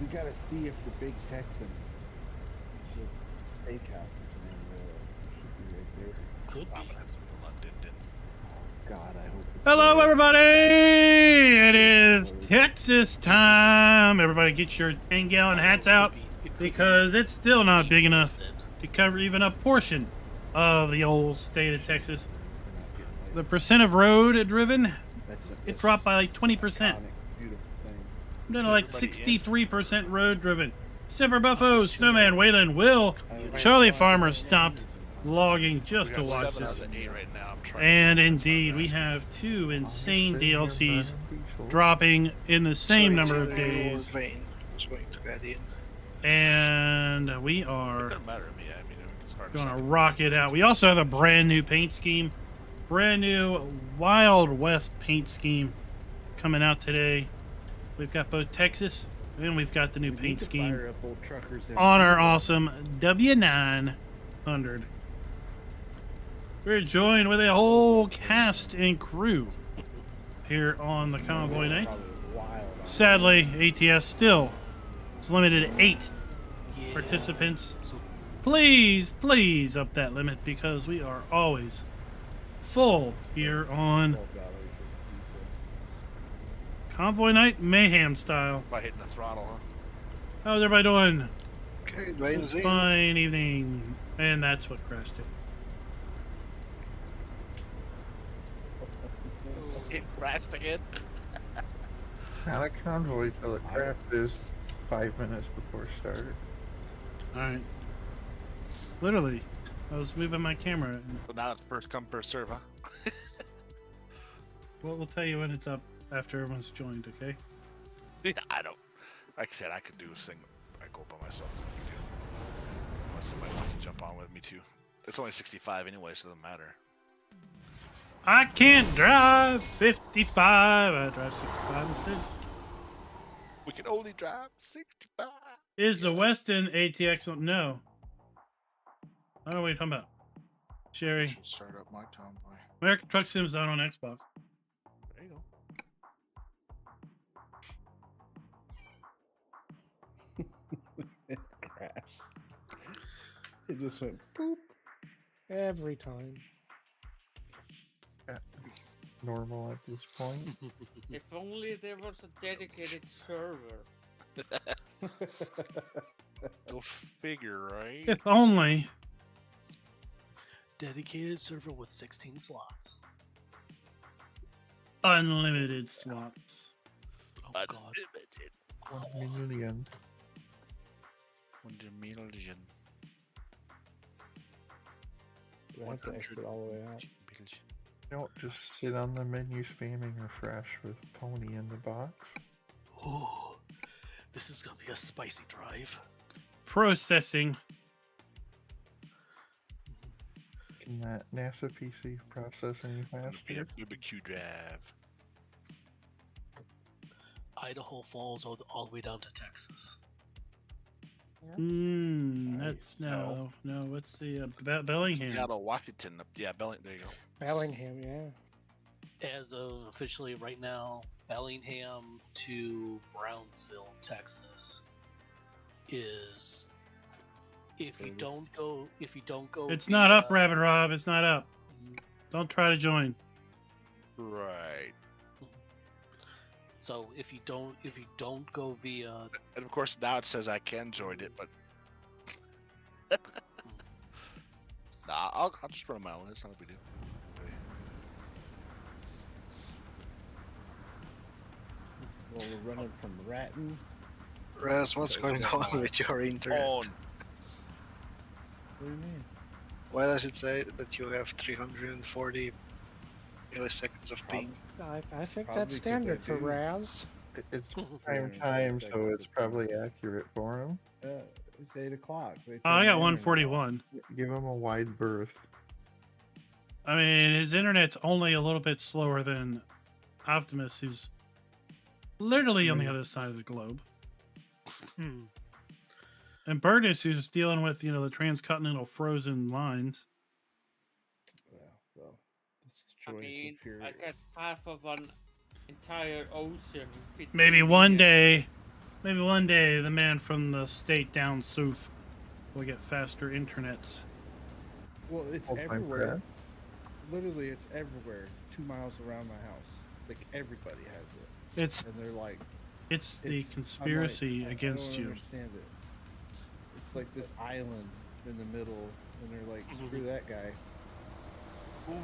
We gotta see if the Big Texans, the steakhouse is in there. Should be right there. Could be. God, I hope it's Hello, there. everybody! It is Texas time. Everybody get your 10-gallon hats out because it's still not big enough to cover even a portion of the old state of Texas. The percent of road driven, it dropped by like 20%. I'm down to like 63% road driven. Silver Buffo, Snowman, Waylon, Will, Charlie Farmer stopped logging just to watch this. And indeed, we have 2 insane DLCs dropping in the same number of days. And we are gonna rock it out. We also have a brand new paint scheme. Brand new Wild West paint scheme coming out today. We've got both Texas and we've got the new paint scheme on our awesome W900. We're joined with a whole cast and crew here on the convoy night. Sadly, ATS still is limited to 8 participants. Please, please up that limit because we are always full here on Convoy Night Mayhem style. By hitting the throttle, huh? How's everybody doing? Okay, Fine evening. And that's what crashed it. It crashed again. Not a convoy till it crashes 5 minutes before start. Alright. Literally. I was moving my camera. So now it's first come, first serve, huh? Well, we'll tell you when it's up after everyone's joined, okay? I don't. Like I said, I could do a thing. I go by myself. So I can do. Unless somebody wants to jump on with me too. It's only 65 anyway, so it doesn't matter. I can't drive 55. I drive 65 instead. We can only drive 65. Is the Weston ATX on? No. I don't know what you're talking about. Sherry. Start up my convoy. American Truck Sim's not on Xbox. There you go. It crashed. It just went boop every time. Normal at this point. If only there was a dedicated server. Go figure, right? If only. Dedicated server with 16 slots. Unlimited slots. Oh god. 1 million. 1 million. I have to exit all the way out. Don't just sit on the menu spamming refresh with Pony in the box. Ooh, this is gonna be a spicy drive. Processing. Can that NASA PC process any faster? BBQ drive. Idaho falls all the way down to Texas. That's no. What's the Bellingham? Seattle, Washington. Yeah, Bellingham. There you go. Bellingham, yeah. As of officially right now, Bellingham to Brownsville, Texas, is if you don't go. It's not up, Rabbit Rob. It's not up. Don't try to join. Right. So if you don't go via, And of course now it says I can join it, but nah, I'll just run my own. It's not a big deal. Well, we're running from Ratton. Raz, what's going on with your internet? On. What do you mean? Why does it say that you have 340 milliseconds of ping? I think Probably that's 'cause standard I for do. Raz. It's prime time, so it's probably accurate for him. It's 8 o'clock. Oh, I got 141. Give him a wide berth. I mean, his internet's only a little bit slower than Optimus, who's literally on the other side of the globe. And Burgess, who's dealing with, the transcontinental frozen lines. Yeah, well, that's the I choice mean, of your... I got half of an entire ocean. Maybe one day Maybe one day the man from the state down south will get faster internets. Well, it's Oh, my everywhere. God. Literally, it's everywhere. 2 miles around my house. Like everybody has it, It's and they're like, it's the it's, I'm like, conspiracy against I don't you. understand it. It's like this island in the middle, and they're like, screw that guy.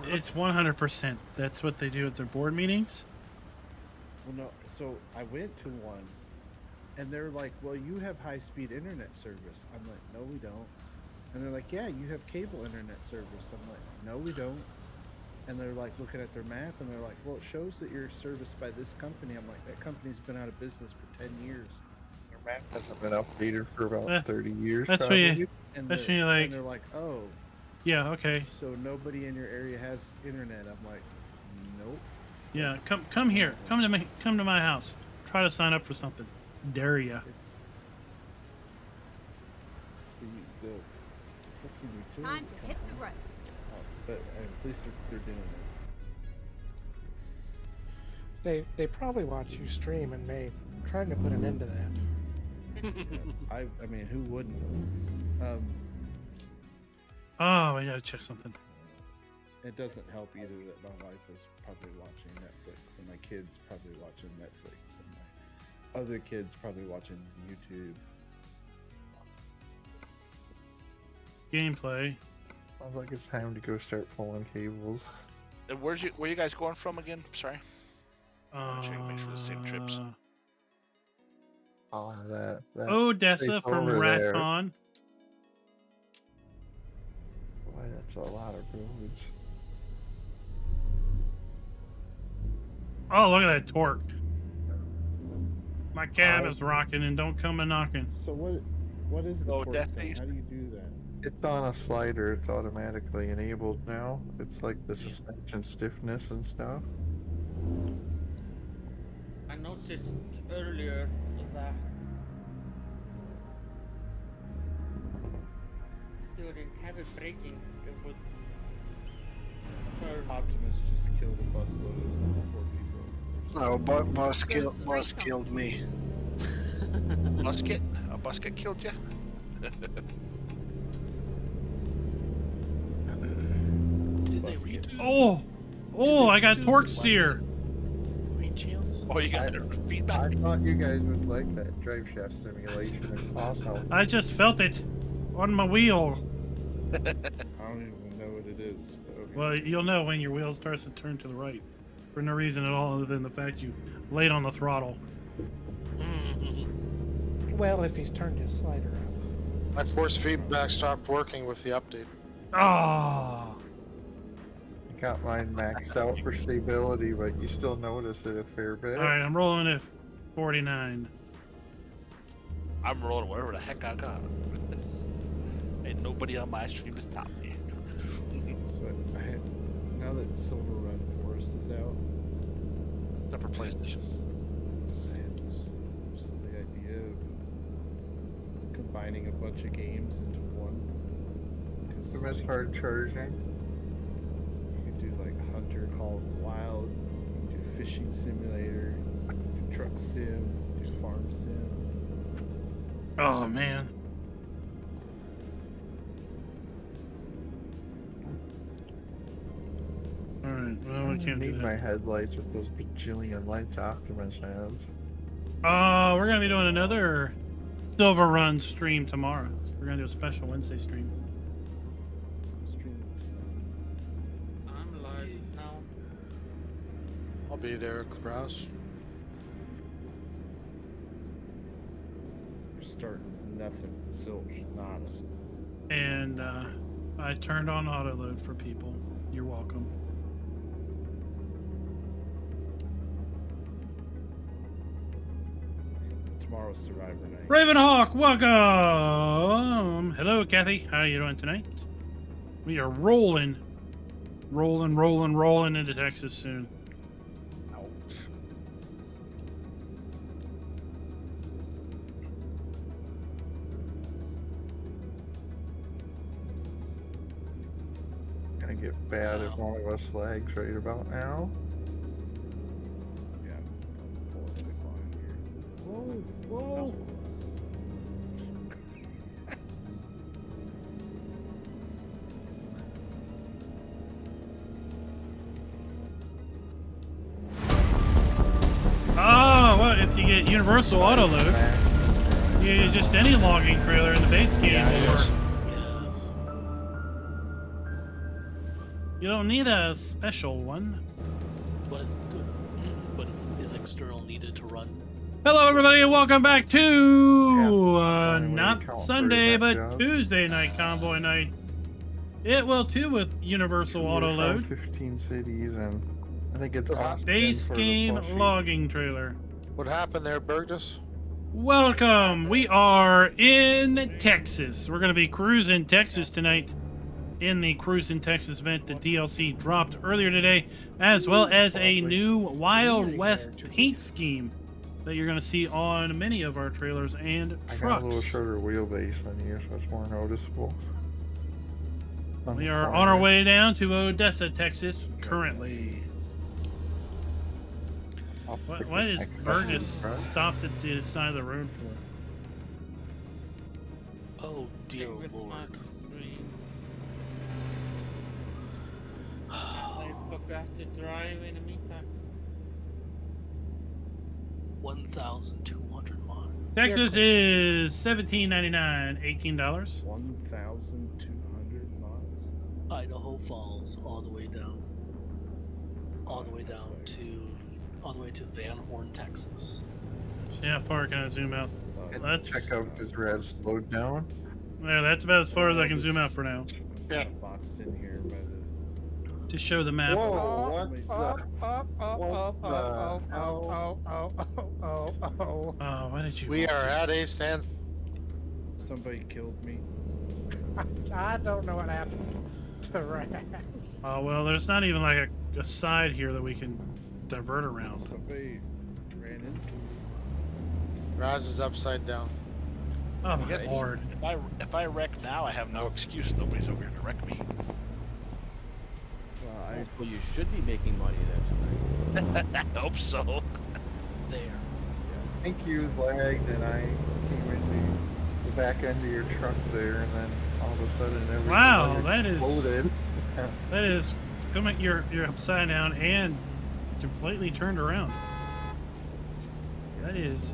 It's 100%. That's what they do at their board meetings. Well, no. So I went to one, and they're like, well, you have high-speed internet service. I'm like, no, we don't. And they're like, yeah, you have cable internet service. I'm like, no, we don't. And they're like looking at their map, and they're like, well, it shows that you're serviced by this company. I'm like, that company's been out of business for 10 years. Their map hasn't been updated for about Eh, 30 years. that's what probably. you- And That's they're, when you're and like, they're like, oh, yeah, okay, so nobody in your area has internet. I'm like, nope. yeah, come here, come to my house. Try to sign up for something. Dare ya? It's the fucking utility Time to hit the road. But at least they're doing it. They probably watch you stream and they trying to put an end to that. I mean, who wouldn't? Oh, I gotta check something. It doesn't help either that my wife is probably watching Netflix, and my kids probably watching Netflix, and my other kids probably watching YouTube. Gameplay. Sounds like it's time to go start pulling cables. And where you guys going from again? Sorry. Make sure the same trips. Oh, that Odessa place from over there. Raton. Boy, that's a lot of roads. Oh, look at that torque. My cab is rocking and don't come a knocking. So what is the Oh, torque Death thing? Face. How do you do that? It's on a slider. It's automatically enabled now. It's like the suspension stiffness and stuff. I noticed earlier that during heavy braking, it would turn. Optimus just killed a busload of poor people. No, boss Straight killed me. A musket killed you? Did they Busket. redo Oh, I got torque steer. Green Chance? Oh, you got I feedback? thought you guys would like that drive shaft simulation. It's awesome. I just felt it on my wheel. I don't even know what it is. But okay. Well, you'll know when your wheel starts to turn to the right. For no reason at all other than the fact you laid on the throttle. Well, if he's turned his slider up. My force feedback stopped working with the update. Oh. I got mine maxed out for stability, but you still notice it a fair bit. Alright, I'm rolling at 49. I'm rolling wherever the heck I got. Ain't nobody on my stream to stop me. So now that Silver Run Forest is out, Except for PlayStation. I had just the idea of combining a bunch of games into one. Because Them is hard charging. you could do like Hunter Call of the Wild, you can do Fishing Simulator, you can do Truck Sim, you can do Farm Sim. Oh, man. Alright, well, we can't do need my that. headlights with those bajillion lights Optimus has. We're gonna be doing another Silver Run stream tomorrow. We're gonna do a special Wednesday stream. Streaming tonight. I'm live now. I'll be there, Kraus. You're starting nothing, zilch, nada. And I turned on autoload for people. You're welcome. Tomorrow's Survivor Night. Ravenhawk, welcome! Hello, Kathy. How are you doing tonight? We are rolling into Texas soon. Gonna get bad if one of us lags right about now. Yeah, I'm pulling the decline here. Whoa, whoa! universal auto load. You use just any logging trailer in the base game, or Yes. you don't need a special one. But is external needed to run? Hello, everybody, and welcome back to Yeah, not count Sunday, for but that job. Tuesday night convoy night. It will too with universal auto load. 15 cities, and I think it's Base Austin Base for the game plushie. logging trailer. What happened there, Burgess? Welcome. We are in Texas. We're going to be cruising Texas tonight in the Cruising Texas event. The DLC dropped earlier today, as well as a new Wild West paint scheme that you're going to see on many of our trailers and I got a little trucks. shorter wheelbase than you, so it's more noticeable. We are on our way down to Odessa, Texas, currently. Why is Burgess stopped at the side of the road for? Oh dear With lord. my screen. I forgot to drive in the meantime. 1,200 miles. Texas is $17.99, $18. 1,200 miles. Idaho Falls, all the way down to Van Horn, Texas. See how far can I zoom out? Let's Check out his red slowed down. there. That's about as far as I can zoom out for now. Yeah. Boxed in here by the. To show the map. Whoa, what the? Oh, why did you? We are at a stand. Somebody killed me. I don't know what happened to Raz. Oh well, there's not even like a side here that we can divert around. Somebody ran into me. Raz is upside down. Oh my Yes. lord! If I wreck now, I have no excuse. Nobody's over here to wreck me. Well, Well, you should be making money then tonight. I hope so. There. I think you lagged, and I came into the back end of your truck there, and then all of a sudden everything Wow, that is- exploded. That is coming. You're upside down and completely turned around. That is.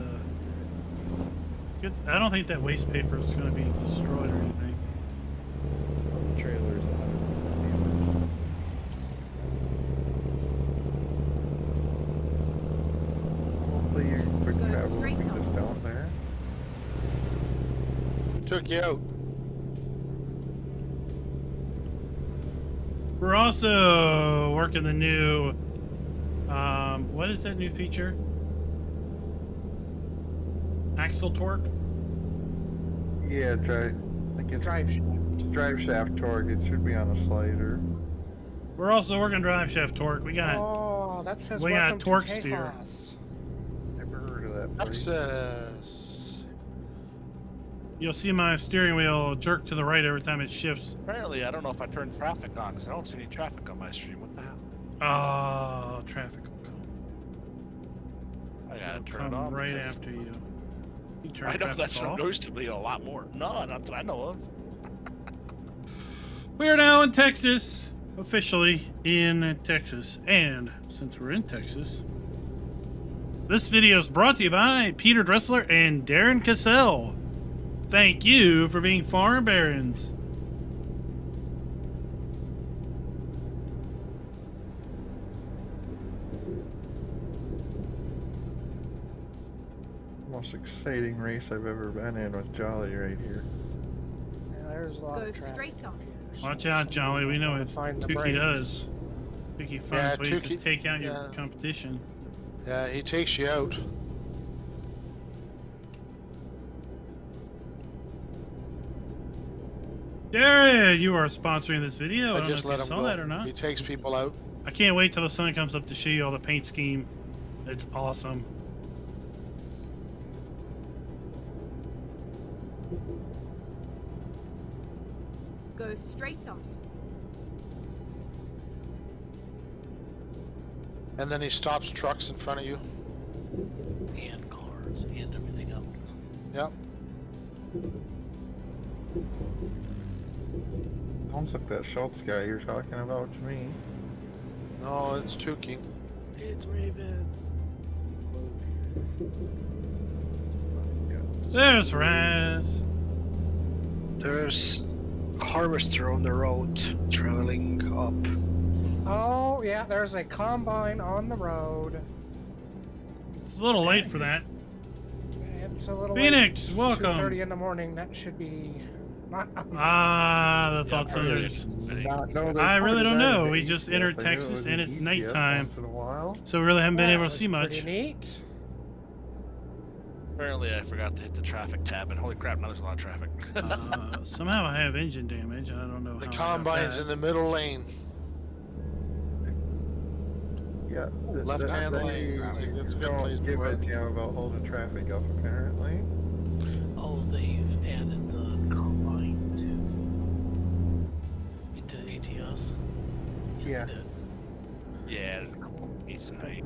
It's good. I don't think that waste paper is going to be destroyed or anything. the trailer's 100% damaged. Hopefully your quick Go travel straight will on. just down there. Took you out. We're also working the new. What is that new feature? Axle torque. Yeah, drive. I think it's drive shaft torque. It should be on a slider. We're also working drive shaft torque. We got. Oh, that says We got welcome torque to steer. Tejas. Never heard of that place. Access. You'll see my steering wheel jerk to the right every time it shifts. Apparently, I don't know if I turned traffic on because I don't see any traffic on my stream. What the hell? Oh, traffic will I gotta come, turn it come on right because after you. You turn I know traffic that's off. noticed to be a lot more. No, not that I know of. We are now in Texas, officially in Texas. And since we're in Texas, this video is brought to you by Peter Dressler and Darren Cassell. Thank you for being farm barons. Most exciting race I've ever been in with Jolly right here. Yeah, there's a lot Go of traffic straight on. here, so Watch out, Jolly. We know gotta what find the Tukey brakes. does. Tukey finds Yeah, ways to Tukey- take out your yeah. competition. Yeah, he takes you out. Darren, you are sponsoring this video. I I don't know just if let you him saw go. that or not. He takes people out. I can't wait till the sun comes up to show you all the paint scheme. It's awesome. Go straight on. And then he stops trucks in front of you. And cars and everything else. Yep. Sounds like that Schultz guy you're talking about to me. No, it's Tukey. It's Raven. There's Raz. There's harvester on the road traveling up. Oh, yeah, there's a combine on the road. It's a little late for that. It's a little Phoenix, late. welcome. 2:30 in the morning. That should be not. Ah, the thoughts and others. I really don't know. We just entered Texas and it's nighttime, so we really haven't been able to see much. Pretty neat. Apparently, I forgot to hit the traffic tab, and holy crap, now there's a lot of traffic. Somehow I have engine damage. I don't know The how. combine's in the middle lane. Yeah, Left-hand lane. That's a good place to give a work. damn about holding traffic up, apparently. Oh, they've added the combine into ATS. Yes, Yeah. they did. Yeah, there's a couple gates and eight.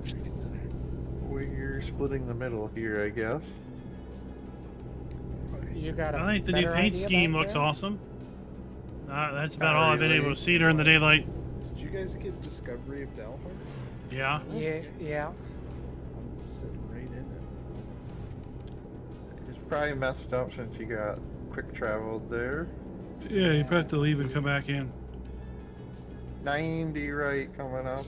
We're splitting the middle here, I guess. You got a I think the new better paint idea scheme back looks there? awesome. That's about Not all I've been really. able to see during the daylight. Did you guys get Discovery of Dalhart? Yeah. Yeah. I'm sitting right in it. It's probably messed up since you got quick traveled there. Yeah, you probably have to leave and come back in. 90 right coming up.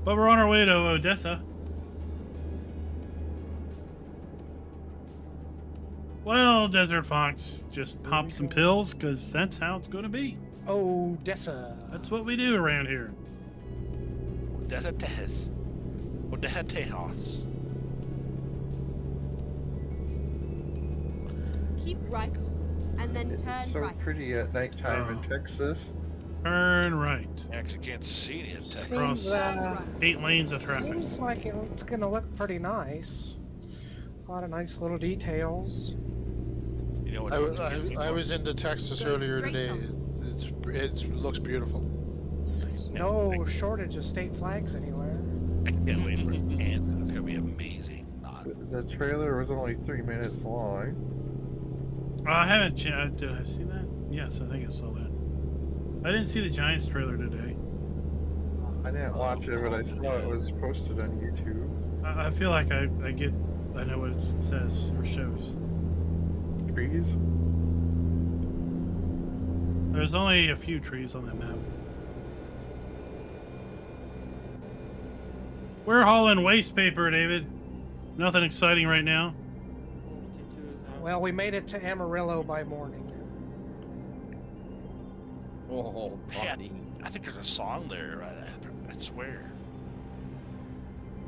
But we're on our way to Odessa. Well, Desert Fox, just pop some pills, because that's how it's going to be. Odessa. That's what we do around here. Odessa, Texas. Odessa, Tejas. Keep right, and then It's turn so right. pretty at nighttime in Oh. Texas. Turn right. You actually can't see any of Texas. Across Seems, 8 lanes of traffic. seems like it's gonna look pretty nice. A lot of nice little details. You know what? I was into Texas Go earlier straight today. on. It looks beautiful. No shortage of state flags anywhere. I can't wait for it. And it's gonna be amazing. The trailer was only 3 minutes long. I haven't. Did I see that? Yes, I think I saw that. I didn't see the Giants trailer today. I didn't watch it, but I saw it was posted on YouTube. I feel like I know what it says or shows. Trees? There's only a few trees on that map. We're hauling waste paper, David. Nothing exciting right now. Well, we made it to Amarillo by morning. Oh, Hey, buddy. I think there's a song there right after. I swear.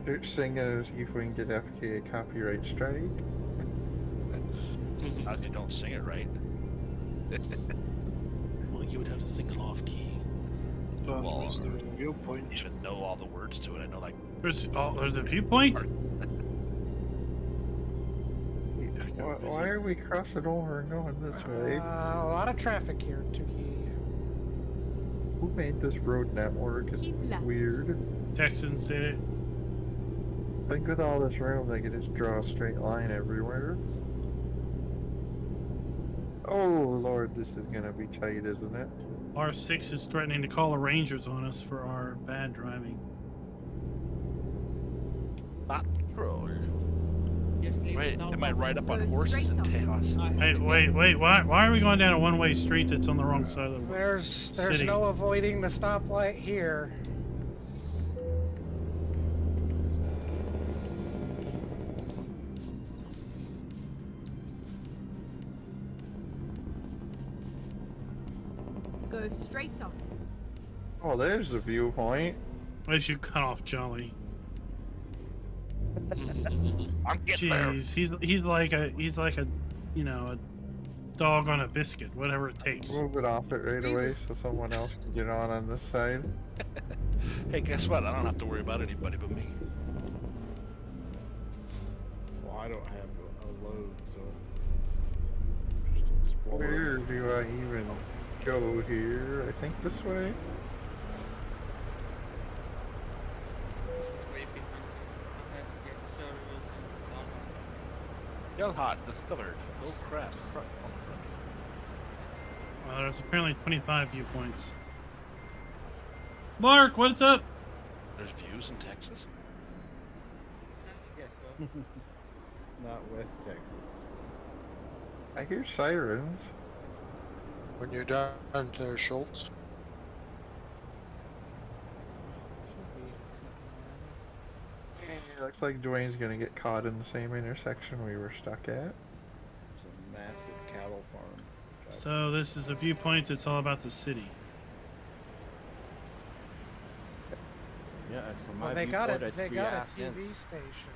Search singers, see if we can get FK a copyright strike. Not if you don't sing it right. Well, you would have to sing it off key. Well, There's the viewpoint. I even know all the words to it. I know like. There's a viewpoint. Why are we crossing over and going this way? A lot of traffic here, Tukey. Who made this road network? It's Keep left. weird. Texans did it. I think with all this room, they could just draw a straight line everywhere. Oh lord, this is gonna be tight, isn't it? R6 is threatening to call the Rangers on us for our bad driving. Not true. Just leave Wait, it now. am I right up on Go horses in straight on. Tejas? I have Hey, to wait. Why are we going down a one-way street that's on the wrong side of the road? There's City. no avoiding the stoplight here. Go straight on. Oh, there's the viewpoint. I should cut off Jolly. I'm getting there. Jeez, he's like a a dog on a biscuit, whatever it takes. Move it off it right away so someone else can get on this side. Hey, guess what? I don't have to worry about anybody but me. Well, I don't have a load, so just explore. Where do I even go here? I think this way. way behind. I had to get service and Young Hot discovered. Oh crap. Front. There's apparently 25 viewpoints. Mark, what's up? There's views in Texas? yes, sir. Not West Texas. I hear sirens. When you're down there, Schultz. It looks like Dwayne's gonna get caught in the same intersection we were stuck at. There's a massive cattle farm. So this is a viewpoint that's all about the city. Yeah, and from Well, my they got viewpoint, it. it's They three got a ass TV hens. station.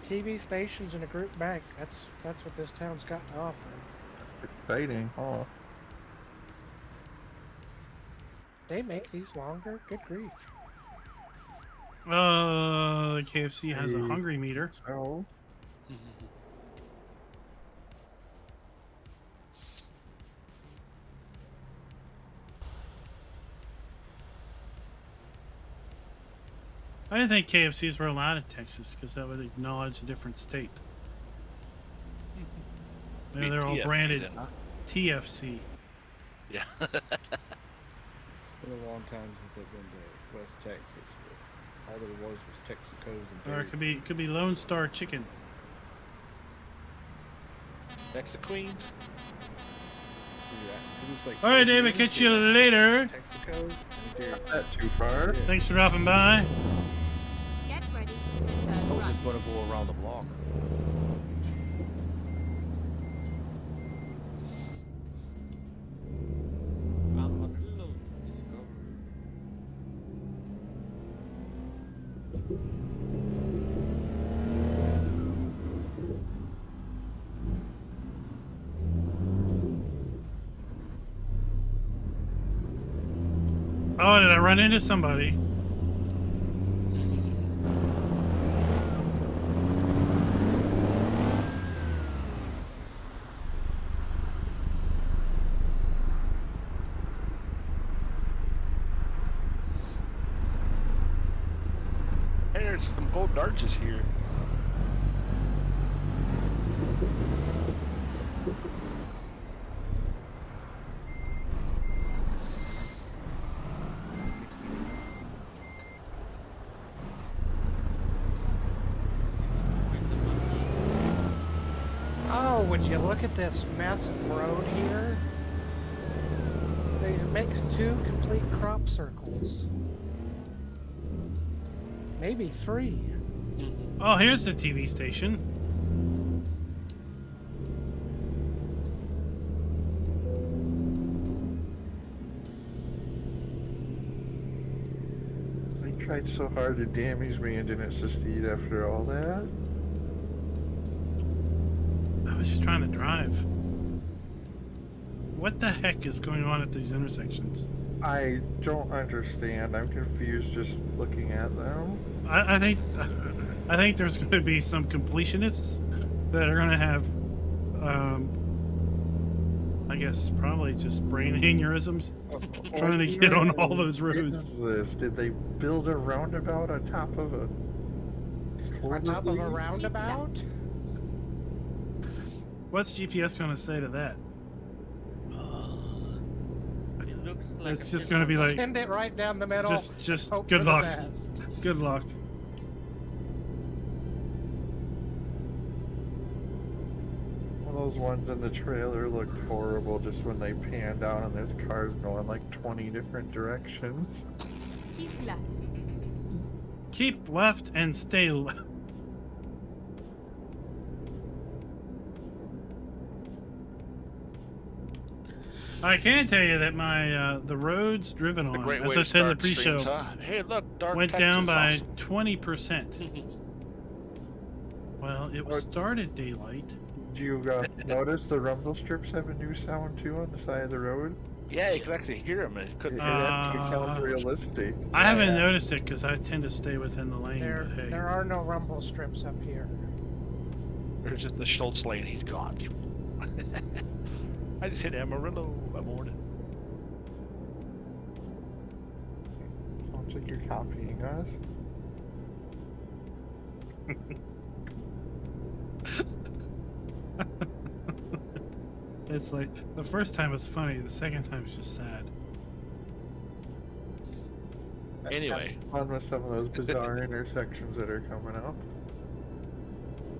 TV stations and a group bank. That's what this town's got to offer. Exciting, huh? They make these longer. Good grief. KFC has a Hey. hungry meter. So, I didn't think KFCs were allowed in Texas because that would acknowledge a different state. Maybe they're all TFC branded then, huh? TFC. Yeah. It's been a long time since I've been to West Texas, but all there was Texacos and Or it could be Lone Star Chicken. Next to Queens. All right, David, catch you later. Texaco. not that too far. Thanks for dropping by. Get ready. I Turn was right. just gonna go around the block. Amarillo Discovery. Oh, did I run into somebody? Hey, there's some gold arches here. Oh, would you look at this massive road here? It makes 2 complete crop circles. Maybe 3. Oh, here's the TV station. They tried so hard to damage me and didn't succeed after all that. I was just trying to drive. What the heck is going on at these intersections? I don't understand. I'm confused just looking at them. I think there's going to be some completionists that are going to have, I guess probably just brain aneurysms, trying to get on all those What roads. is this? Did they build a roundabout on top of a? On top of a roundabout? What's GPS going to say to that? It looks like It's a just going to be like, Send it right down the middle. just Hope good for the luck. best. Good luck. One of those ones in the trailer looked horrible just when they pan down and there's cars going like 20 different directions. Keep left. Keep left and stay left. I can tell you that my the roads driven A on, great as way I to said in the start streams, pre-show, huh? Hey, look, dark went Texas, down by awesome. 20%. Well, it was started daylight. Did you notice the rumble strips have a new sound too on the side of the road? Yeah, you could actually hear them. It It, couldn't. actually sounds realistic. I haven't Yeah. noticed it because I tend to stay within the lane. There, But hey, there are no rumble strips up here. There's just the Schultz lane. He's gone. I just hit Amarillo. I'm on it. Sounds like you're copying us. it's like the first time was funny, the second time was just sad. Anyway, Fun with some of those bizarre intersections that are coming up.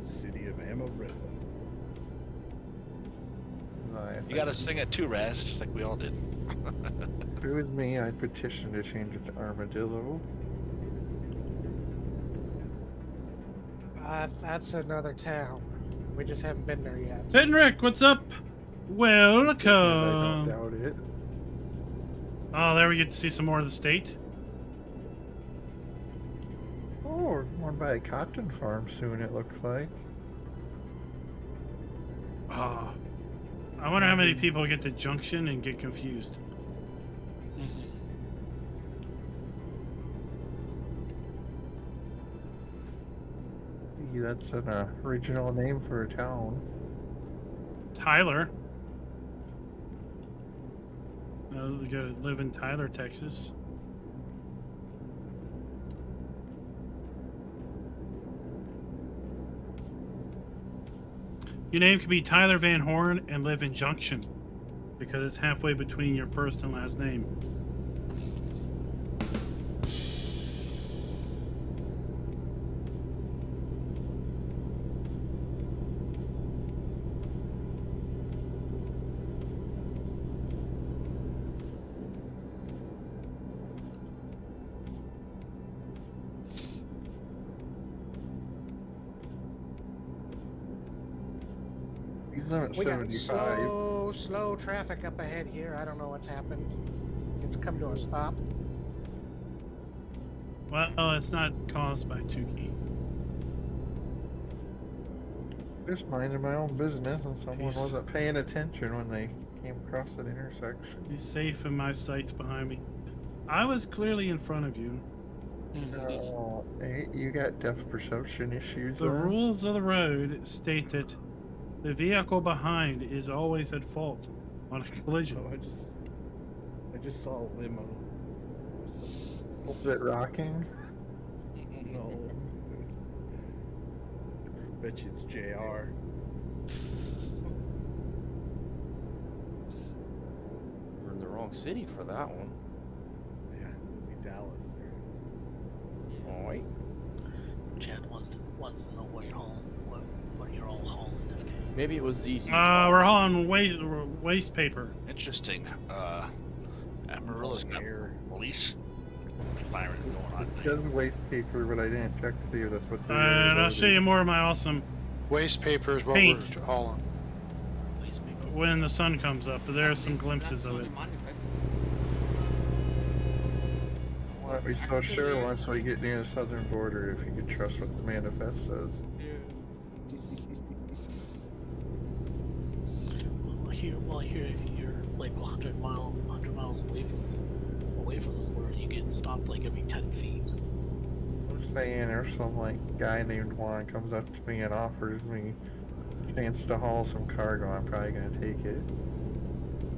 City of Amarillo. you gotta sing it too, Raz, just like we all did. If it was me, I'd petition to change it to Armadillo. That's another town. We just haven't been there yet. Henrik, what's up? Because I don't Welcome. doubt it. Oh, there we get to see some more of the state. Oh, we're going by a cotton farm soon, it looks like. Oh, I wonder how many people get to Junction and get confused. That's an original name for a town. Tyler. We gotta live in Tyler, Texas. Your name could be Tyler Van Horn and live in Junction, because it's halfway between your first and last name. Limit We got 75. slow traffic up ahead here. I don't know what's happened. It's come to a stop. Well, it's not caused by Tukey. Just minding my own business, and someone Peace. wasn't paying attention when they came across that intersection. He's safe and my sight's behind me. I was clearly in front of you. Oh, hey, you got depth perception issues. The rules of the road state that the vehicle behind is always at fault on a collision. Oh, I just saw a limo. Was it rocking? No. Bet you it's JR. We're in the wrong city for that one. Yeah, it'd be Dallas. Oh, wait. Chad wants to know what you're hauling, what you're all hauling. FK. Maybe it was ZZ. We're hauling waste paper. Interesting. Amarillo's got police firing going on. It does waste paper, but I didn't check to see if that's what they And I'll show you more of my awesome Waste paper is what Paint. we're hauling. when the sun comes up. But there are some glimpses of it. I won't be so sure once we get near the southern border if you can trust what the manifest says. Well, here, if you're like 100 miles away from them, where you get stopped like every 10 feet. I'm saying there's some like guy named Juan comes up to me and offers me a chance to haul some cargo. I'm probably gonna take it.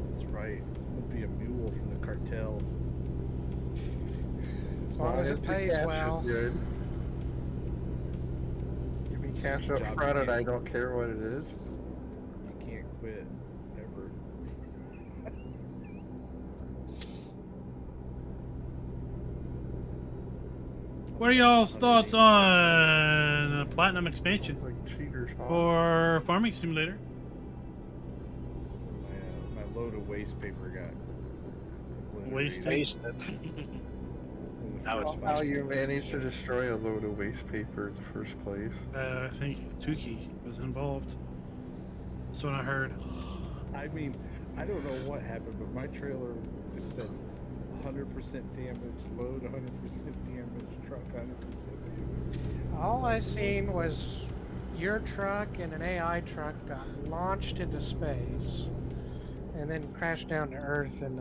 That's right. It'll be a mule for the cartel. As long as it the pays cash well. is good. Give me cash up Job front and you I don't care what it is. You can't quit ever. What are y'all's thoughts on a platinum expansion Like cheaters haul. for Farming Simulator? My load of waste paper got Wasted. Wasted. Now it's How you managed to destroy a load of waste paper in the first place. I think Tukey was involved. That's what I heard. I mean, I don't know what happened, but my trailer just said 100% damage, load 100% damage, truck 100% damage. All I seen was your truck and an AI truck got launched into space and then crashed down to Earth, and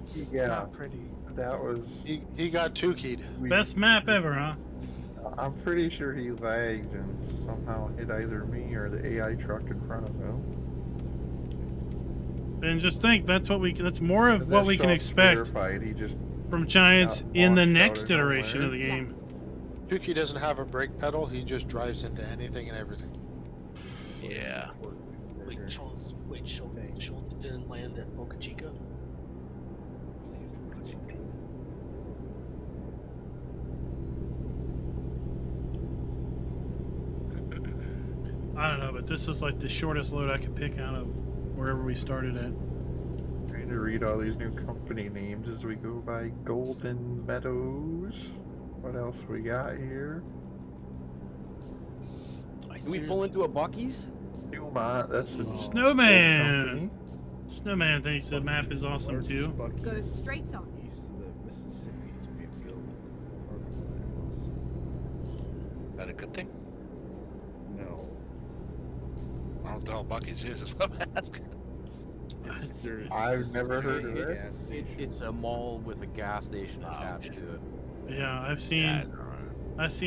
it's Yeah, not pretty. that was. He got two-keyed. Best map ever, huh? I'm pretty sure he lagged and somehow hit either me or the AI truck in front of him. And just think, that's more of But what that we can shot's expect verified. He just from Giants got in the launched out next of iteration nowhere. of the game. Tukey doesn't have a brake pedal. He just drives into anything and everything. Yeah. Wait, Schultz didn't land at Boca Chica? I don't know, but this is like the shortest load I could pick out of wherever we started at. Trying to read all these new company names as we go by. Golden Meadows. What else we got here? Can we pull into a Bucky's? Newmont, that's a Snowman! company. Snowman thinks the map is awesome too. Go straight on. East of the Mississippi is being built. Is that a good thing? No. I don't know what the hell Bucky's is what I'm asking. I've never heard of it. Gas station. It's a mall with a gas station attached to it. Yeah, I've seen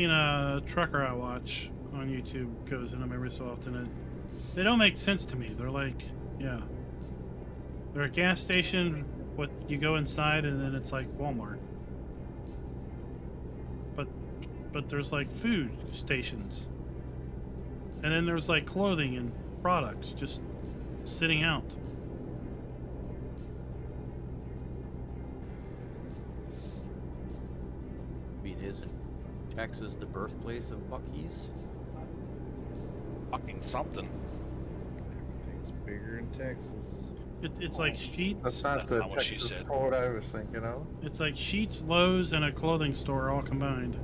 a trucker I watch on YouTube goes in them every so often, and they don't make sense to me. They're like, yeah, they're a gas station. What you go inside, and then it's like Walmart. But there's like food stations, and then there's like clothing and products just sitting out. I mean, isn't Texas the birthplace of Bucky's? Fucking something. Everything's bigger in Texas. It's like Sheets. That's not the not what she Texas said. quote I was thinking of. It's like Sheets, Lowe's, and a clothing store all combined.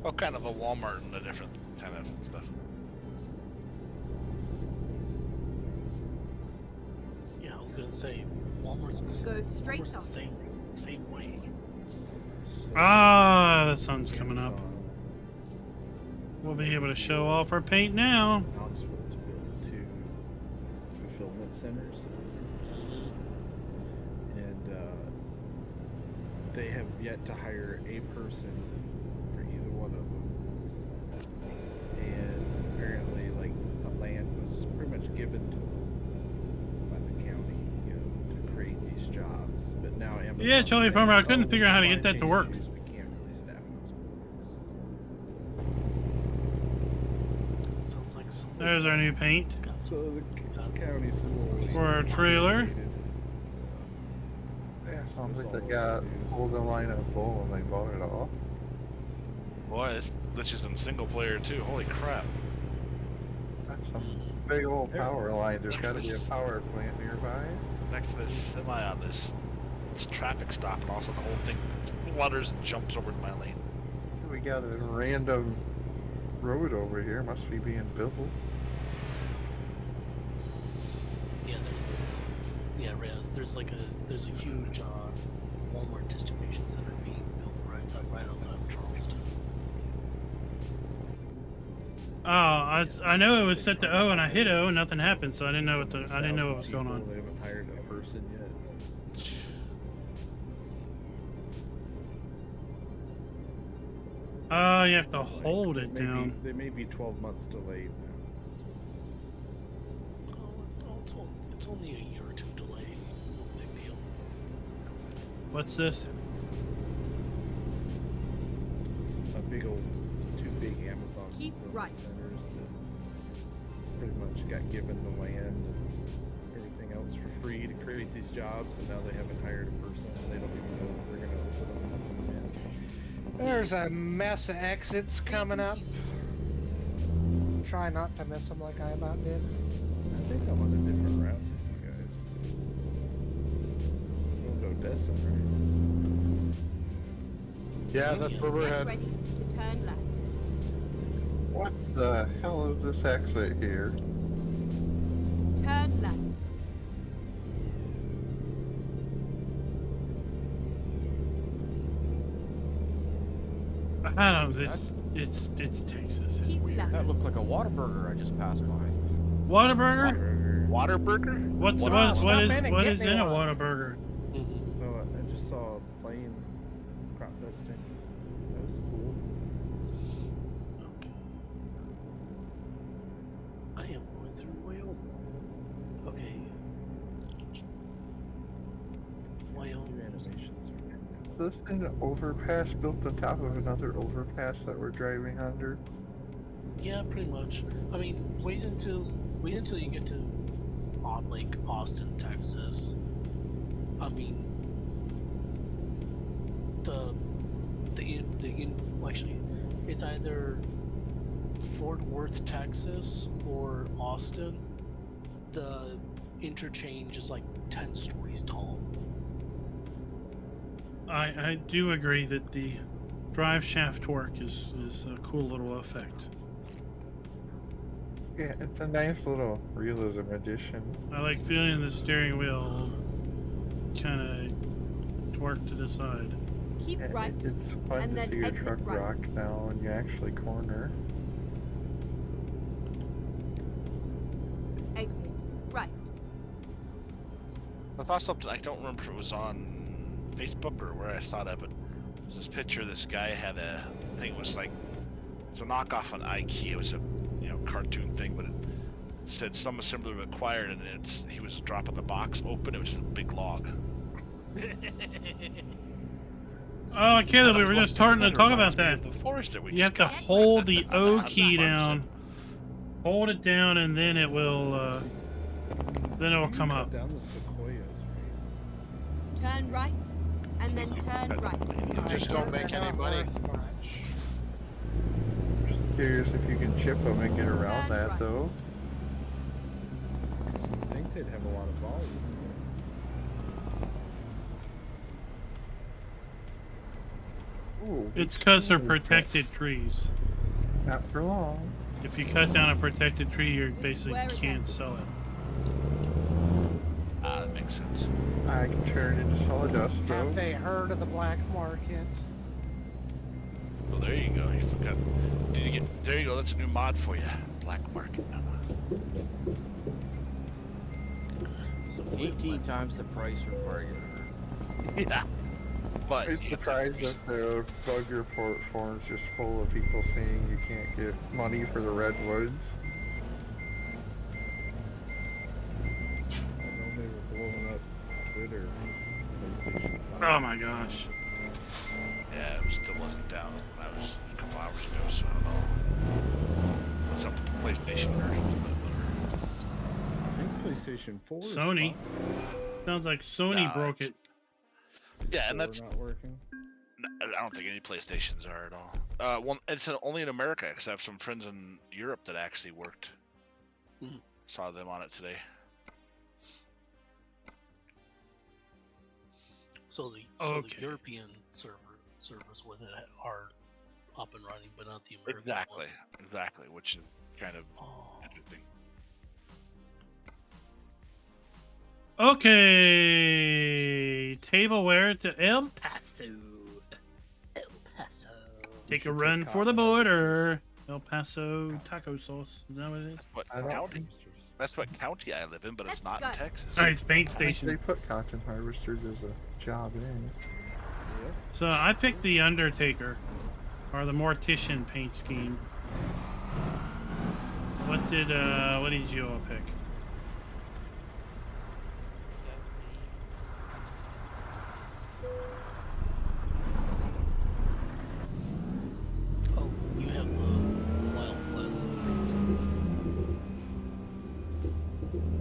Oh, kind of a Walmart and a different kind of stuff. Yeah, I was gonna say Walmart's the Go straight Walmart's on. the same way. Ah, the sun's coming up. Amazon, We'll be able to show off our paint now. Knoxville to build 2 fulfillment centers. And they have yet to hire a person for either one of them. And apparently, like, the land was pretty much given to them by the county, you know, to create these jobs. But now Amazon. Yeah, Charlie Farmer, I couldn't figure out how to get that to work. We can't really staff those buildings. Sounds like some. There's our new paint So the county's slowly for our trailer. Yeah, sounds like they got told to line up bull and they bought it off. Boy, this has been single player too. Holy crap. That's some big old power line. There's got to be a power plant nearby. Next to this semi on this traffic stop, and also the whole thing flutters and jumps over to my lane. We got a random road over here. Must be being built. Yeah, there's like a huge Walmart distribution center being built right outside of Charleston. Oh, I know it was set to O, and I hit O, and nothing happened, so I didn't know what was going on. They haven't hired a person yet. Oh, you have to hold it Maybe- down. They may be 12 months delayed now. It's only a year or two delay. No big deal. What's this? A big old, 2 big Amazon Keep fulfillment right. centers that pretty much got given the land and everything else for free to create these jobs, and now they haven't hired a person, and they don't even know if they're going to open them up. There's a mess of exits coming up. Try not to miss them like I about did. I think I'm on a different route than you guys. We'll go Odessa, right? Yeah, that's where we're Get heading. ready to turn left. What the hell is this exit here? Turn left. I don't know. It's Texas. It's Keep weird. left. That looked like a Whataburger I just passed by. Whataburger? Waterburger? What Stop is in and what get is me in a one. Whataburger? No, I just saw a plane crop dusting. That was cool. Okay. I am going through Wyoming. Okay. Wyoming. Animations are good. Is this an overpass built on top of another overpass that we're driving under? Yeah, pretty much. I mean, wait until you get to Lake Austin, Texas. I mean, actually, it's either Fort Worth, Texas, or Austin, the interchange is like 10 stories tall. I do agree that the drive shaft torque is a cool little effect. Yeah, it's a nice little realism addition. I like feeling the steering wheel kind of torque to the side. Keep Yeah, right. it's fun and to then see your exit truck right. rock now when you actually corner. Exit right. I thought something, I don't remember if it was on Facebook or where I saw that, but there's this picture. This guy had a thing. It was like, it's a knockoff on IKEA. It was a cartoon thing, but it said some assembly required, and he was dropping the box open. It was just a big log. Oh, Caleb, we were just starting to talk about that. The forest that we You have just to got. hold the O That's key what I'm down. saying. Hold it down, and then it will come up. Down the sequoias, right? Turn right. And then turn right. You just don't make any money. Curious if you can chip them and get around Turn that right. though. I think they'd have a lot of volume. Ooh, It's because they're protected trees. Not for long. If you cut down a protected tree, you This is basically where it can't ends. sell it. That makes sense. I can turn into sawdust though. Have they heard of the black market? Well, there you go. You forgot. Did you get? There you go. That's a new mod for you. Black market. So 18 times the price for regular. Yeah. But I'm surprised that the bug report form's just full of people saying you can't get money for the redwoods. I know they were blowing up Twitter. PlayStation 5. Oh my gosh. Yeah, it still wasn't down when I was a couple hours ago, so I don't know what's up with the PlayStation versions, but I think PlayStation 4 is Sony. fine. Sounds like Sony Nah, broke it. yeah, and Store that's not working. I don't think any PlayStations are at all. Well, it's only in America because I have some friends in Europe that actually worked. Mhm. Saw them on it today. So the Okay. European servers with it are up and running, but not the American Exactly, which is kind of one. Oh. interesting. Okay. Tableware to El Paso. El Paso. Take a run for the border. El Paso taco sauce. Is that what it is? What I don't county? Hamsters. That's what county I live in, but it's Let's not in go. Texas. Nice paint I think they station. put cotton harvesters as a job in. Yep. So I picked the Undertaker, or the Mortician paint scheme. What did you all pick? Oh, you have the Wild West paint scheme.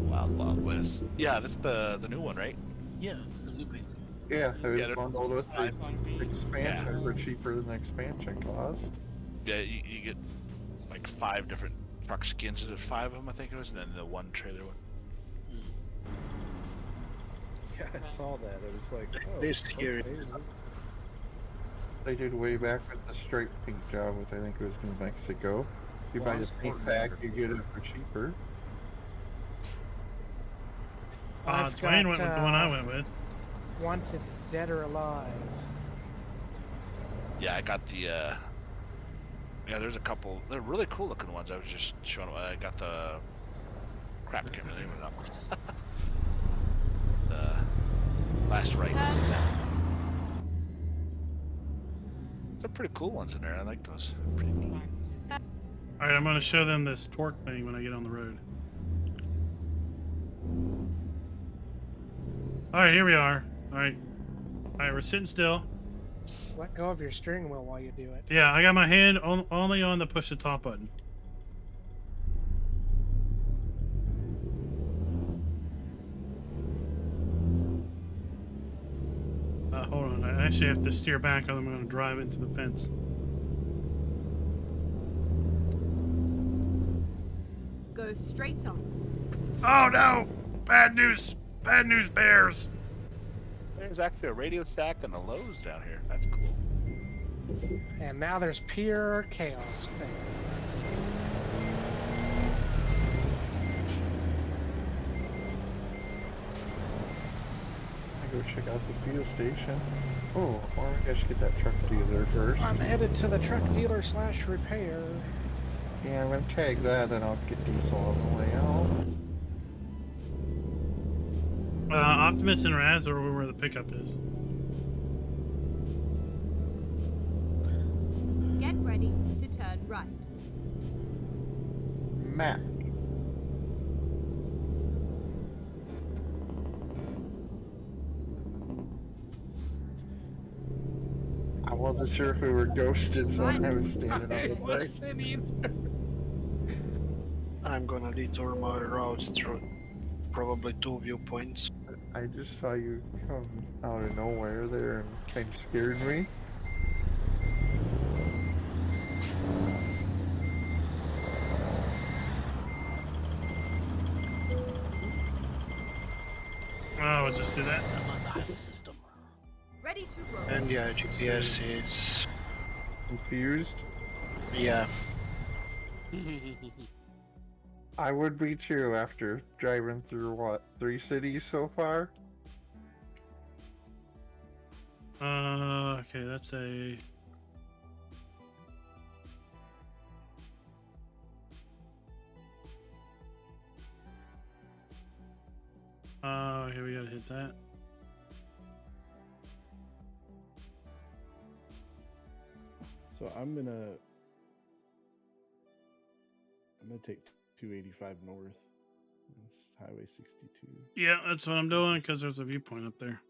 Wild West. Yeah, that's the new one, right? Yeah, it's the new paint scheme. Yeah, it was Yeah, they're- bundled with the Yeah. expansion for cheaper than the expansion cost. Yeah, you get like 5 different truck skins. There's 5 of them, I think it was, and then the one trailer one. Yeah, I saw that. It was like, oh, This here okay. is- They did way back with the straight paint job, which I think it was New Mexico. You buy Well, the it's paint more pack, than you get it for cheaper. I've Dwayne got, went with the one I went with. Wanted Dead or Alive. Yeah, I got the. Yeah, there's a couple. They're really cool looking ones. I was just showing. I got the. Crap, I can't remember the name of it now. The Last Rites. Some pretty cool ones in there. I like those. Pretty neat. All right, I'm going to show them this torque thing when I get on the road. All right, here we are. All right, we're sitting still. Let go of your steering wheel while you do it. Yeah, I got my hand only on the push the top button. Hold on, I actually have to steer back or I'm going to drive into the fence. Go straight on. Oh no! Bad news! Bad news bears! There's actually a Radio Shack and a Lowe's down here. That's cool. And now there's pure chaos there. I go check out the fuel station. Oh, or maybe I should get that truck dealer first. I'm headed to the truck dealer / repair. Yeah, I'm gonna tag that, then I'll get diesel on the way out. Optimus and Raz are where the pickup is. Get ready to turn right. Mac. I wasn't sure if we were ghosted, so I was standing up I the way. wasn't either. I'm gonna detour my route through probably 2 viewpoints. I just saw you come out of nowhere there and kind of scared me. Oh, I'll just do that. I'm on the highway system. Ready to roll. And yeah, GPS is... Confused? yeah. I would be too after driving through, what, 3 cities so far? Okay, that's a... here we gotta hit that. So I'm gonna take 285 north. It's Highway 62. Yeah, that's what I'm doing because there's a viewpoint up there.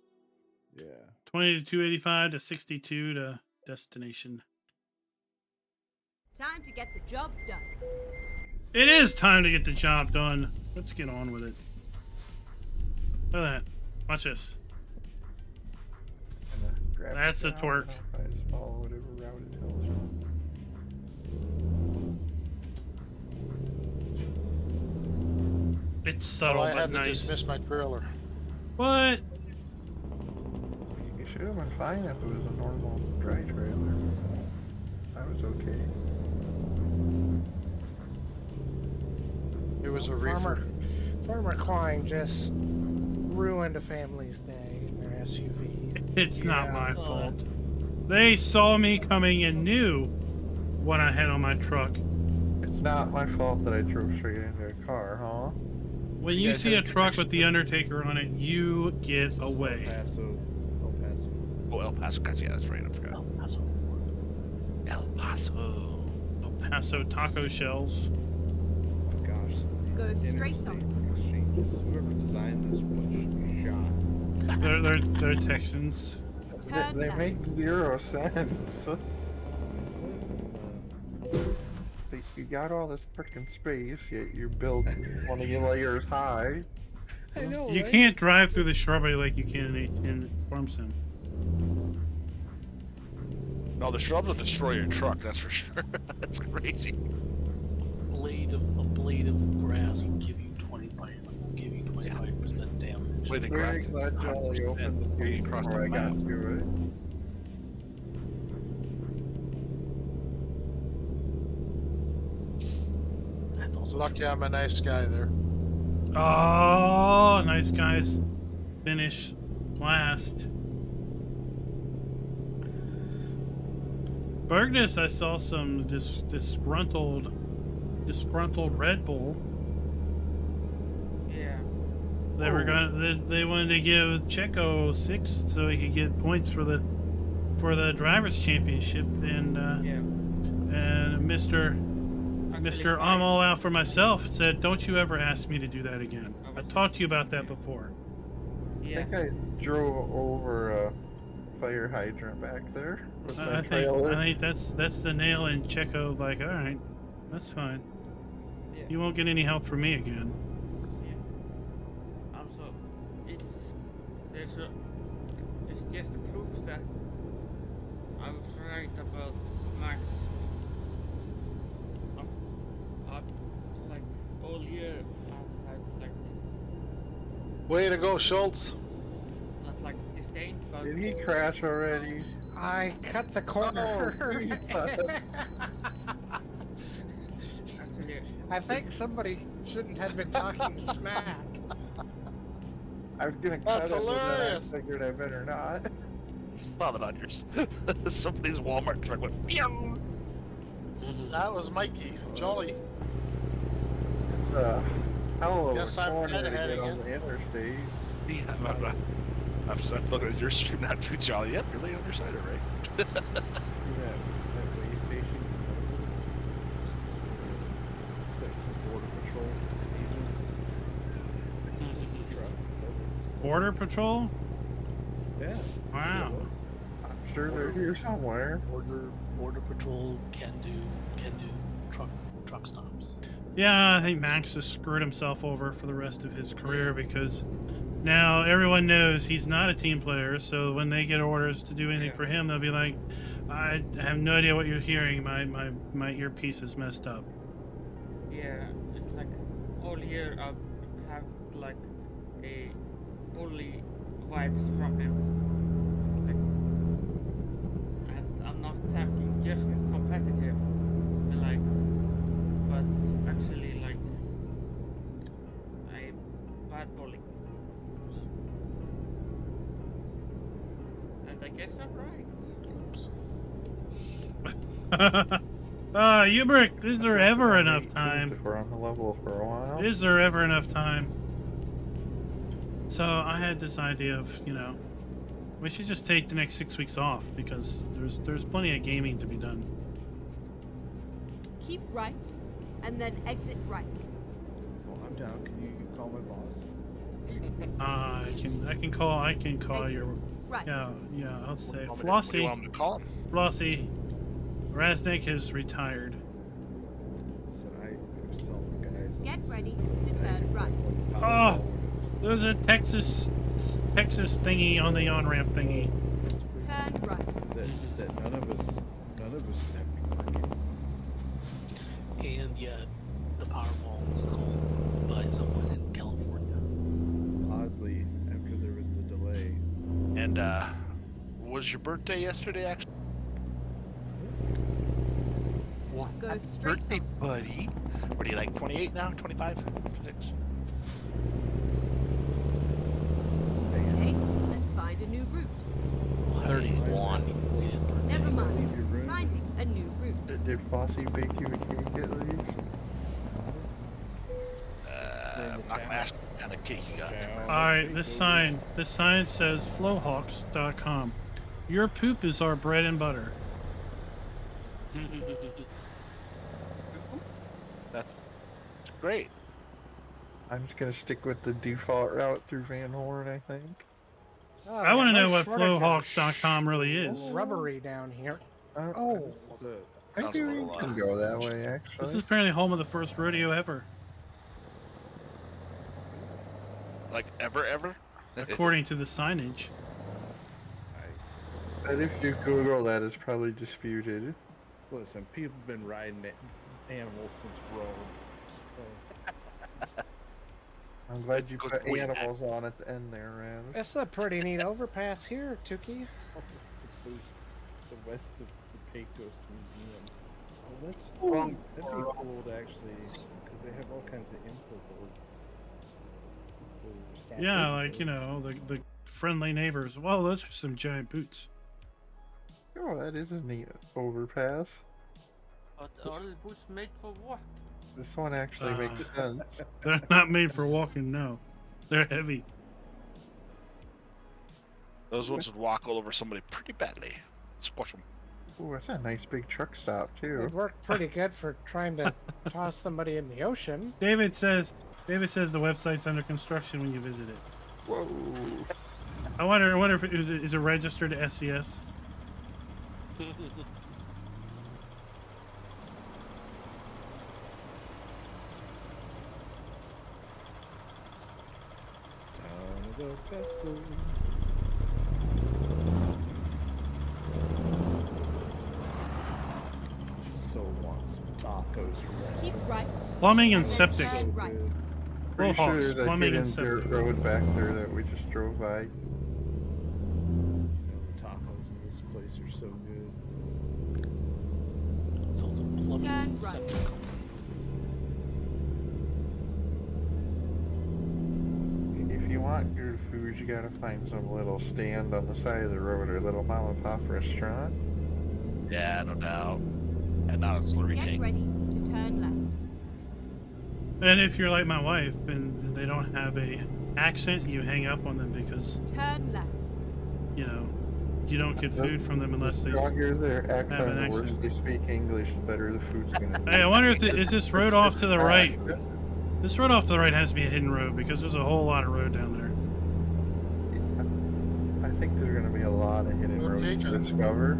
Yeah. 20 to 285 to 62 to destination. Time to get the job done. It is time to get the job done. Let's get on with it. Look at that. Watch this. That's the torque. I just follow whatever route it tells me. It's subtle I but had to nice. dismiss my trailer. What? You should have been fine if it was a normal dry trailer. I was okay. It was a reefer. Farmer Klein just ruined a family's day in their SUV. It's not my fault. They saw me coming and knew what I had on my truck. It's not my fault that I drove straight into a car, huh? When you see a truck with the Undertaker on it, you get away. El Paso. Oh, El Paso. Gotcha. Yeah, that's right. I forgot. El Paso. El Paso. El Paso taco shells. Gosh. Go these straight interstate on. exchanges. Whoever designed this was shot. They're Texans. Turn They left. make 0 sense. You got all this freaking space, yet you're building one of your layers high. I know, You right? can't drive through the shrubbery like you can in Farm Sim. No, the shrubs will destroy your truck. That's for sure. That's crazy. A blade of grass will give you 25% damage. Blade of Very grass. glad Jolly opened the gate across before the I got map. to it. That's also Lucky true. I'm a nice guy there. Oh, nice guys. Finish last. Bergness, I saw some disgruntled Red Bull. Yeah. They were they wanted to give Checo 6 so he could get points for the drivers' championship, and Mr. I'm all out for myself said, "Don't you ever ask me to do that again. I talked to you about that before." I Yeah. think I drove over a fire hydrant back there with my I trailer. think that's the nail in Checo. Like, all right, that's fine. Yeah. You won't get any help from me again. Yeah. Also, it's just the proof that I was right about Max. Like all year Way to go, Schultz. Not like disdain, but Did he crash already? I cut the corner. Oh, Jesus. actually, I think somebody shouldn't have been talking smack. I was gonna cut That's it, but then I hilarious. figured I better not. Saw it on yours. Somebody's Walmart truck went. Meow. That was Mikey. Jolly. It's a hell of Guess a I'm corner to head-to-head get on again. the interstate. Yeah, I'm looking at your stream, not too jolly. Yep, you're laying on your side, all right? See that way station? It's like some border patrol agents. Border Patrol? Yeah. Wow. I'm sure they're here somewhere. Border Patrol can do truck stops. Yeah, I think Max just screwed himself over for the rest of his career because now everyone knows he's not a team player. So when they get orders to do anything for him, they'll be like, "I have no idea what you're hearing. My earpiece is messed up." yeah, it's like all year I have like a bully vibes from him. Like, and I'm not talking just competitive, like, but actually like a bad bully. And I guess I'm right. Oops. Ubrick, is there ever enough time? If we're on the level for a while. Is there ever enough time? So I had this idea of, we should just take the next 6 weeks off because there's plenty of gaming to be done. Keep right, and then exit right. Well, I'm down. Can you call my boss? I can call Exit your right. yeah, I'll say What do you Flossie. want him to call him? Flossie, Raznik has retired. Listen, I'm still the guys. Get ready to turn right. Oh, there's a Texas thingy on the on-ramp thingy. Turn right. That none of us have been working. And yet, the Powerball was called by someone in California. Oddly, after there was the delay. And was your birthday yesterday, actually? What? Go Happy straight birthday, on. buddy. What are you, like 28 now? 25? 26? Okay, let's find a new route. 31. Never Leave mind. your room. Finding a new route. Did Flossie bake you a cake at least? I'm not gonna ask what kind of cake you got. Alright, this sign says flowhawks.com. Your poop is our bread and butter. That's great. I'm just gonna stick with the default route through Van Horn, I think. Oh, I want to no know what shortage of flowhawks.com really is. Rubbery down here. Oh, This is a Sounds maybe a we little, can go that way, This actually. is apparently home of the first rodeo ever, Like ever? according to the signage. But if you Google that, it's probably disputed. listen. People have been riding animals since Rome. So, I'm glad you Good put point. animals on at the end there, Raz. It's a pretty neat overpass here, Tukey. the boots, the west of the Pecos Museum. Oh, that's Wrong. that'd be cool to actually, because they have all kinds of info boards. for Yeah, stop like, visitors. the friendly neighbors. Well, those are some giant boots. Oh, that is a neat overpass. But are the boots made for what? This one actually makes sense. They're not made for walking, no. They're heavy. Those ones would walk all over somebody pretty badly. Squash them. Ooh, that's a nice big truck stop, It too. worked pretty good for trying to toss somebody in the ocean. David says the website's under construction when you visit it. Whoa. I wonder if is it registered to SCS? Down the vessel. So want some tacos from that. Keep right. Plumbing and then septic. turn right. Good. Pretty sure Bullhawks, there's a plumbing and hidden dirt septic. road back there that we just drove by. Tacos in this place are so good. It's also plumbing Turn and right. septic. If you want good food, you gotta find some little stand on the side of the road or a little mom and pop restaurant. Yeah, no doubt. And not a Slurry Get King. ready to turn left. And if you're like my wife and they don't have a accent, you hang up on them because, Turn left. you know, you don't get food from them unless they. Stronger their have accent, an the worse accent. they speak English, the better the food's gonna be. Hey, I wonder if is this road off to the right? fact. This road off to the right has to be a hidden road because there's a whole lot of road down there. I think there's gonna be a lot of hidden We'll roads take to it. discover.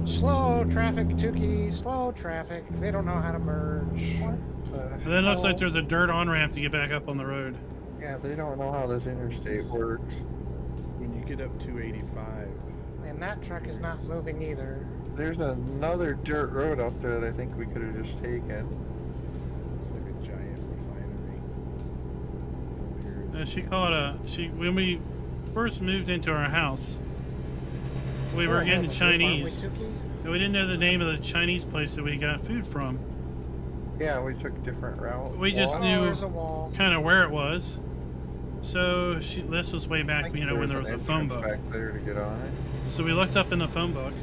Slow traffic, Tukey. Slow traffic. They don't know how to merge. And then it looks like there's a dirt on ramp to get back up on the road. Yeah, they don't know how this interstate works. When you get up 285, And that truck is not moving either. There's another dirt road up there that I think we could have just taken. looks like a giant refinery. Here it's- She called when we first moved into our house, we were getting Chinese. And we didn't know the name of the Chinese place that we got food from. Yeah, we took different routes. We just Oh, knew there's a wall. kind of where it was. So this was way back, you know, when there was a phone book. back there to get on it. So we looked up in the phone book.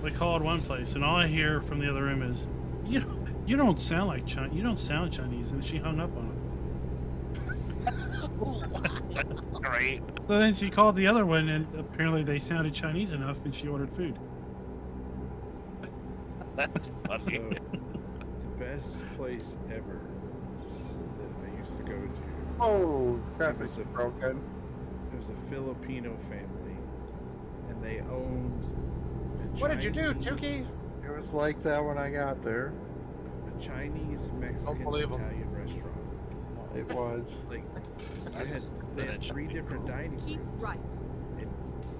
We called one place, and all I hear from the other room is, "You don't sound like Chinese. You don't sound Chinese." And she hung up on him. Right. So then she called the other one, and apparently they sounded Chinese enough, and she ordered food. That's funny. So, the best place ever that I used to go to. Oh, It traffic was a- broken. It was a Filipino family, and they owned. What did you do, Tukey? It was like that when I got there. A Chinese, Mexican, believe 'em. Italian restaurant. It was. Like, they had 3 different dining Keep rooms, right. and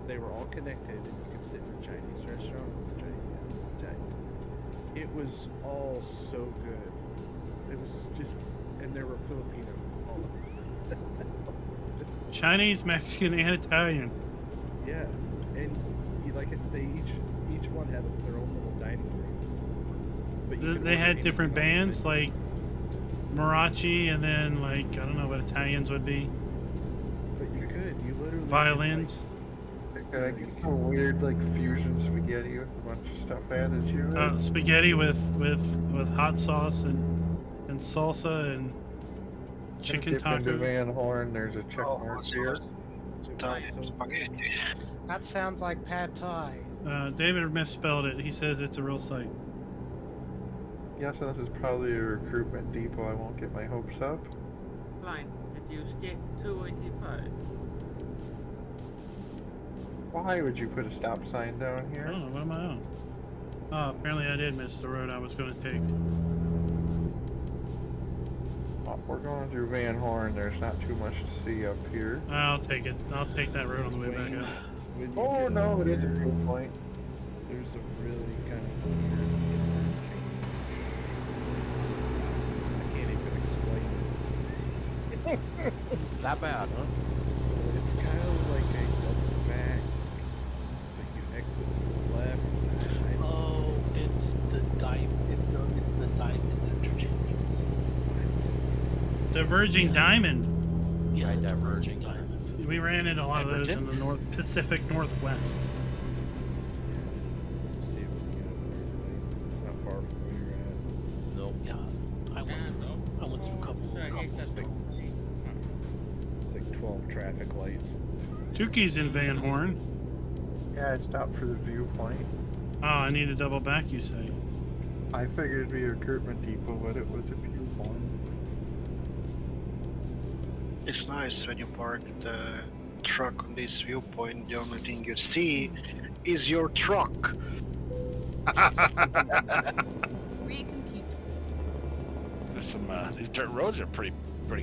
they were all connected, and you could sit in a Chinese restaurant with a Chinese. It was all so good. It was just, and there were Filipino. All of them. Chinese, Mexican, and Italian. Yeah, and like I say, each one had their own little dining room. But you could They order had different anything on bands the like Marachi, and then like I don't know what Italians would be. But you could, you literally Violins. Could I get some weird like fusion spaghetti with a bunch of stuff added to it? Spaghetti with hot sauce and salsa and chicken Dip into tacos. Van Horn, there's a check mark here. Italian spaghetti. That sounds like pad thai. David misspelled it. He says it's a real site. Yes, this is probably a recruitment depot. I won't get my hopes up. Line, did you skip 285? Why would you put a stop sign down I here? don't know. What am I on? Oh, apparently I did miss the road I was going to take. Oh, we're going through Van Horn. There's not too much to see up here. I'll take it. I'll take that road on the way back up. when you Oh get no, up it is a there, viewpoint. There's a really kind of weird interchange. I can't even explain it. That bad, huh? It's kind of like a double back, but you exit to the left. Oh, it's the diamond. It's the diamond interchange. Diverging Diamond. Yeah, Right, diverging diverging diamond. We ran into a lot of those in the Pacific Northwest. See if we can get up there. Like, not far from where you're at. Nope. Yeah, I went through a couple Should I hit that towns. It's like 12 traffic lights. Tukey's in Van Horn. Yeah, I stopped for the viewpoint. Oh, I need to double back, you say. I figured it'd be a recruitment depot, but it was a viewpoint. It's nice when you park the truck on this viewpoint. The only thing you see is your truck. Rear compute. There's some these dirt roads are pretty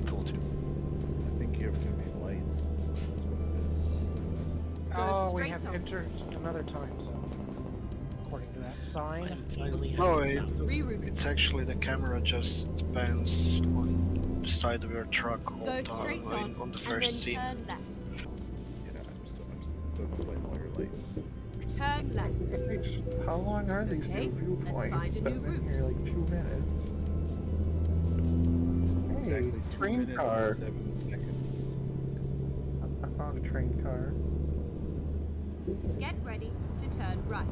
cool too. I think you have too many lights. That's what it is. Go Oh, we straight have on. entered another time zone. According to that I sign. finally had No, it it, sound. Reroute. it's actually the camera just pans on the side of your truck all Go the straight time on the and first then scene. turn left. Yeah, I'm still playing all your lights. Turn left. Nice. How long are these Okay, new let's viewpoints? find a new I've been route. here like 2 minutes. Exactly Hey, 2 train minutes car. and 7 seconds. I found a train car. Get ready to turn right.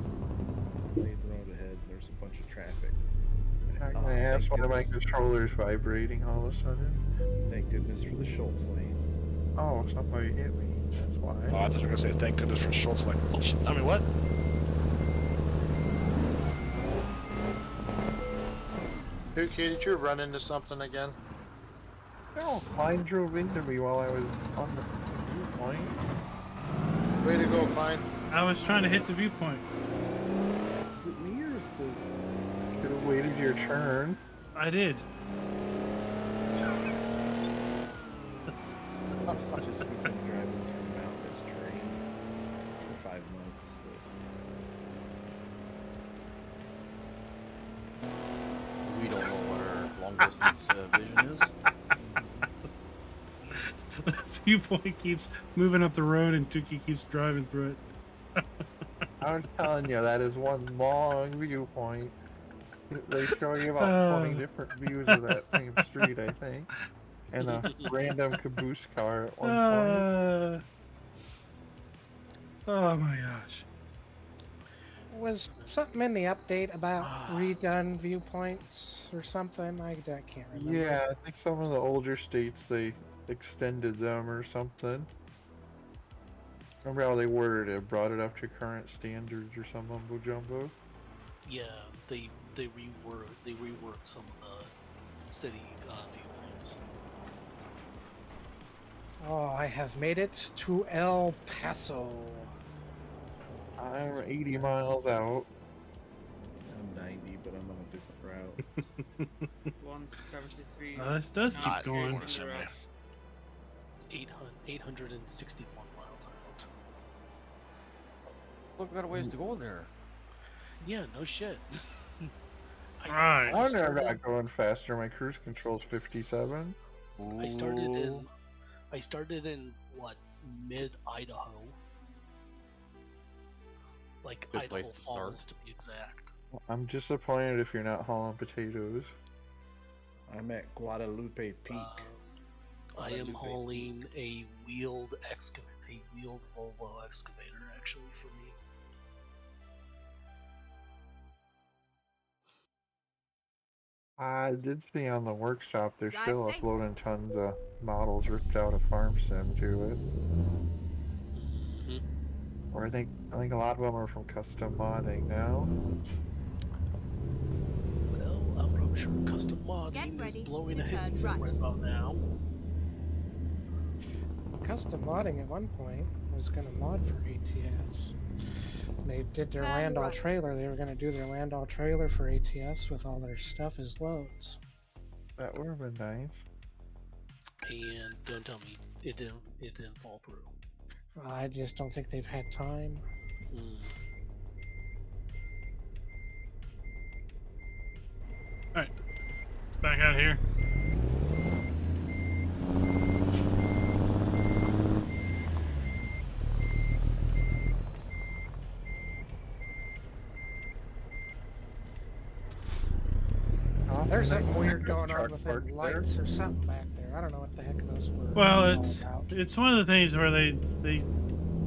Main road ahead. There's a bunch of traffic. I'm Oh, gonna ask thank why my goodness. controller's vibrating all of a sudden. Thank goodness for the Schultz lane. Oh, somebody hit me. That's why. Oh, I thought you were gonna say thank goodness for Schultz. Like, oh, shit, I mean, what? Dookie, did you run into something again? No, mine drove into me while I was on the viewpoint. Way to go, Pine. I was trying to hit the viewpoint. Is it me or is the... Should have waited your turn. I did. Just we've been driving through mountainous terrain for 5 months. We don't know what our long distance vision is. The viewpoint keeps moving up the road and Tuki keeps driving through it. I'm telling you, that is one long viewpoint. They show you about 20 different views of that same street, I think. And a random caboose car at one point. Oh my gosh. Was something in the update about redone viewpoints or something? I can't remember. Yeah, I think some of the older states, they extended them or something. Remember how they worded it, brought it up to current standards or some mumbo jumbo? Yeah, they reworked some of the city viewpoints. Oh, I have made it to El Paso. I'm 80 miles out. I'm 90, but I'm on a different route. 173. This does keep Not going. more similar. 861 miles out. Look, we got a ways to go there. Yeah, no shit. Right. I'm not going faster. My cruise control's 57. I started in what, mid Idaho? Like Good Idaho place to start. Falls to be exact. I'm disappointed if you're not hauling potatoes. I'm at Guadalupe Peak. I am hauling a wheeled Volvo excavator actually for me. I did see on the workshop they're Drive still safe. uploading tons of models ripped out of Farm Sim to it. Or I think a lot of them are from custom modding now. Well, I'm probably sure custom Get modding is ready blowing to a hissy turn fit right. right about now. Custom modding at one point was going to mod for ATS. They did their Turn land all right. trailer. They were going to do their land all trailer for ATS with all their stuff as loads. That would have been nice. And don't tell me it didn't fall through. I just don't think they've had time. Alright. Back out here. There's something weird going on with them lights or something back there. I don't know what the heck those were. Well, all it's about. it's one of the things where they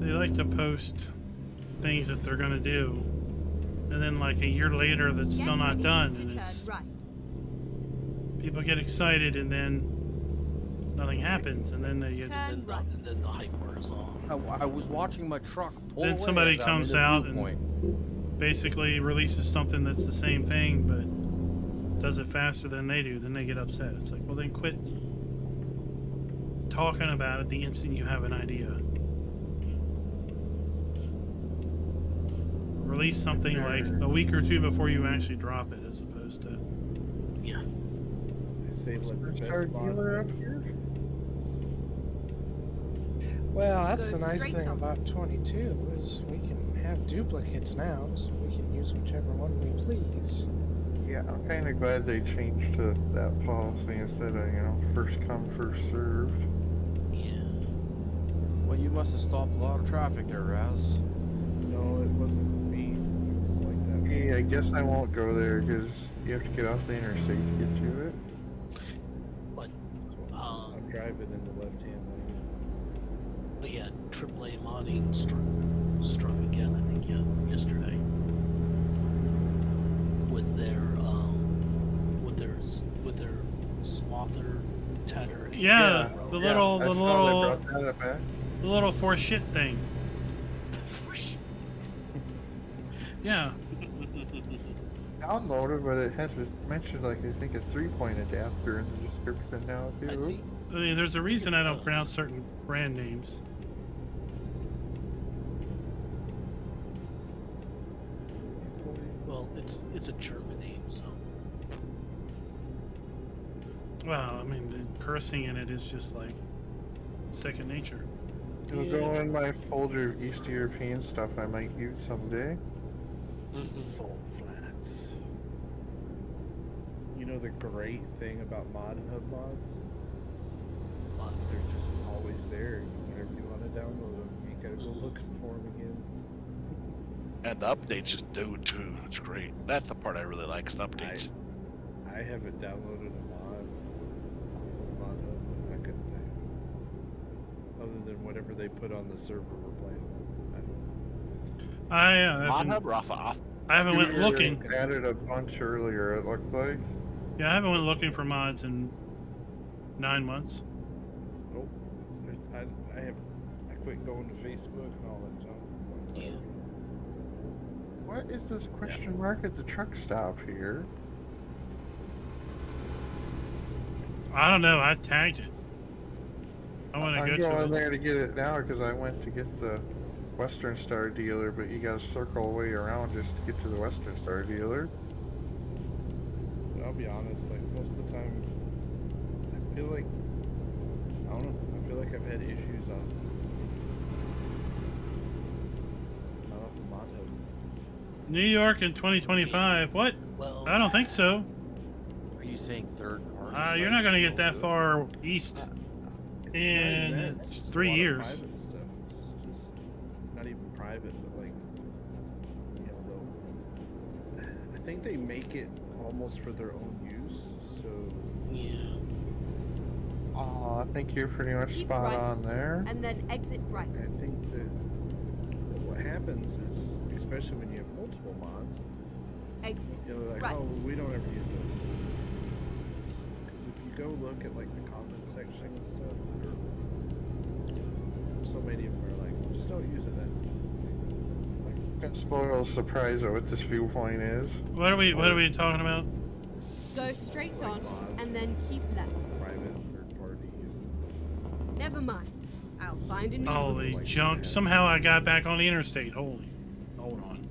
like to post things that they're gonna do, and then like a year later that's Get still not ready done, to and turn it's right. people get excited and then nothing happens, and then they get Turn right. And then the hype wears off. I was watching my truck pull then away somebody as I comes made a out and viewpoint. basically releases something that's the same thing but does it faster than they do. Then they get upset. It's like, well, then quit talking about it the instant you have an idea. Release something like a week or two before you actually drop it, as opposed to Yeah. They say let the Our best dealer mod up here? Well, that's Go the nice straight thing on. about 22 is we can have duplicates now, so we can use whichever one we please. Yeah, I'm kind of glad they changed to that policy instead of, first come, first served. Yeah. Well, you must have stopped a lot of traffic there, Raz. No, it wasn't me. It was like that. Hey, I guess I won't go there because you have to get off the interstate to get to it. But, I'm driving in the left-hand lane. but yeah, AAA modding struck again, I think, yesterday. With their swather, tether. Yeah, the I saw they brought that back. little for shit thing. Yeah. Downloaded, but it had to mention like I think a 3-point adapter in the description now I too. think, I mean, there's a reason I don't pronounce certain brand names. well, it's a German name, so. Well, I mean, the cursing in it is just like second nature. It'll go in my folder of East European stuff I might use someday. Salt flats. You know the great thing about Mod Hub mods? They're just always there. Whenever you want to download them, you gotta go looking for them again. And the updates just do too. It's great. That's the part I really like, is the updates. I haven't downloaded a mod off of Mod Hub. I couldn't tell you. Other than whatever they put on the server we're playing. I On Hub or off? I haven't went looking. Added a bunch earlier, it looked like. Yeah, I haven't went looking for mods in 9 months. Oh, I quit going to Facebook and all that junk. Yeah. What is this question mark at the truck stop here? I don't know. I tagged it. I want to I'm go going to it. there to get it now because I went to get the Western Star dealer, but you gotta circle way around just to get to the Western Star dealer. But I'll be honest, like most of the time, I feel like I don't know. I feel like I've had issues on not off the Mod Hub. New York in 2025. What? Well, I don't think so. Are you saying third party? You're not going to get that far east. It's not And even that, it's just a 3 lot of years. Private stuff. It's just not even private, but like I think they make it almost for their own use. So yeah. I think you're pretty much Keep spot right. on there. And then exit right. I think that what happens is, especially when you have multiple mods, Exit like, right. oh, we don't ever use those. Because if you go look at like the comment section and stuff, so many of them are like, just don't use it then. Gonna spoil a surprise of what this viewpoint is. What are we talking about? Go straight Like on mods, and then keep left. private, third party. Never mind. I'll find a new Holy Like junk. that. Somehow I got back on the interstate. Holy. Hold on.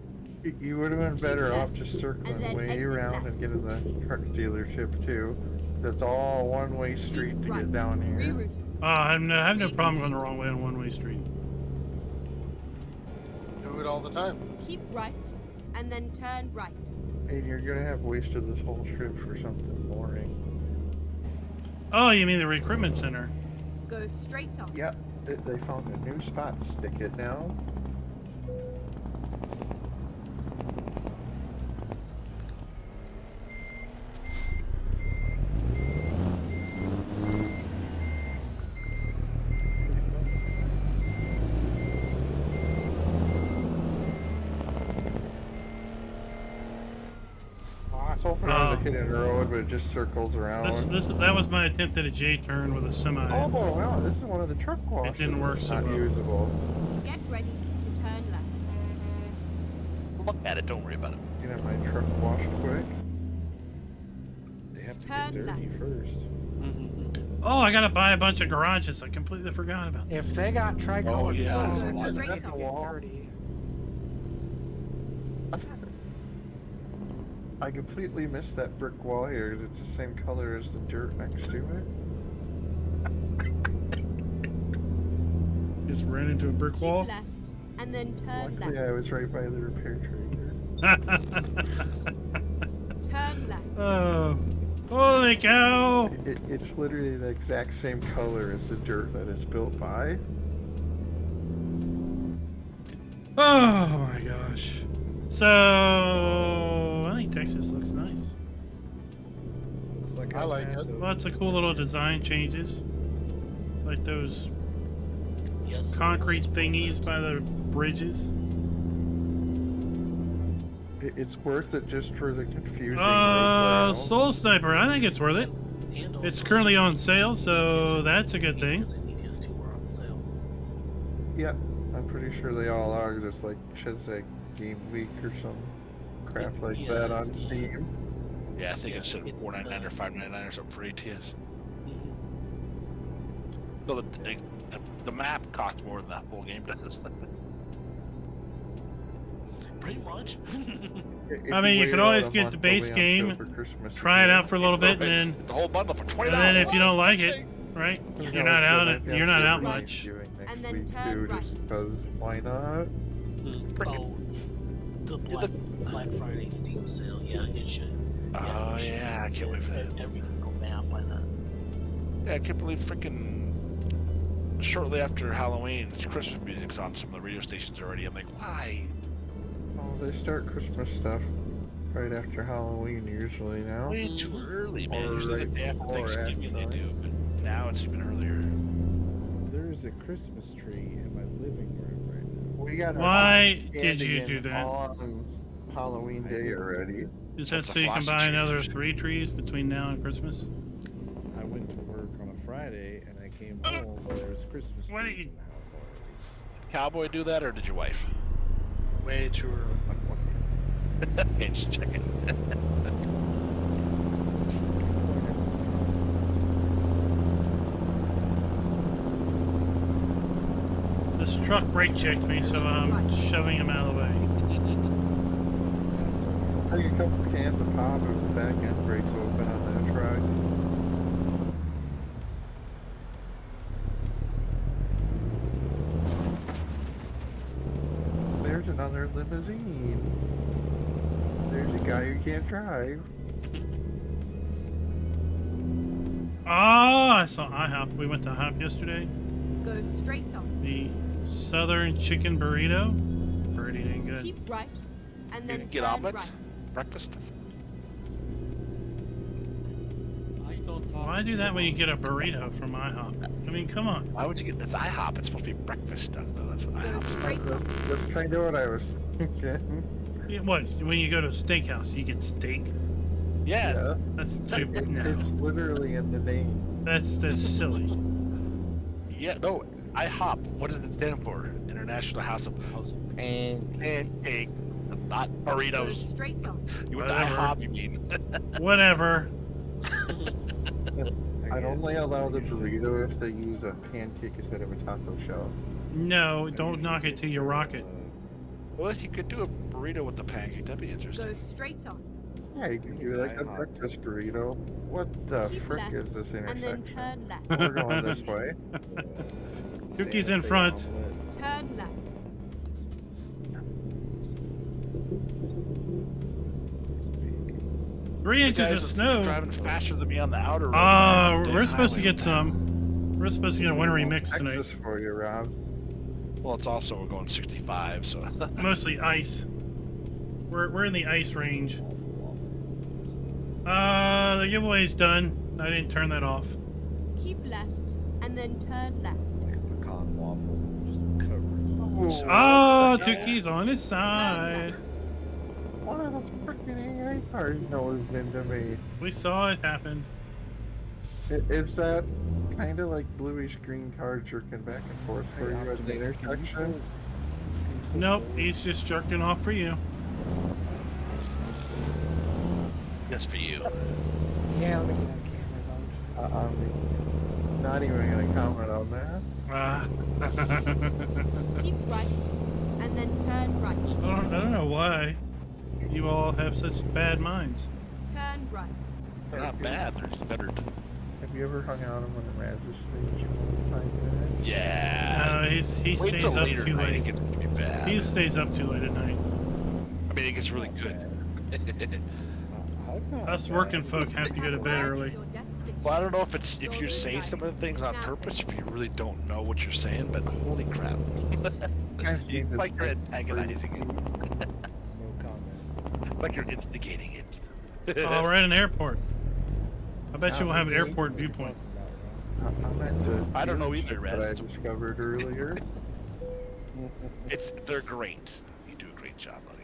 You would have been better off left, just and circling then way exit around left. and getting the truck dealership too. That's all one-way street to right. get down here. Reroute. I have no problem going the wrong way on a one-way street. Do it all the time. Keep right and then turn right. And you're gonna have wasted this whole trip for something boring. Oh, you mean the recruitment center? Go straight on. Yep, they found a new spot to stick it now. I was hoping it was a hidden road, but it just circles around. That was my attempt at a J-turn with a semi. Oh wow, this is one of the truck washes. didn't work that's so not well. usable. Get ready to turn left. Look at it, don't worry about it. Get my truck washed quick. They have to Turn get dirty left. first. Oh, I gotta buy a bunch of garages. I completely forgot about that. If they got tricolor Oh, yeah. colors, Go it's straight gonna on. get dirty. I completely missed that brick wall here. It's the same color as the dirt next to it. Just ran into a brick Keep wall. left and then turn Luckily, left. I was right by the repair trailer. Turn left. Oh, holy cow! It's literally the exact same color as the dirt that it's built by. Oh my gosh. So I think Texas looks nice. Looks like I like it. massive. Lots of cool little design changes, like those Yes. concrete thingies by the bridges. It's worth it just for the confusing. road layout. Soul Sniper. I think it's worth it. And It's also, currently on sale, so that's a good thing. ETS and ETS2 were on sale. Yep, I'm pretty sure they all are. 'Cause it's like Chesed Game Week or some crap like Yeah, that on it's, Steam. Yeah, I think it's at It's $4.99 or $5.99 or something for ATS. No, the map costs more than that whole game does. Pretty much. If I mean, you wait could out always a get month, the they'll base be on game, sale for Christmas try it again. out for a little bit, and then The whole bundle for $20. if you don't like it, right? There's You're no not still out. might be on You're not sale out for much. Thanksgiving next And then week turn too, right. just because why not? Oh, the Black Friday Steam sale. Yeah, it should. Oh it should yeah, I can't wait for that. Every single map by that. Yeah, I can't believe freaking shortly after Halloween, Christmas music's on some of the radio stations already. I'm like, why? Oh, they start Christmas stuff right after Halloween usually now. Way too early, man. Or Usually right the day after before, Thanksgiving they actually. do, but now it's even earlier. There's a Christmas tree in my living room right now. We got our Why house did you standing do that? on Halloween Day already. Is that With so the you can flossy buy another trees. 3 trees between now and Christmas? I went to work on a Friday and I came home and there was Christmas What are trees you- in the house already. Cowboy do that, or did your wife? Way too early. Okay, just checking. This truck brake checked me, so I'm shoving him out of the way. I think a couple cans of pop as the back end breaks open on that truck. There's another limousine. There's a guy who can't drive. Oh, I saw IHOP. We went to IHOP yesterday. Go straight on. The Southern Chicken Burrito. Pretty dang good. Keep right. And then Get turn omelets? right. Breakfast? I don't have Why do that when you get a burrito from IHOP? I mean, come on. Why would you get it's IHOP? It's supposed to be breakfast stuff, though. That's what Go IHOP. straight That's, on. that's kind of what I was thinking. Yeah, what? When you go to a steakhouse, you get steak? Yeah, Yeah, That's stupid. No. it's literally in the name. That's silly. yeah, no. IHOP. What does it stand for? International House of House of Pancakes. Pancakes, not Go burritos. straight on. You went to Whatever. IHOP, you mean? Whatever. I'd only allow the burrito if they use a pancake instead of a taco shell. No, don't knock it till you rock it. Well, you could do a burrito with the pancake. That'd be interesting. Go straight on. Yeah, you can It's do like a IHOP. breakfast burrito. What the Keep frick left, is this And then intersection? turn left. We're going this way. Cookie's in front. Turn left. 3 inches Guys of is snow. driving faster than me on the outer road. We're supposed to get some. We're supposed to get a wintry mix tonight. Texas for you, Rob. Well, it's also we're going 65, so Mostly ice. We're in the ice range. The giveaway's done. I didn't turn that off. Keep left. And then turn left. Like a pecan waffle, just covered. Oh, yeah. Tookie's on his side. One of those freaking AI cars nosed into me. We saw it happen. Is that kind of like bluish green car jerking back and forth for Hey, you at the Optimus, can you intersection? put Nope, the- he's just jerking off for you. just for you. Yeah, I was looking at camera I'm not even gonna comment on that. Ah. Keep right. And then turn right. I don't know why you all have such bad minds. Turn right. They're not bad. They're just better. Have you ever hung out on one of Raz's stage for 5 minutes? Yeah. No, he Wait stays till up later too night. It late. gets pretty bad. He stays up too late at night. I mean, it gets really good. I I've not Us had working that. folk have to go to bed early. Well, I don't know if you say some of the things on purpose, if you really don't know what you're saying, but holy crap. You, like you're antagonizing it. No comment. Like you're instigating it. Oh, we're at an airport. I bet you we'll have Okay. airport viewpoint. I'm at the I don't know dude either, ship Raz. that I discovered earlier. They're great. You do a great job, buddy.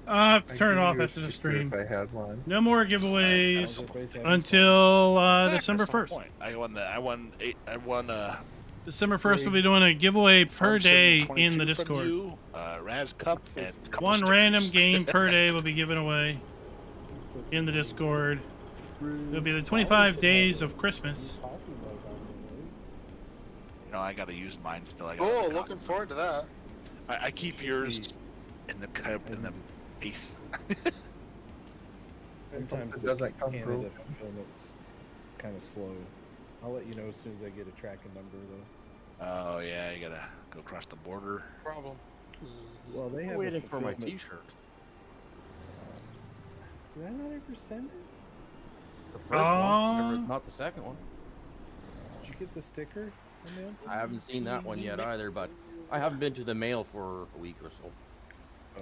I have to I'd turn it give off you a after the sticker stream. If I had one. No more How's giveaways everybody's having until Exactly, December that's the whole 1st. point. I won December 1st, we'll be doing a giveaway per day in the 22 from Discord. you, Raz Cup, and a couple One random stickers. game per day will be given away in the Discord. It'll be the 25 days of Christmas. You know, I gotta use mine still. Oh, looking forward to that. I keep yours in the case. Sometimes It the doesn't come Canada broken. fulfillment's kind of slow. I'll let you know as soon as I get a tracking number, though. Oh yeah, you gotta go across the border. Problem. Well, they have I'm a waiting for my fulfillment- T-shirt. Did I not ever send it? The first one, never, not the second one. Did you get the sticker? Man? I haven't seen that one yet either, but I haven't been to the mail for a week or so. Oh.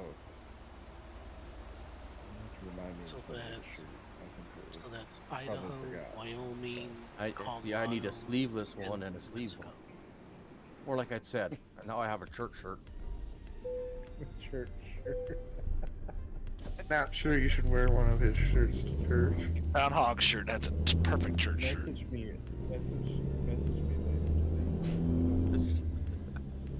Remind me of So something, that's- sure. I completely- So that's Probably Idaho, forgot. Wyoming. I see. I need a Colorado, sleeveless and one and a sleeve Mexico. one. Or like I said, now I have a church shirt. Church shirt. Not sure you should wear one of his shirts to church. Brown hog shirt. That's a perfect church shirt. Message me later.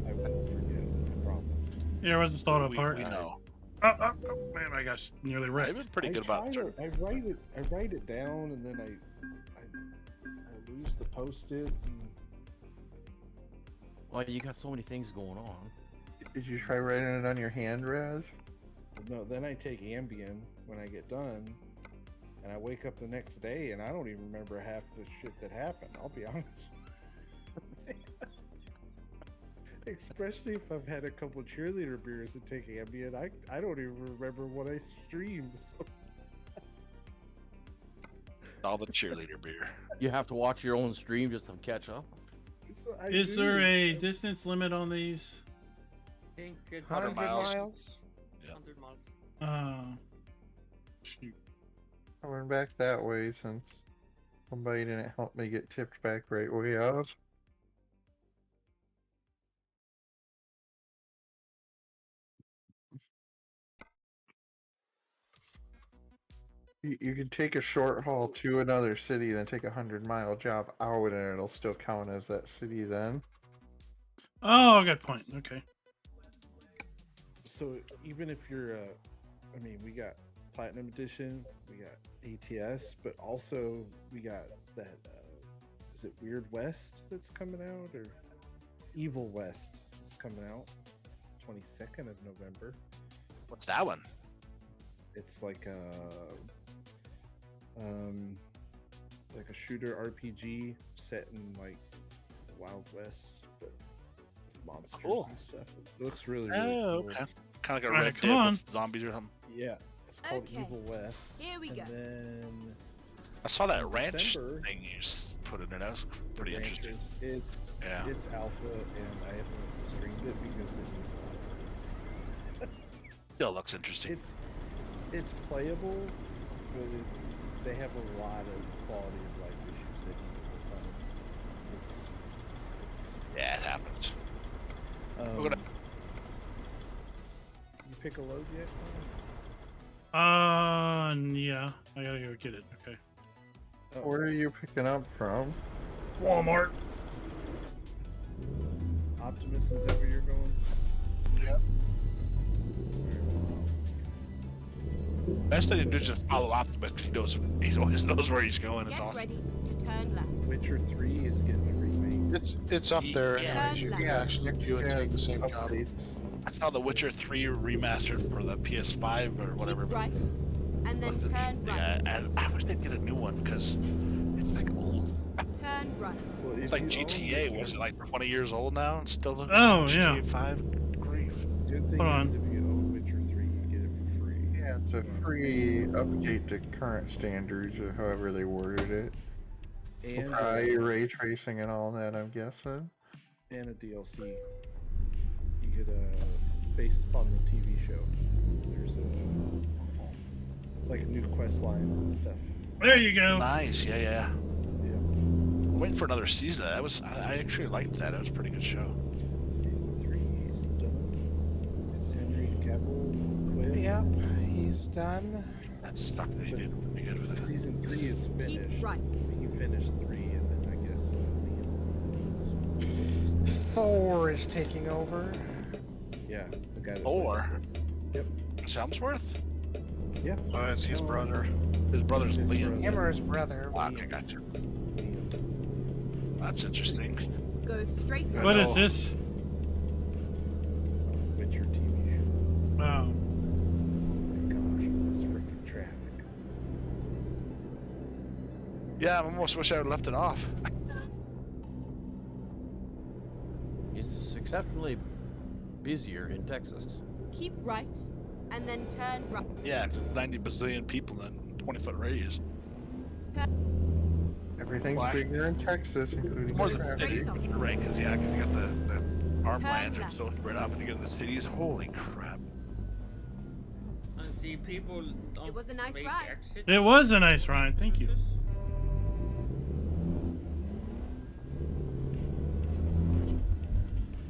I will forget. I promise. Yeah, it wasn't thought We apart. know. Oh, man, I got nearly I've wrecked. been pretty good about try it. to- I write it down, and then I lose the post-it. And Well, you got so many things going on. Did you try writing it on your hand, Raz? no, then I take Ambien when I get done, and I wake up the next day, and I don't even remember half the shit that happened. I'll be honest. Especially if I've had a couple cheerleader beers and take Ambien, I don't even remember what I streamed. So. All the cheerleader beer. You have to watch your own stream just to catch up. So I Is do. there a distance limit on these? I think it's 100 miles. Yeah. 100 miles. Shoot. I went back that way since somebody didn't help me get tipped back right way up. You can take a short haul to another city, then take a 100-mile job out, and it'll still count as that city then. Oh, good point. Okay. So even if you're, I mean, we got Platinum Edition, we got ATS, but also we got that. Is it Weird West that's coming out, or Evil West is coming out, 22nd of November. What's that one? It's like a shooter RPG set in like the Wild West, but with monsters Cool. and stuff. It looks really, really Oh, cool. okay. Kind of like a Alright, Red come Dead on. with zombies or something. Yeah, it's called Okay, Evil West. here we and go. Then I saw that in ranch December, thing you put in there. That was the pretty ranch interesting. is- Yeah. It's alpha, and I haven't streamed it because it was Still looks interesting. it's playable, but they have a lot of quality of life issues that need to be done. It's Yeah, it happens. you pick a load yet? Yeah. I gotta go get it. Okay. Oh, Where are you picking up from? Walmart. Optimus, is that where you're going? Yep. Best thing to do is just follow Optimus. 'Cause he always knows where he's going. It's Get awesome. ready to turn left. Witcher 3 is getting a remake. It's up there. Yeah. Anyways. You can actually do and take the same job. Updates. I saw the Witcher 3 remastered for the PS5 or whatever. Keep right, and then Looked turn right. Yeah, I wish they'd get a new one because it's like old. Turn right. Well, It's if like you own GTA. Witcher- Was it like 20 years old now and still looking Oh, like yeah. GTA 5? Grief. Good thing Hold is on. if you own Witcher Yeah, it's a free update to current standards, or however they worded it. And Ray tracing and all that, I'm guessing. and a DLC. You get based upon the TV show. There's like new quest lines and stuff. There you go. Nice. Yeah. Yeah. I'm waiting for another season. I actually liked that. It was a pretty good show. Season 3 is done. Is Henry Cavill quit? Yeah, he's done. That's not really good. Pretty good with it. Season 3 is finished. Keep right. He finished 3, and then I guess Thor is taking over. yeah, the guy that Thor? Yep. Helmsworth? Yeah. Oh, it's his brother. His brother's His Liam. brother. Him or his brother. Ah, okay, gotcha. That's interesting. Go straight on. What know. is this? Witcher TV show. Oh. Oh my gosh, this freaking traffic. Yeah, I almost wish I had left it off. It's exceptionally busier in Texas. Keep right, and then turn right. Yeah, 90 bazillion people in 20-foot radius. Everything's Why? bigger in Texas, including It's more the than traffic. city, right? Because you got the farmlands are left. so spread out, and you get in the cities. Holy crap! And see, people don't It was a nice make ride. exit It was a nice ride. Thank you. entrances.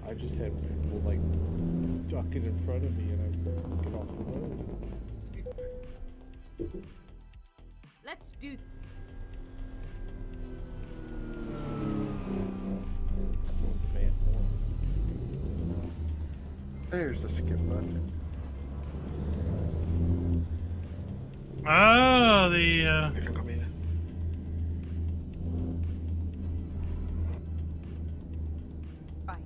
I just had people like ducking in front of me, and I was like, get off the road. Let's do this. Going to Van Horn. There's the skip button. Oh, the You can come in. Right.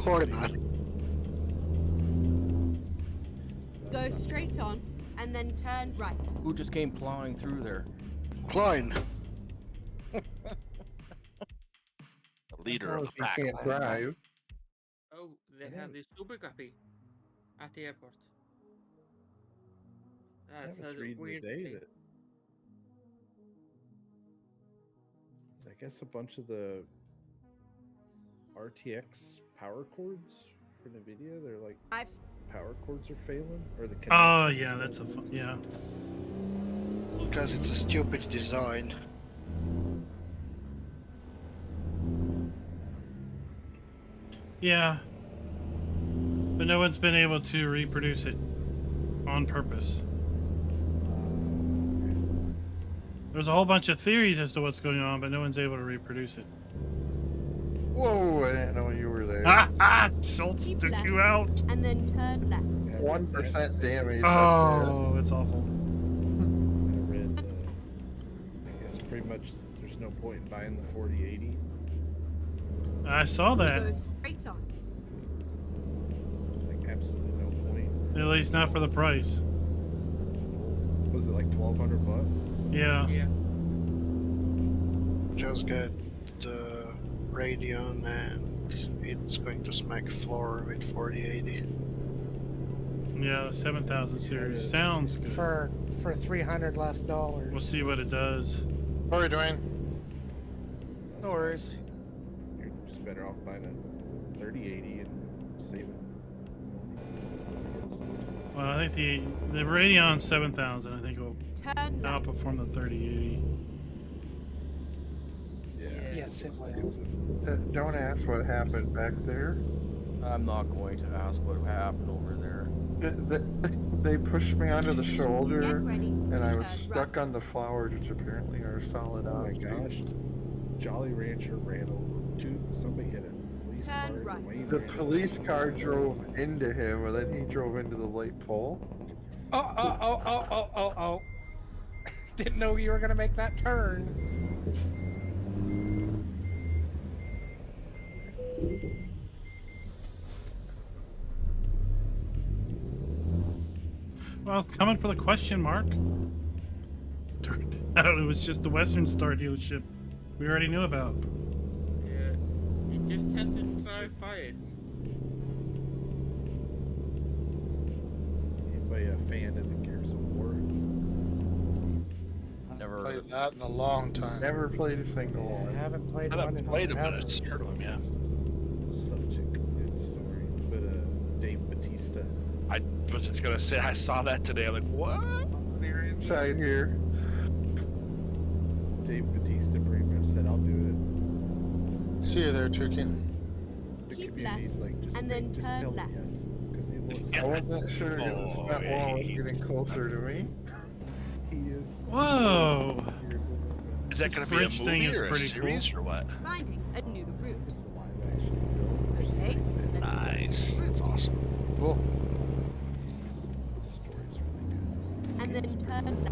Or not. Go straight on, and then turn right. Who just came plowing through there? Klein. The leader Well, of if the you pack. can't drive. Oh, they have this super copy at the airport. I That's was a reading weird today thing. that I guess a bunch of the RTX power cords for NVIDIA, they're like I've power cords are failing, or the Oh connections yeah, are- that's a fun, yeah. Because it's a stupid design. Yeah. But no one's been able to reproduce it on purpose. There's a whole bunch of theories as to what's going on, but no one's able to reproduce it. Whoa, I didn't know you were there. Ah! Schultz Keep took left. you out. and then turn left. Yeah, I read that. 1% damage. Oh, it's awful. I read, I guess pretty much there's no point in buying the 4080. I saw that. Go straight on. Like absolutely no point. At least not for the price. Was it like $1,200? Yeah. Yeah. Just get the Radeon and it's going to smack floor with 4080. Yeah, the 7000 series. Sounds good. For $300 less dollars. We'll see what it does. How are you doing? That's No worries. You're just better off buying a 3080 and saving. Well, I think the Radeon 7000, I think, will Turn left. outperform the 3080. Yeah. Yes, it will. It's Don't ask what happened back there. I'm not going to ask what happened over there. They pushed me onto the Get shoulder, ready. and I was Turn stuck on the flowers, which apparently are solid Oh my objects. gosh. Jolly Rancher ran over somebody hit a police Turn car. right. And Wayne The ran over police it. car drove into him, and then he drove into the light pole. Oh. Didn't know you were gonna make that turn. Well, it's coming for the question mark. Turned out it was just the Western Star dealership we already knew about. Yeah. You just have to drive by it. fan of the Gears of War. Never heard Played of it. that in a long time. Never played a single Yeah, I one. haven't played I one haven't in played him, but forever. it's heard of him, yeah. Such a good story. But Dave Bautista. I was just gonna say I saw that today. I'm like, what? You're inside here. Dave Bautista pretty much said, "I'll do See you there, Turkey. it." The Keep community's like, just, and then just turn tell left. me yes, because he looks. I wasn't sure because it's Oh, not wall was yeah. getting closer to me. He is. Whoa. Gears of War. Is that This gonna be a fridge thing movie is or a pretty series or what? Finding a new route. It's a live action film. Okay, let's Nice. find the That's route. awesome. Cool. The story's really good. And then turn left.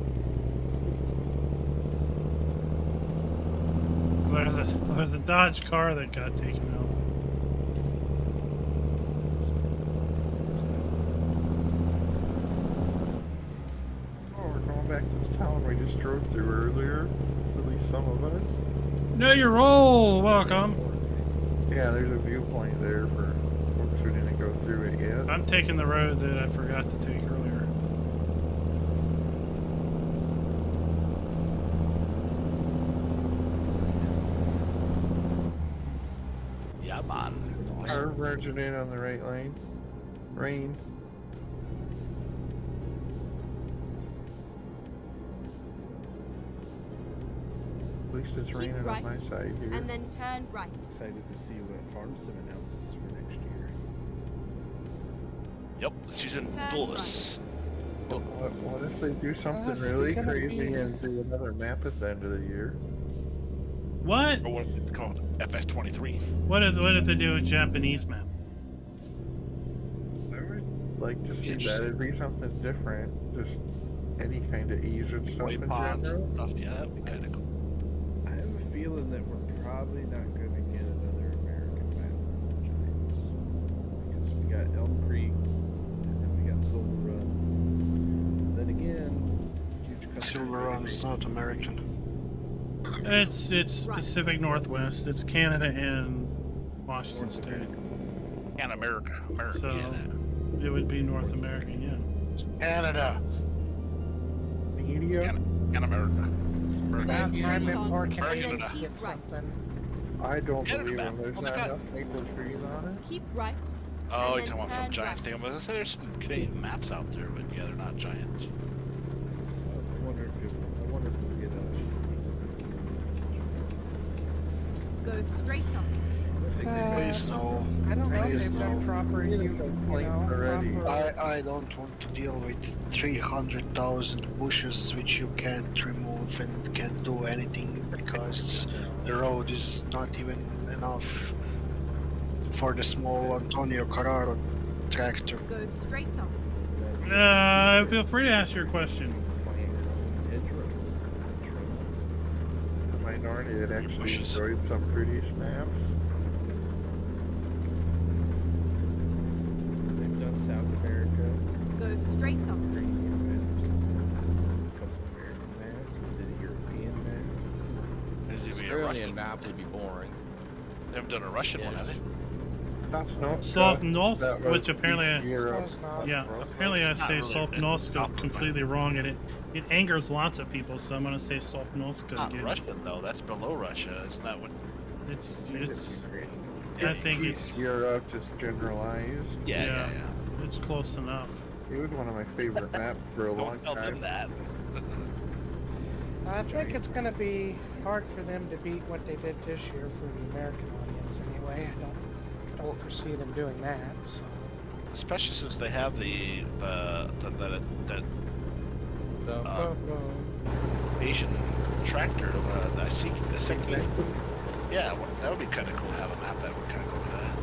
There's a Dodge car that got taken out. Oh, we're going back to the town we just drove through earlier. At least some of us. Know your role. Welcome. Yeah, there's a viewpoint there for folks who didn't go through it yet. I'm taking the road that I forgot to take earlier. Yeah, man. That's Car awesome. merging in on the right lane. Rain. At least it's Keep raining right, on my side here. And then turn right. Excited to see what Farm Sim announces for next year. Yep, season Turn plus. What if they do something it's really gonna crazy be- and do another map at the end of the year? What? Or what it's called? FS23. What if they do a Japanese map? I would like to see that. Interesting. It'd be something different. Just any kind of Asian stuff in Waypoints general. and stuff. Yeah, that'd be kind of cool. I have a feeling that we're probably not going to get another American map of Giants. Because we got Elm Creek, and then we got Silver Run. Then again, huge country. Silver Run is not American. It's Pacific Northwest. It's Canada and Washington State. And America. America, So yeah. it would be North American, yeah. Canada. Media? And America. America. Go Last straight time them on, poor and then Canadians keep get right. something. I don't Canada believe map. them. There's Oh my not God. enough maple trees on it. Keep right. Oh, and you're then talking about from turn Giants right. thing. I'm gonna say there's some Canadian maps out there, but yeah, they're not Giants. I wonder if we'll get Go straight on. Please no. I don't know if Please they've done no. proper, Please you complain know, already. proper. I don't want to deal with 300,000 bushes which you can't remove and can't do anything because the road is not even enough for the small Antonio Carraro tractor. Go straight on. Feel free to ask your question. hedgerows. Trim. The minority that actually Bushes. enjoyed some British maps. They've done South America. Go straight on. Great maps. A couple American maps. They did a European map. There's even a Australian Russian. map would be boring. They haven't done a Russian one, have Yes. they? Soft which apparently, Close enough. yeah, apparently I It's not say really Soft been Noska adopted by- completely wrong, and it angers lots of people. So I'm gonna say Soft Noska Not again. Russian though. That's below Russia. Isn't that what? It's Yeah, I think East it's Europe, just generalized. Yeah, Yeah. yeah. it's close enough. It was one of my favorite maps for a long Don't tell them time. that. I think it's going to be hard for them to beat what they did this year for the American audience anyway. I don't foresee them doing that. So. Especially since they have the So, Asian tractor, the Seek. Yeah, well, that would be kind of cool to have a map that would kind of go with that.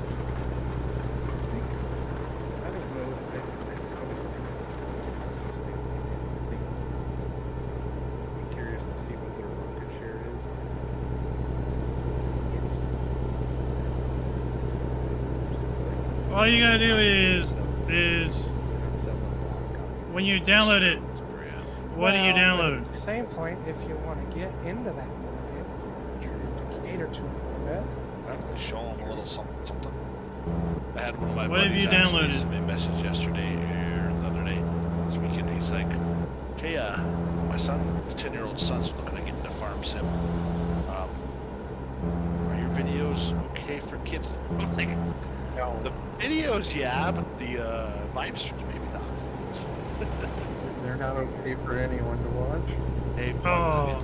I don't know. I always think it's just be curious to see what their market share is. Just like, All you gotta do is they're not selling a lot of copies. when you download it, what do you Well, download? At the same point, if you want to get into that market, to cater to it a bit, Show them a little something, something. I had one of my What have buddies you actually downloaded? send me a message yesterday or the other day. So we weekend. He's like, "Hey, my son, his 10-year-old son's looking to get into farm sim. Are your videos okay for kids?" I was like, No. "The videos, yeah, but the live streams maybe not so much." They're not okay for anyone to watch. Hey, Oh,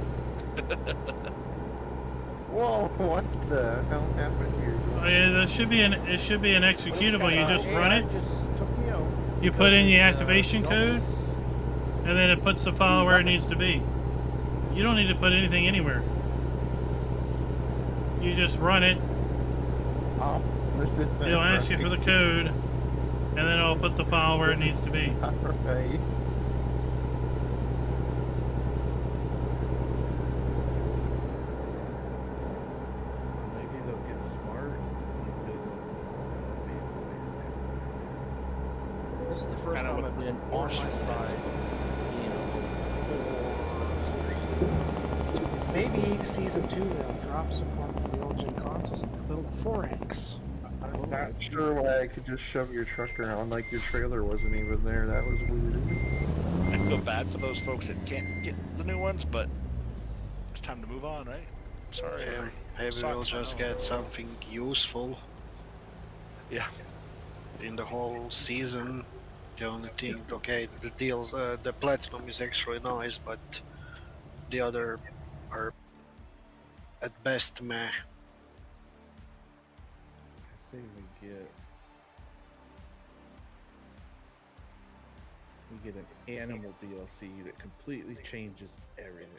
Whoa, what the hell happened here? oh, yeah, there should be it should be an executable. You just run it. Just took me out. You put in the activation code, and then it puts the file where it needs to be. You don't need to put anything anywhere. You just run it. Oh, this is It'll ask you for the code, and then it'll put the file where it needs to be. Alright. Maybe they'll get smart. Maybe they'll advance their This is the first Kinda time what I've been on my Offshore side. Maybe season 2 they'll drop support for the old gen consoles and build 4X. I'm not sure why I could just shove your truck around like your trailer wasn't even there. That was weird. I feel bad for those folks that can't get the new ones, but it's time to move on, right? Sorry. Maybe we'll Sucks, I just know. get something useful Yeah. in the whole season. The only thing, okay, the deals, the platinum is actually nice, but the other are at best meh. I say we get an animal DLC that completely changes everything.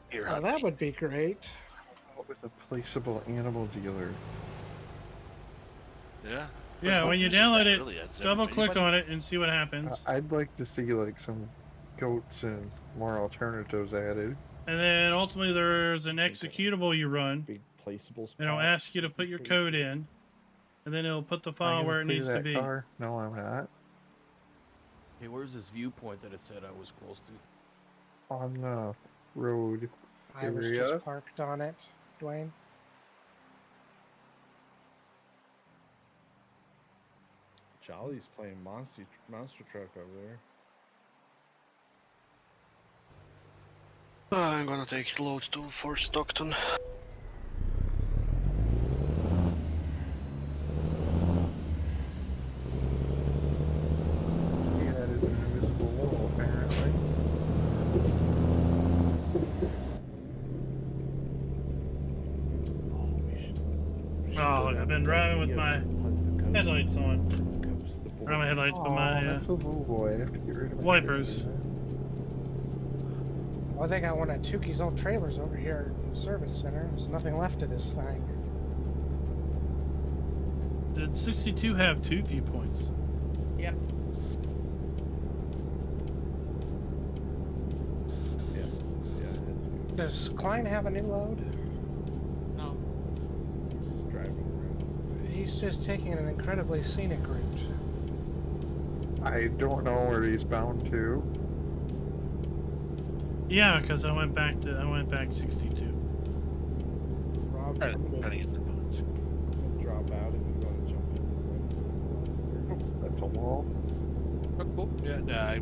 Here, Oh, that would be great. With a placeable animal dealer. Yeah. Yeah, when you Uses download that it, really adds double everybody. click on it and see what happens. I'd like to see like some goats and more alternatives added. And then ultimately there's an executable you run. Big placeable spot. And it'll ask you to put your code in. And then it'll put the file where it needs to be. Car? No, I'm not. Hey, where's this viewpoint that it said I was close to? On the road I was area. just parked on it, Dwayne. Jolly's playing monster truck over there. I'm gonna take load to Fort Stockton. Yeah, that is an invisible wall, apparently. Oh, look, I've been driving with my headlights on. Or not my headlights, but my that's a little boy. I have to get rid of my wipers. trailer. Well, they got one of Tuki's old trailers over here at the service center. There's nothing left of this thing. Did 62 have 2 viewpoints? Yep. Does Klein have a new load? No. He's just driving around. He's just taking an incredibly scenic route. I don't know where he's bound to. Yeah, because I went back 62. Rob, Trying I'm to gonna get the points. drop out if you want to jump in. That's a wall. Oh, cool. Yeah, nah,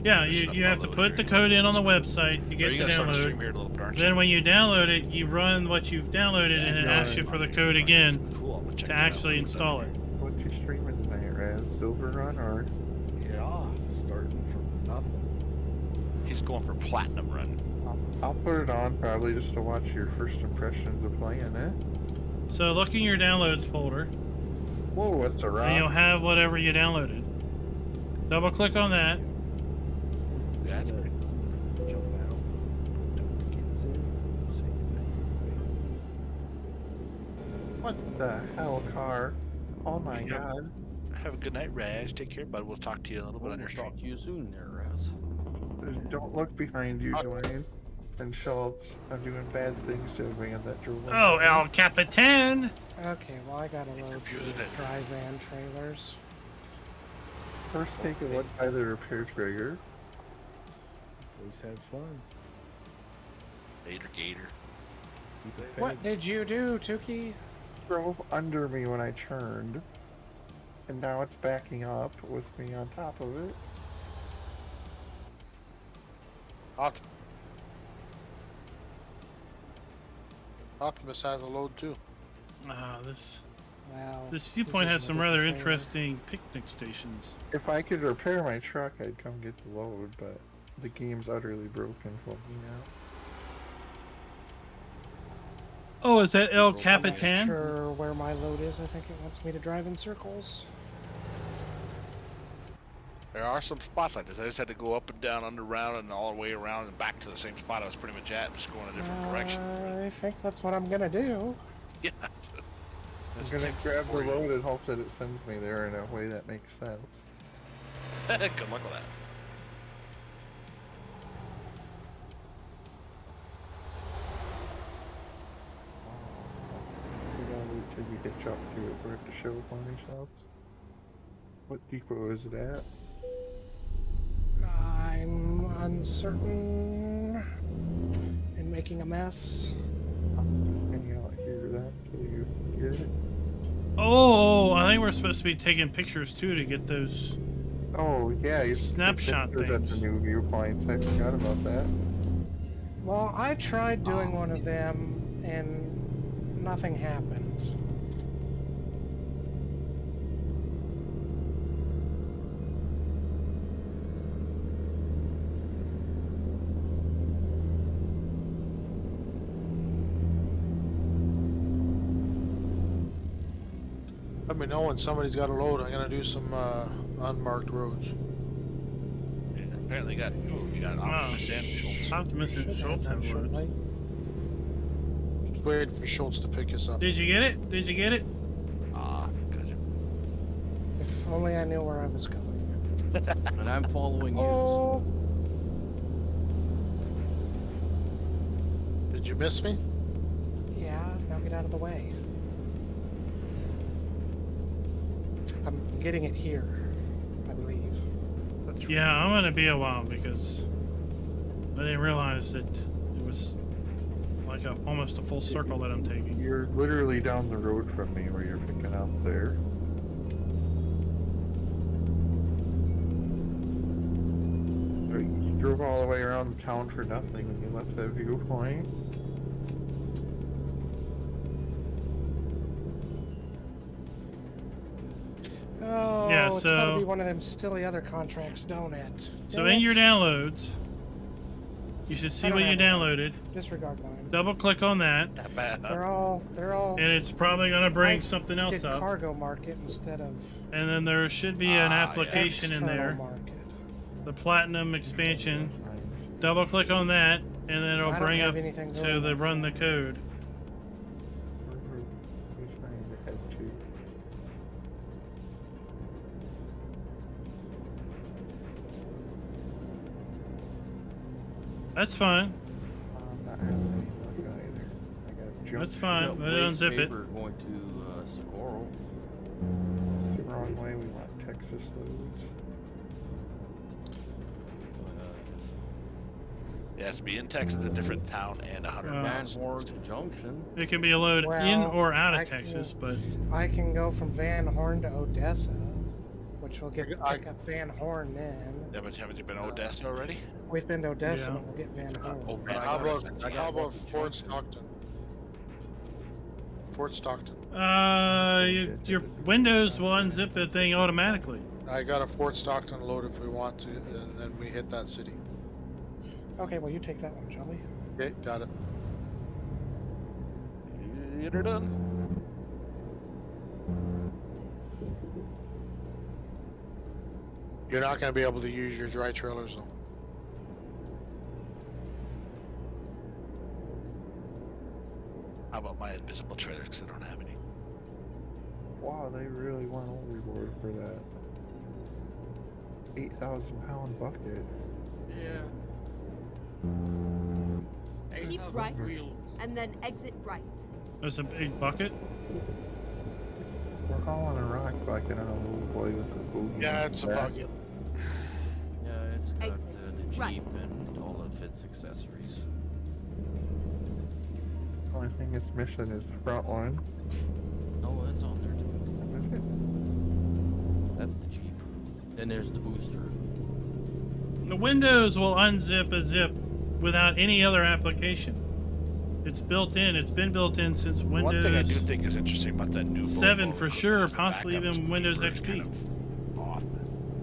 Yeah, There's you nothing have to on put the the load code in on the here. website to Are get you the gonna start a stream download. here in a little bit, aren't you? Then when you download it, you run what you've downloaded and it asks you for the code again Cool, I'm gonna check to it out. actually install it. What you streaming tonight, Raz? Silver Run or? Yeah, starting from nothing. He's going for platinum run. I'll put it on probably just to watch your first impressions of playing it. So look in your downloads folder, Whoa, what's a and you'll rock? have whatever you downloaded. Double click on that. Yeah, that's pretty Jump out. Don't get What the hell, car? Oh my Yeah. god. Have a good night, Raz. Take care, bud. We'll talk to you a little bit on your We'll stream. talk to you soon there, Raz. Don't look behind you, Dwayne. And Schultz, I'm doing bad things to a van that drove over Oh, me. El Capitan! Okay, well I gotta load Computer the that- dry van trailers. First take a look by the repair trigger. Always have fun. Gator, gator. Keep it What paid. did you do, Tuki? Drove under me when I turned. And now it's backing up with me on top of it. Optimus has a load too. This Wow. viewpoint has is some a rather different trailer. interesting picnic stations. If I could repair my truck, I'd come get the load, but the game's utterly broken for me now. Oh, is that El I'm not Capitan? sure where my load is. I think it wants me to drive in circles. There are some spots like this. I just had to go up and down, underground, and all the way around and back to the same spot I was pretty much at, just going a different direction. I think that's what I'm gonna do. Yeah. I'm gonna grab the load and hope that it sends me there in a way that makes sense. Good luck with that. We gotta wait till you hitch up to it for it to show up on these shots. What depot is it at? I'm uncertain and making a mess. Hang out here then till you get it. Oh, I think we're supposed to be taking pictures too to get those. Oh yeah, you Snapshot at things. the new viewpoints. I forgot about that. Well, I tried doing one of them and nothing happened. Let me know when somebody's got a load. I'm gonna do some unmarked roads. Yeah, apparently got you got Optimus and Schultz. Optimus and Schultz have loads. Shortly. Just waiting for Schultz to pick us up. Did you get it? Did you get it? Gotcha. If only I knew where I was going. And I'm following you. Oh, Did you miss me? yeah, now get out of the way. I'm getting it here, I believe. Yeah, I'm gonna be a while because I didn't realize that it was like almost a full circle that I'm taking. You're literally down the road from me where you're picking up there. You drove all the way around town for nothing when you left that viewpoint. Oh, Yeah, it's gotta so- be one of them silly other contracts, don't it? So Dang in it. your downloads, you should see I don't what you have one. downloaded. Disregard mine. Double click on that, Not bad, huh? They're all and it's probably gonna bring I something else did up. cargo market instead of And then there should be an yeah. application in external there, market. the Platinum expansion. Double click on that, and then it'll I don't bring have up anything to going the on. run the code. Who's trying to head to? That's fine. I'm not having any luck either. I got jumped. That's fine. Got But waste unzip it. paper going to Socorro. It's the wrong way. We want Texas loads. It has to be in Texas, a different town, and 100 Van Van miles. Horn Junction. It can be a load in Well, or out of I Texas, can- but I can go from Van Horn to Odessa, which will get I- pick up Van Horn then. Yeah, but haven't you been to Odessa already? We've been to Odessa, Yeah. and we'll get Van Horn. Oh, man. How about I got one from Fort Junction. Stockton? Fort Stockton. your Windows will unzip the thing automatically. I got a Fort Stockton load if we want to, and then we hit that city. Okay, well you take that one, shall we? Okay, got it. You're done. You're not going to be able to use your dry trailers though. How about my invisible trailers? Because I don't have any. Wow, they really went overboard for that 8,000-pound bucket. Yeah. Keep 8,000 right. wheels. And then exit right. There's a big bucket. We're hauling a rock bucket on a little boy with a boogie. Yeah, it's a back. bucket. Yeah, it's got Exit. the Jeep Right. and all of its accessories. The only thing it's missing is the front one. Oh, it's on there too. Is it? That's the Jeep. Then there's the booster. The Windows will unzip a zip without any other application. It's built in. It's been built in since One thing I do Windows think is interesting about that new 7 Volvo for is sure, the possibly backup even Windows speaker is XP. kind of off.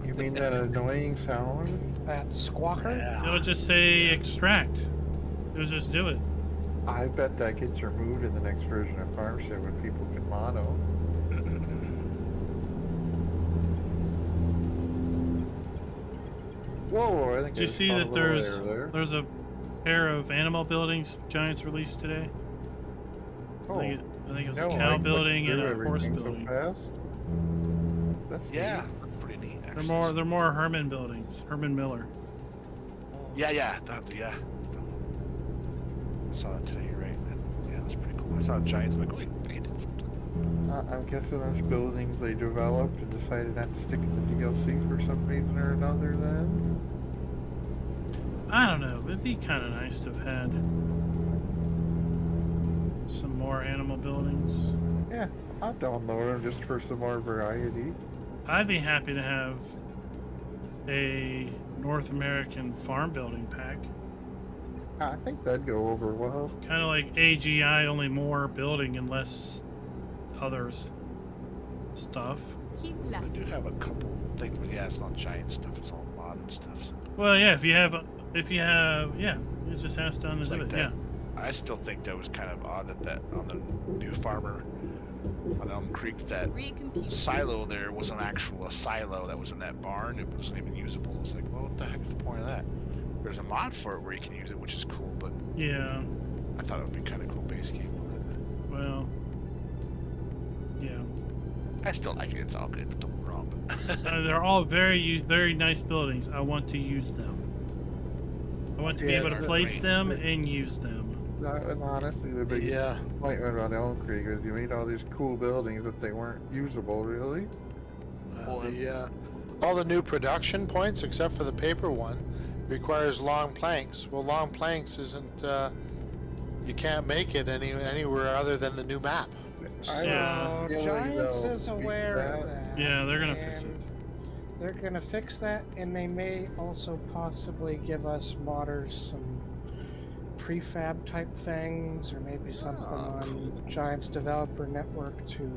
You mean that annoying sound? That squawker? Yeah. It'll just say extract. It'll just do it. I bet that gets removed in the next version of FarmShip when people can mono. Whoa, I think Did you I see spotted that a little there's layer there. there's a pair of animal buildings Giants released today? Oh, I think it was no, a I cow clicked building and through a horse everything building. So fast. That's Yeah, neat. pretty neat. They're Actually. more Herman buildings. Herman Miller. Yeah. Yeah. I saw that today. You're right. Yeah, that's pretty cool. I saw Giants. I'm like, wait, they did something. I'm guessing those buildings they developed and decided not to stick in the DLC for some reason or another then. I don't know. It'd be kind of nice to have had some more animal buildings. Yeah, I'll download them just for some more variety. I'd be happy to have a North American farm building pack. I think that'd go over well. Kind of like AGI, only more building and less others stuff. Keep I left. do have a couple things, but yeah, it's not giant stuff. It's all modern stuff. So. Well, yeah, if you have, yeah, it just has to It's undo like it, that. yeah. I still think that was kind of odd that on the new farmer on Elm Creek, that Recompute. silo there wasn't actual a silo that was in that barn. It wasn't even usable. It's like, well, what the heck is the point of that? There's a mod for it where you can use it, which is cool, but Yeah, I thought it would be kind of cool base game with it. well, yeah. I still like it. It's all good. Don't get me wrong. But They're all very nice buildings. I want to use them. I want to be Yeah, able to they're place great. them and use them. That was honestly the biggest Yeah. disappointment on Elm Creek is you made all these cool buildings, but they weren't usable really. All the new production points, except for the paper one, requires long planks. Well, long planks isn't. You can't make it anywhere other than the new map. I Yeah. have a feeling Giants they'll is fix aware of that. that. Yeah, they're gonna fix it. and They're gonna fix that, and they may also possibly give us modders some prefab type things, or maybe something on Giants Developer Network to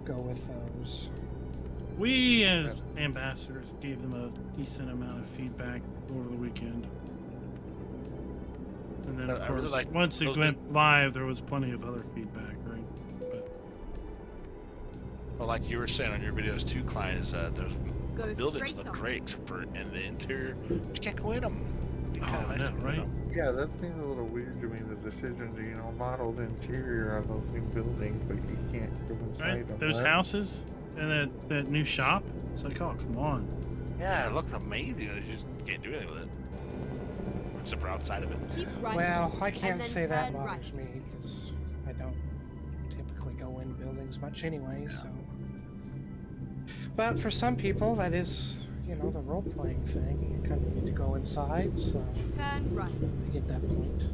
go with those. We, as ambassadors, gave them a decent amount of feedback over the weekend. And then, of I course, really like once it those went live, there was plenty of other feedback, right? But well, like you were saying on your videos too, Klein, is the Go buildings straight look on. great, except for in the interior, you can't go in them. Oh, I know, right? Yeah, that seems a little weird to me, the decision to, model the interior on those new buildings, but you can't go inside right, them. those That- houses and that new shop. It's like, oh, come on. Yeah, it looked amazing. You just can't do anything with it. Except for outside of it. Keep right. Well, I can't then say that turn bothers right. me, because I don't typically go in buildings much anyway, so. But for some people, that is, the role-playing thing. You kind of need to go inside, so Turn right. I get that point.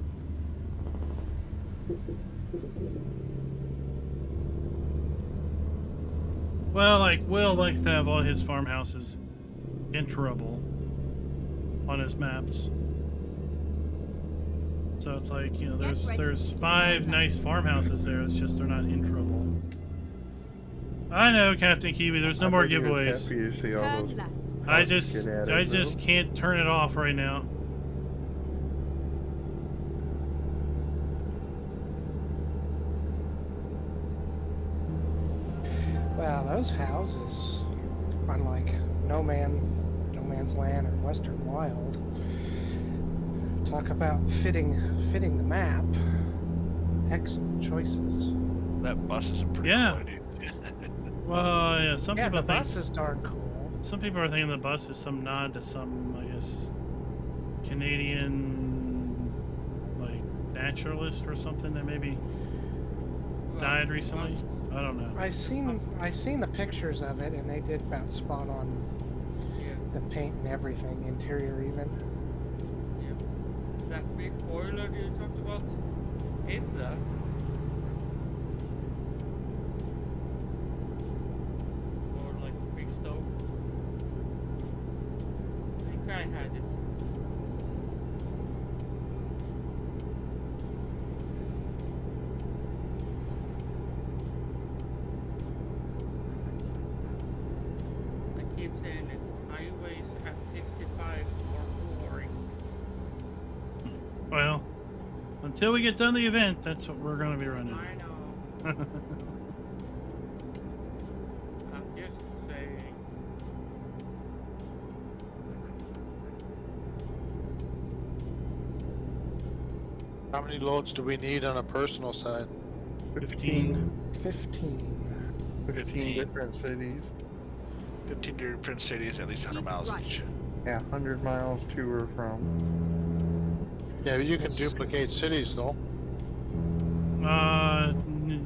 Well, like, Will likes to have all his farmhouses enterable on his maps. So it's like, there's 5 nice farmhouses there. It's just they're not enterable. I know, Captain Kiwi. There's no I more bet he was giveaways. happy to see all Turn those left. I houses just, get added, I just though. can't turn it off right now. Well, those houses, unlike No Man's Land or Western Wild, talk about fitting the map. Excellent choices. That bus is a pretty Yeah. cool idea. Well, yeah. Some Yeah, people the think bus is darn cool. some people are thinking the bus is some nod to some, I guess, Canadian like naturalist or something that maybe died recently. I don't know. I seen the pictures of it, and they did about spot on Yeah, the paint and everything, interior even. yeah. That big boiler you talked about, is that? Or like a big stove? I think I had it. keep saying it. Highways at 65 or boring. Well, until we get done the event, that's what we're going to be running. I know. I'm just saying. How many loads do we need on a personal side? 15. 15. 15 different cities. 15 different cities, at least 100 miles Right. each. Yeah, 100 miles to or from. Yeah, you can duplicate cities though.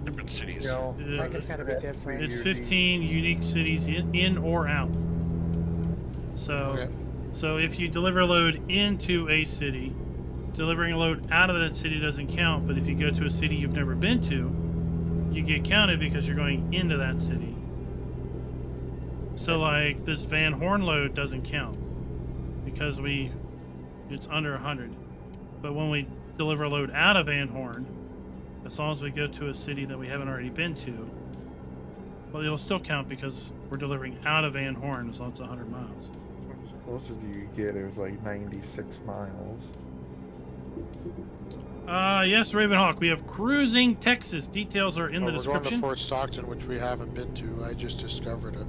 Different cities. You know, Like it's gotta be different. It's 15 unique cities in or out. So, Okay. so if you deliver a load into a city, delivering a load out of that city doesn't count. But if you go to a city you've never been to, you get counted because you're going into that city. So, like this Van Horn load doesn't count because it's under 100. But when we deliver a load out of Van Horn, as long as we go to a city that we haven't already been to, well, it'll still count because we're delivering out of Van Horn as long as it's 100 miles. Closest you get, it was like 96 miles. Yes, Ravenhawk, we have Cruising Texas. Details are in the We're going to description. Fort Stockton, which we haven't been to. I just discovered it.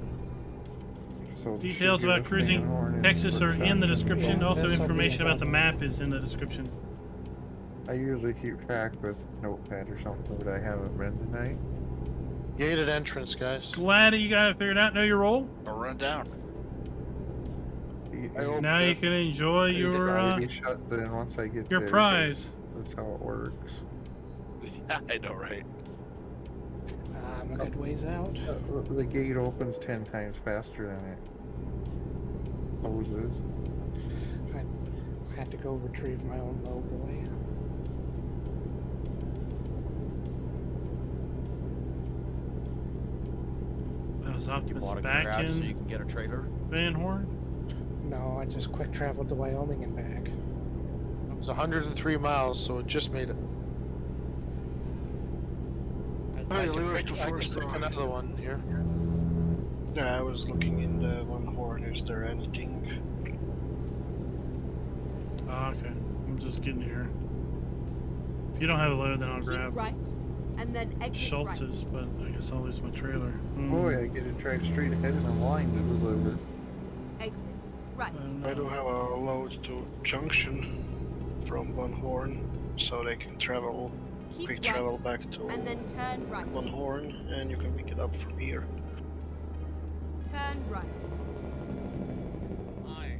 So it Details should give about us Cruising Van Horn and Texas are Fort in the Stockton. description. Yeah, Also, this'll be information about the about map is in the description. I usually keep track with Notepad or something, but I haven't been tonight. Gated entrance, guys. Glad that you got it figured out. Know your role. I'll run down. I hope Now you can enjoy your be shut then once I get your there, prize. That's how it works. Yeah, I know, right? I'm a good ways out. The gate opens 10 times faster than it closes. I had to go retrieve my own low boy. Was You Optimus bought a back garage so you in can get a trailer? Van Horn? No, I just quick traveled to Wyoming and back. it was 103 miles, so it just made it. I can pick another one here. Yeah, I was looking in the Van Horn. Is there anything? Oh, okay. I'm just getting here. If you don't have a load, then I'll Keep grab right, and then exit right. Schultz's, but I guess I'll lose my trailer. Boy, I get to drive straight ahead in a line to deliver. Exit right. I do have a load to Junction from Van Horn, so they can travel, Keep quick right, travel back to and then turn right. Van Horn, and you can pick it up from here. Turn right. I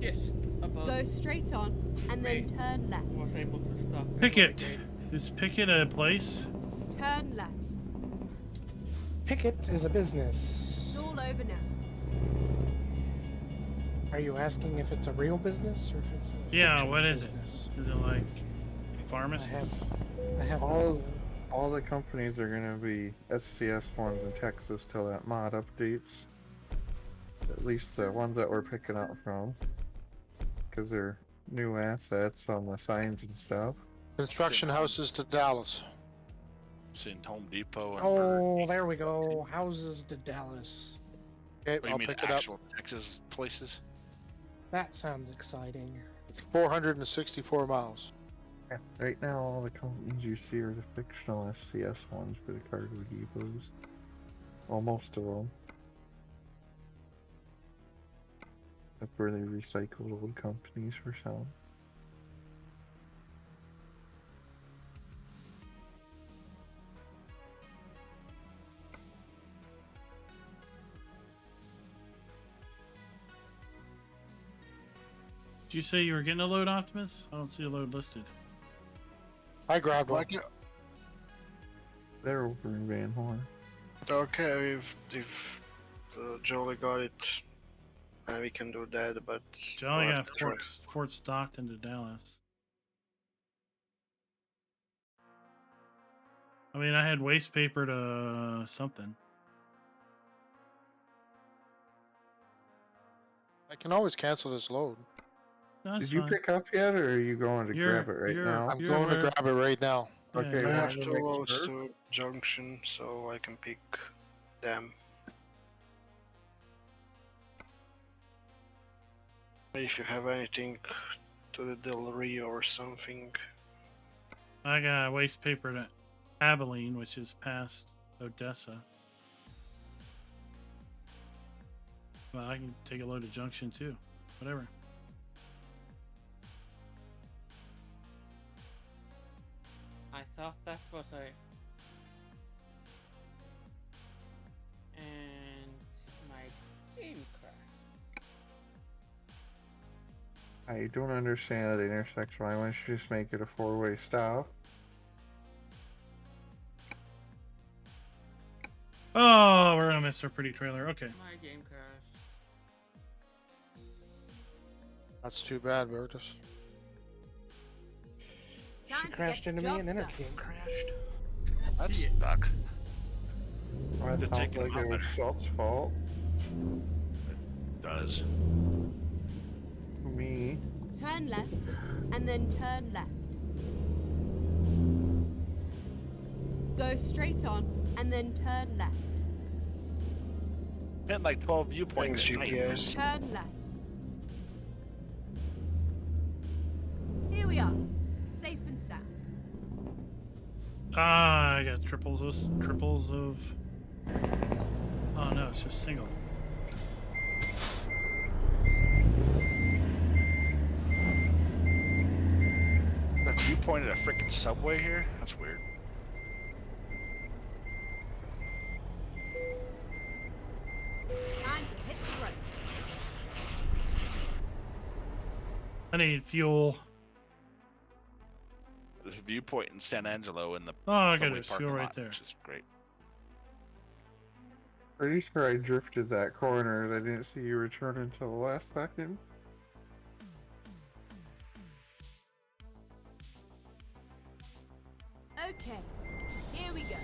just about Go straight on, and then turn left. was able to stop. before Picket. the gate. Is Picket a place? Turn left. Picket is a business. It's all over now. Are you asking if it's a real business or if it's a Yeah, fictional what is it? business? Is it like I pharmacy? have All the companies are gonna be SCS ones in Texas till that mod updates. At least the ones that we're picking up from, because they're new assets on the signs and stuff. Construction houses to Dallas. Seen Home Depot and Oh, there we go. Houses to Dallas. Okay, What do you I'll mean pick it up. actual Texas places? That sounds exciting. It's 464 miles. Yeah, right now all the companies you see are the fictional SCS ones for the cargo depots. Well, most of them. That's where they recycle old companies for selling. Did you say you were getting a load, Optimus? I don't see a load listed. I grabbed one. They're over in Van Horn. Okay, if Jolly got it, we can do that, but Jolly we'll have got to try. Fort Stockton to Dallas. I mean, I had waste paper to something. I can always cancel this load. That's Did you fine. pick up yet, or are you going to grab it right now? I'm You're going to aware. grab it right now. Yeah, Okay, you're I well, have I'm two gonna make loads sure. to Junction, so I can pick them. If you have anything to the Del Rio or something. I got waste paper to Abilene, which is past Odessa. Well, I can take a load of Junction too. Whatever. I thought that was a... And my game crashed. I don't understand at the intersection. Why don't you just make it a 4-way stop? Oh, we're gonna miss our pretty trailer. Okay. My game crashed. That's too bad, Burgess. She Time to crashed get into the me job and then her done. team crashed. That's Yeah. stuck. Well, that Just sounds take it like out it was there. Schultz's fault. Does. Me. Turn left, and then turn left. Go straight on, and then turn left. Hit like 12 viewpoints. Thanks, tonight. GPS. Turn left. Here we are, safe and sound. Ah, I got triples of. Oh no, it's just single. The viewpoint at a freaking subway here? That's weird. Time to hit the road. I need fuel. There's a viewpoint in San Angelo in the Oh, I got subway his parking fuel right lot, there. which is great. Pretty sure I drifted that corner and I didn't see you return until the last second. Okay, here we go.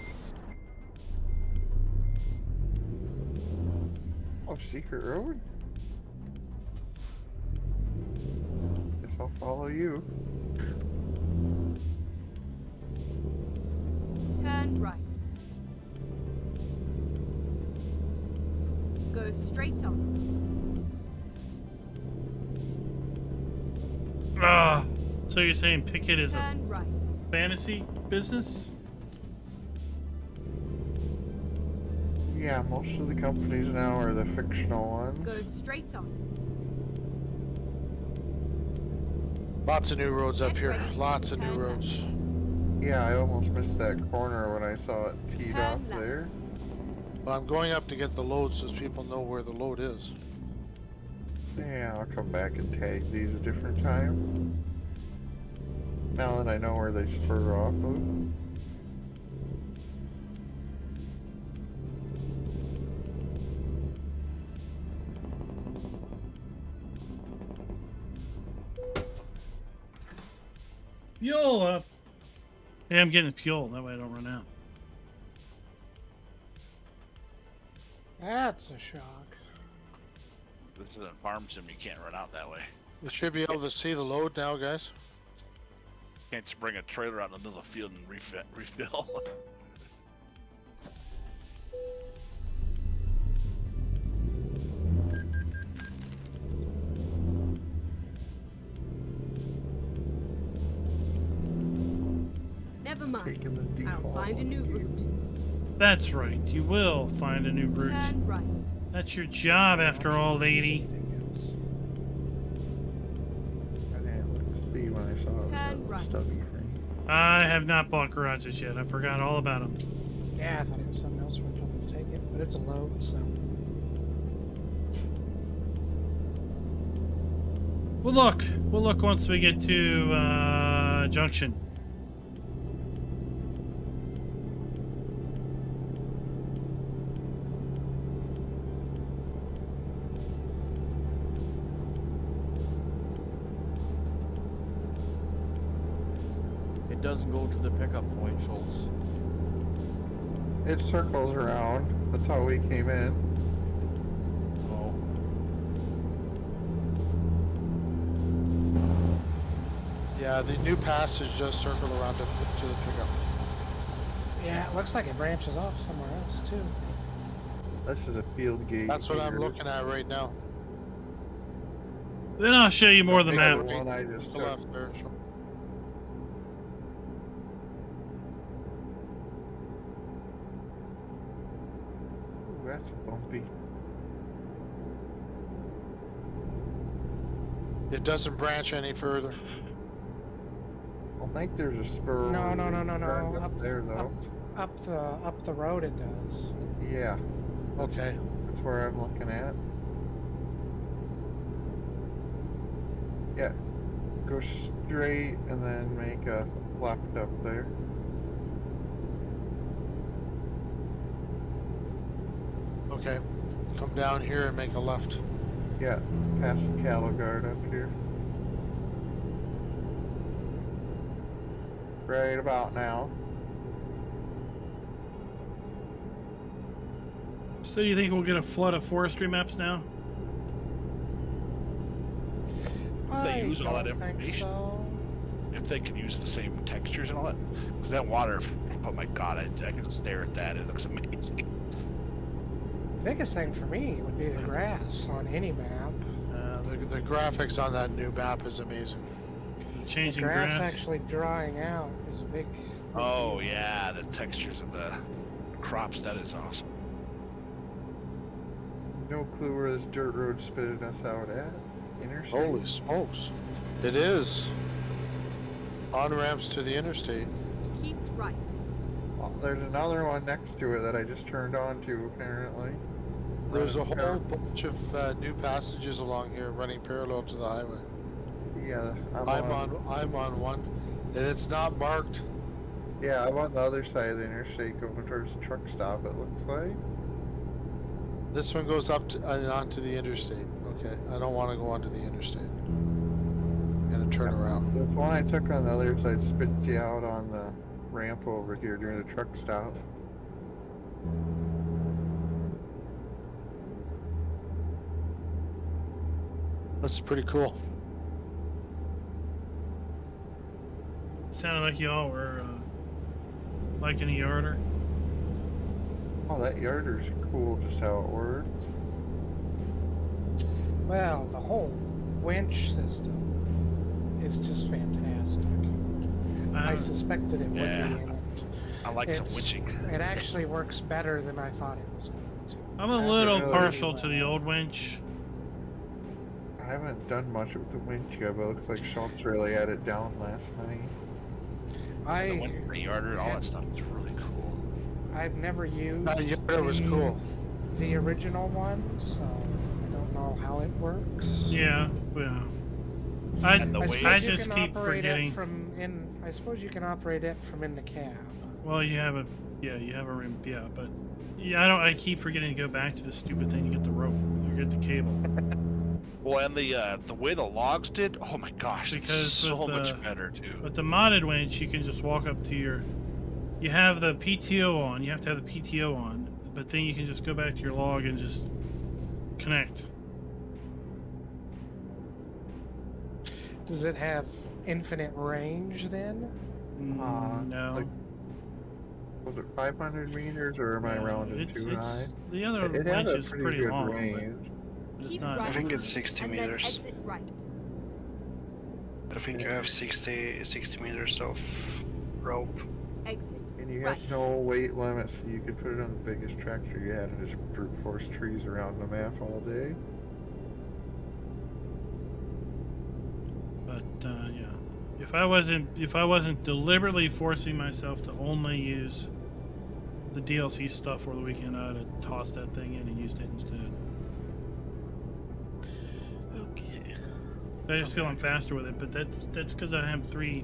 Oh, secret road? Guess I'll follow you. Turn right. Go straight on. Ah, so you're saying Pickett is a Turn right. fantasy business? Yeah, most of the companies now are the fictional ones. Go straight on. Lots of new roads up Get here. ready. Lots of new Turn left. roads. Yeah, I almost missed that corner when I saw it teed Turn off left. there. But I'm going up to get the load so people know where the load is. Yeah, I'll come back and tag these a different time. Now that I know where they spur off of. Fuel up. Yeah, I'm getting fuel. That way I don't run out. That's a shock. This is a farm sim, you can't run out that way. You should be able to see the load now, guys. Can't just bring a trailer out in the middle of the field and refill. Never mind. Taking the default. I'll find a new route. That's right. You will find a new route. Turn right. That's your job after all, lady. Anything else? I didn't look to see when I saw it was Turn a right. stubby thing. I have not bought garages yet. I forgot all about them. Yeah, I thought it was something else when I told me to take it, but it's a load, so. We'll look. We'll look once we get to Junction. It doesn't go to the pickup point, Schultz. It circles around. That's how we came in. Oh. Yeah, the new passage just circled around to the pickup. Yeah, it looks like it branches off somewhere else, too. This is a field gate. That's what I'm here. looking at right now. Then I'll show you more of the Big map. one One I just to the took. left there. So- Ooh, that's bumpy. It doesn't branch any further. I think there's a spur. No, where no, we no, no, turned no. Up there though. Up the road it does. Yeah, Okay. that's where I'm looking at. Yeah, go straight and then make a left up there. Okay. Come down here and make a left. Yeah, past the cattle guard up here. Right about now. So you think we'll get a flood of forestry maps now? They I use all that don't think information. so. If they can use the same textures and all that, because that water, oh my god, I can stare at that. It looks amazing. Biggest thing for me would be the grass on any map. The graphics on that new map is amazing. The Changing grass grass. actually drying out is a big. Oh yeah, the textures of the crops, that is awesome. No clue where this dirt road spitted us out at. Interstate. Holy smokes. It is. On-ramps to the interstate. Keep right. Oh, there's another one next to it that I just turned on to apparently. There's a Running whole bunch of new passages along here running parallel to the highway. Yeah, I'm on one, and it's not marked. Yeah, I'm on the other side of the interstate going towards the truck stop, it looks like. This one goes up to, onto the interstate. Okay, I don't want to go onto the interstate. I'm gonna turn around. This one I took on the other side spits you out on the ramp over here during the truck stop. That's pretty cool. Sounded like y'all were liking the yarder. Oh, that yarder's cool just how it works. Well, the whole winch system is just fantastic. I suspected it would yeah. be in it. I like some winching. It actually works better than I thought it was going to. I'm a Yeah, little really partial to the old winch. I haven't done much with the winch yet, but it looks like Schultz really had it down last night. The yarder, all that stuff is really cool. I've never used That yarder was cool. the original one, so I don't know how it works. Yeah, yeah. And the I way- suppose I you just can keep operate forgetting. it from in. I suppose you can operate it from in the cab. Well, you have a rim, yeah, but yeah, I keep forgetting to go back to the stupid thing to get the rope or get the cable. Well, and the way the logs did, oh my gosh, it's Because so with, much better too. With the modded winch, you can just walk up to your. You have the PTO on. You have to have the PTO on, but then you can just go back to your log and just connect. Does it have infinite range then? No. Like, was it 500 meters or am I rounding too high? The other It had winch a is pretty pretty good long, range. but it's Keep not. right. I think it's 60 and then meters. exit right. I think you have 60 meters of rope. Exit And you right. have no weight limit, so you could put it on the biggest tractor you had and just brute force trees around the map all day. But yeah, if I wasn't deliberately forcing myself to only use the DLC stuff over the weekend, I'd have tossed that thing in and used it instead. Okay. I just feel I'm faster with it, but that's because I have 3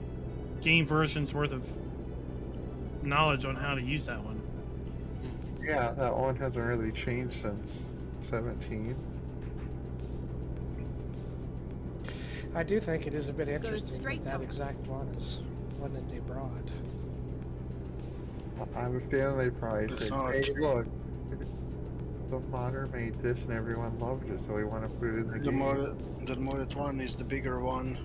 game versions worth of knowledge on how to use that one. Yeah, that one hasn't really changed since 17. I do think it is a bit interesting straight that south. exact one is one that they brought. I have a feeling they probably That's said, not hey, true. look, the modder made this and everyone loved it, so we want to put it in the The game. modded one is the bigger one.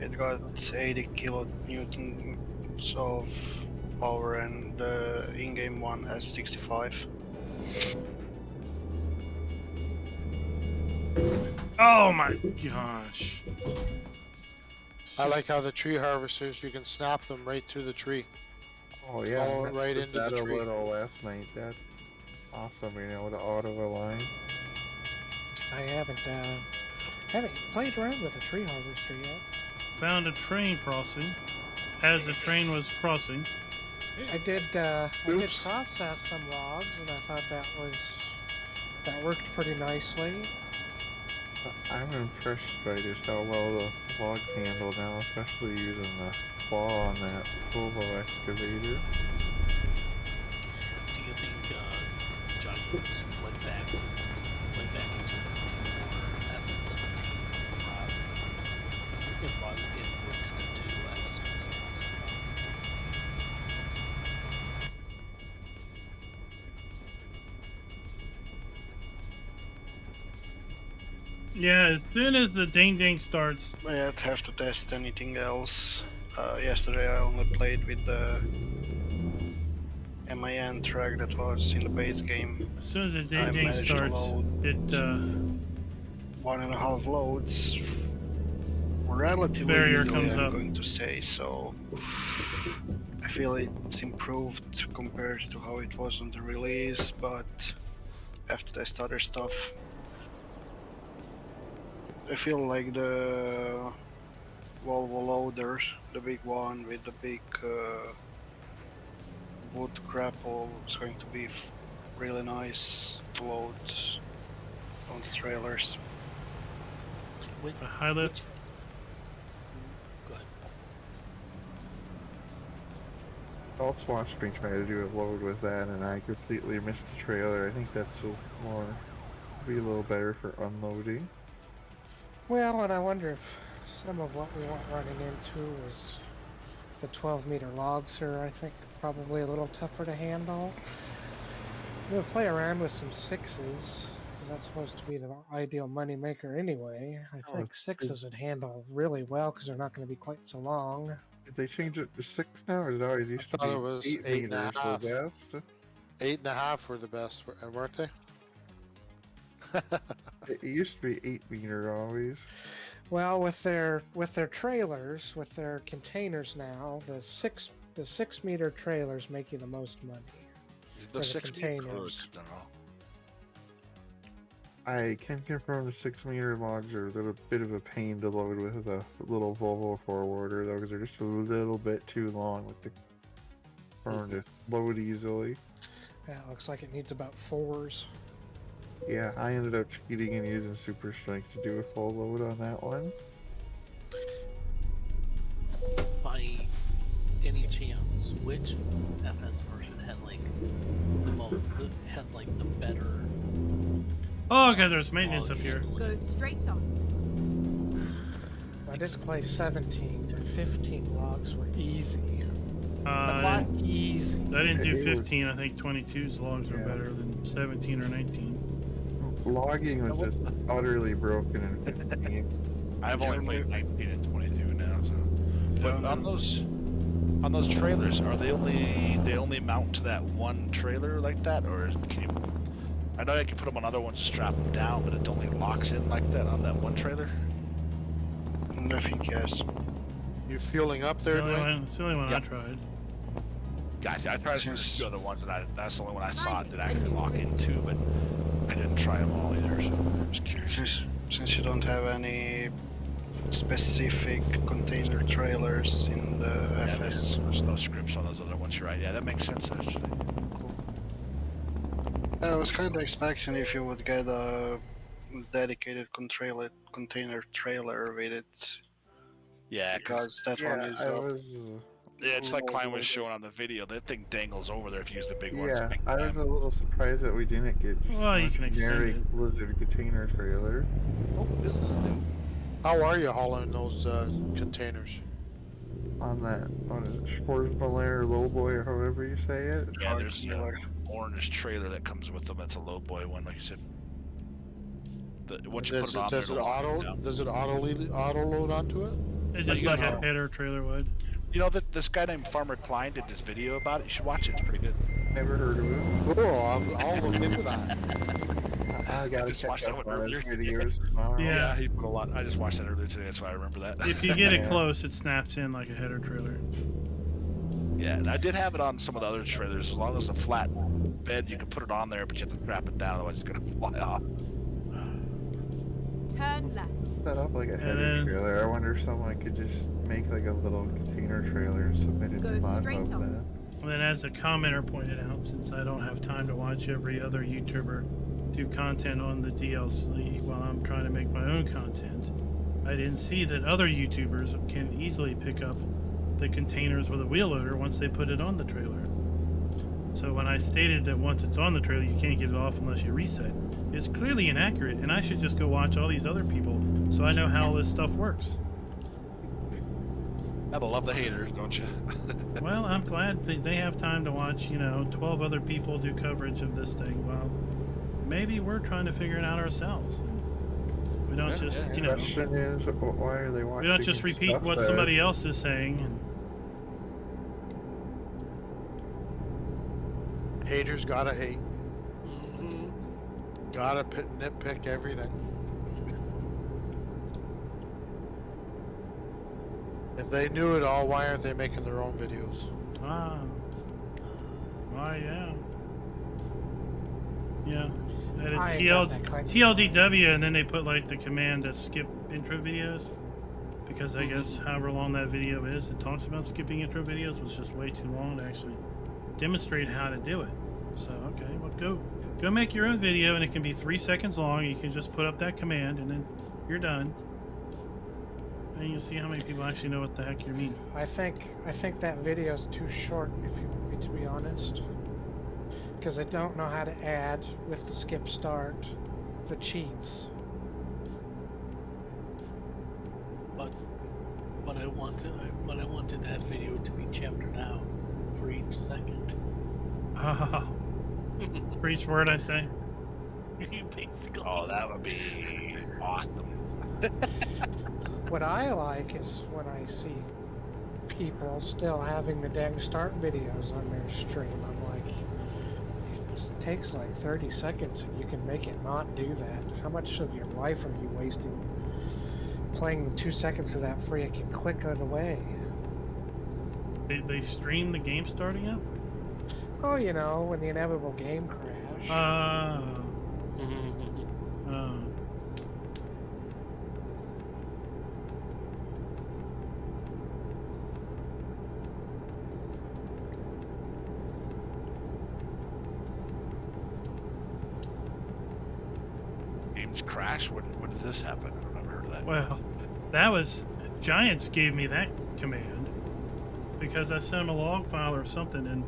It got 80 kilonewtons of power, and the in-game one has 65. Oh my gosh. I like how the tree harvesters, you can snap them right through the tree. Oh yeah, Follow I it right did into that the a tree. little last night. That's awesome, you know, to auto align. I haven't played around with a tree harvester yet. Found a train crossing. As the train was crossing. I did Oops. process some logs, and I thought that worked pretty nicely. I'm impressed by just how well the logs handle now, especially using the claw on that Volvo excavator. Do you think Giants went back into FS17 and brought it into FS20? Yeah, as soon as the ding ding starts, I'd have to test anything else. Yesterday I only played with the MIN track that was in the base game. as soon as the I ding ding managed to starts, load it 1.5 loads relatively Barrier easily, comes I'm up. going to say. So I feel it's improved compared to how it was on the release, but after test other stuff, I feel like the Volvo loader, the big one with the big wood grapple, is going to be really nice to load on the trailers. a high lift. Go ahead. I'll watch me try to do a load with that, and I completely missed the trailer. I think that's be a little better for unloading. Well, and I wonder if some of what we want running into is the 12-meter logs are, I think, probably a little tougher to handle. We'll play around with some 6s, because that's supposed to be the ideal money maker anyway. I Oh, think 6s would handle really well, because they're not going to be quite so long. Did they change it to 6 now, or it always used to thought be it was 8 8 and a meters half. the best? 8.5 were the best, weren't they? It used to be 8 meter always. Well, with their trailers, with their containers now, the 6-meter trailers make you the most money. The the 6 meter containers. I don't know. I can confirm the 6 meter logs are a little bit of a pain to load with a little Volvo forwarder, though, because they're just a little bit too long with the burn to load easily. Yeah, it looks like it needs about 4s. Yeah, I ended up cheating and using super strength to do a full load on that one. By any chance, which FS version had like the better Oh, okay, there's maintenance up here. Go straight on. I didn't play 17, but 15 logs were easy. Easy. I didn't do It was- 15. I think 22's logs are Yeah. better than 17 or 19. Logging was just utterly broken in 15. I've only played 19 and 22 now, so. But Yeah. on those trailers, are they only mount to that one trailer like that, or can you? I know I can put them on other ones to strap them down, but it only locks in like that on that one trailer. I think yes. You fueling up It's there, the only Dwayne? one, it's the only one I Yep. tried. Gotcha. I tried Since- a few other ones, and that's the only one I saw it that actually lock into, but I didn't try them all either, so I'm just curious. Since you don't have any specific container trailers in the Yeah, FS. there's no scripts on those other ones, you're right. Yeah, that makes sense actually. Cool. I was kind of expecting if you would get a dedicated container trailer with it, Yeah, because that one is I up. was. yeah, it's like Klein was showing on the video. That thing dangles over there if you use the big ones. Yeah, Big I was time. a little surprised that we didn't get just Well, you a can extend generic it. Blizzard container trailer. Oh, this is new. How are you hauling those containers? On that, what is it, Schwarzmüller or Lowboy or however you say it? Yeah, Hard there's sealer. an orange trailer that comes with them. That's a low boy one, like you said. Once you put it on there, Does it it'll lock it auto? down. Does it auto load onto it? It's just Yeah. like a header trailer would. You know that this guy named Farmer Klein did this video about it. You should watch it. It's pretty good. Never heard of it. Cool. I'll look into that. I gotta just catch watched that up one on his earlier. videos tomorrow. Yeah. Yeah, he put a lot. I just watched that earlier today. That's why I remember that. If you get it Yeah. close, it snaps in like a header trailer. Yeah, and I did have it on some of the other trailers. As long as it's a flat bed, you can put it on there, but you have to strap it down, otherwise it's gonna fly off. Turn left. Set up like a header then- trailer. I wonder if someone could just make like a little container trailer and submit it Go to my straight up. that. And then, as a commenter pointed out, since I don't have time to watch every other YouTuber do content on the DLC while I'm trying to make my own content, I didn't see that other YouTubers can easily pick up the containers with a wheel loader once they put it on the trailer. So when I stated that once it's on the trailer you can't get it off unless you reset, it's clearly inaccurate, and I should just go watch all these other people so I know how all this stuff works. Gotta love the haters, don't you? Well, I'm glad that they have time to watch, 12 other people do coverage of this thing. Well, maybe we're trying to figure it out ourselves. We don't just, The question is, why are they watching? we don't just repeat stuff what that- somebody else is saying. And Haters gotta hate. Gotta nitpick everything. If they knew it all, why aren't they making their own videos? Yeah. Yeah. And I it's ain't got that kind of TLDW, and then they put like the command to skip intro videos. Because I guess however long that video is, it talks about skipping intro videos, was just way too long to actually demonstrate how to do it. So, okay, well, go make your own video, and it can be 3 seconds long. You can just put up that command, and then you're done. And you'll see how many people actually know what the heck you mean. I think that video's too short, if you want me to be honest. Because I don't know how to add with the skip start the cheats. But I wanted that video to be chaptered out for each second. Oh. For each word I say. Basically. Oh, that would be awesome. What I like is when I see people still having the dang start videos on their stream. I'm like, this takes like 30 seconds and you can make it not do that. How much of your life are you wasting playing the 2 seconds of that freaking click it away? They stream the game starting up? Oh, when the inevitable game crash. Games crash? When did this happen? I've never heard of that. Well, that was... Giants gave me that command. Because I sent them a log file or something, and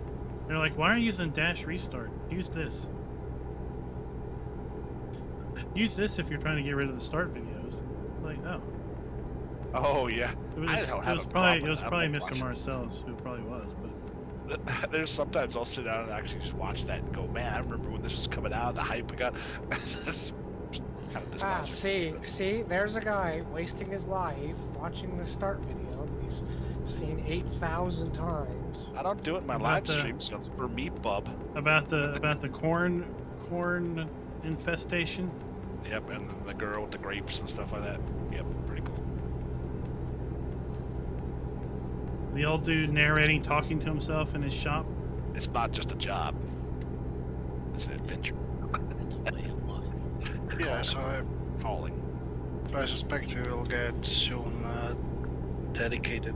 they're like, why are you using dash restart? Use this. Use this if you're trying to get rid of the start videos. Like, oh. Oh yeah. I don't have a problem it was with that. I probably like Mr. watching- Marcel's who probably was, but There's sometimes I'll sit down and actually just watch that and go, man, I remember when this was coming out, the hype we got. It's kind of nostalgic. See, there's a guy wasting his life watching the start video that he's seen 8,000 times. I don't do it in my About live the- streams. So it's for me, bub. about the corn infestation. Yep, and the girl with the grapes and stuff like that. Yep, pretty cool. The old dude narrating, talking to himself in his shop. It's not just a job. It's an adventure. It's a way of life. Yeah, so Calling. I suspect we will get soon dedicated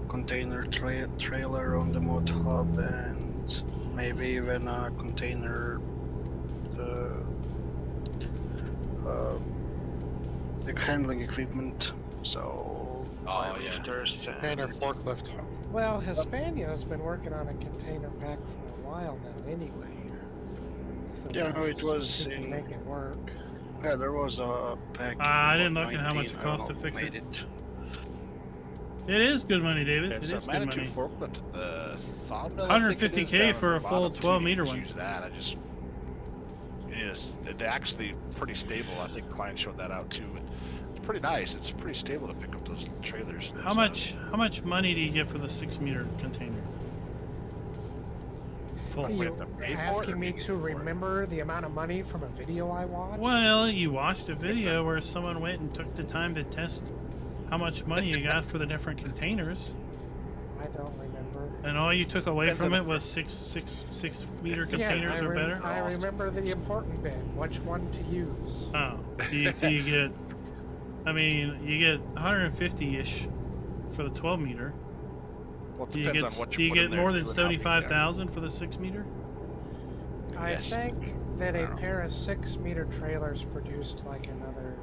container trailer on the mod hub, and maybe even a container the handling equipment. So Oh, yeah. lifters Container forklift. Well, Hispania's been working on a container pack for a while now anyway. So Yeah, no, it perhaps was we can in- make it work. Yeah, there was a pack. I in didn't look at how much 19, it I don't cost to know fix who made it. It is good money, David. It There's is a good manager money. forklift at the sawmill. I think it is, 150K down at for the a full bottom, too. 12 You meter can one. Use that. It is. They're actually pretty stable. I think client showed that out too. It's pretty nice. It's pretty stable to pick up those trailers. How much money do you get for the 6 meter container? full. You have to pay for it, or asking me do you to get for it? remember the amount of money from a video I watched? Well, you watched a video where someone went and took the time to test how much money you got for the different containers, I don't remember. and all you took away Depends from on it was 6 meter Yeah, containers or better. I remember the important bit, which one to use. Oh, do you get? I mean, you get 150-ish for the 12 meter. Well, it Do you depends get on what do you you put in get there more than and how big they are. 75,000 for the 6 meter? I Yes. think that a Wow. pair of 6-meter trailers produced like another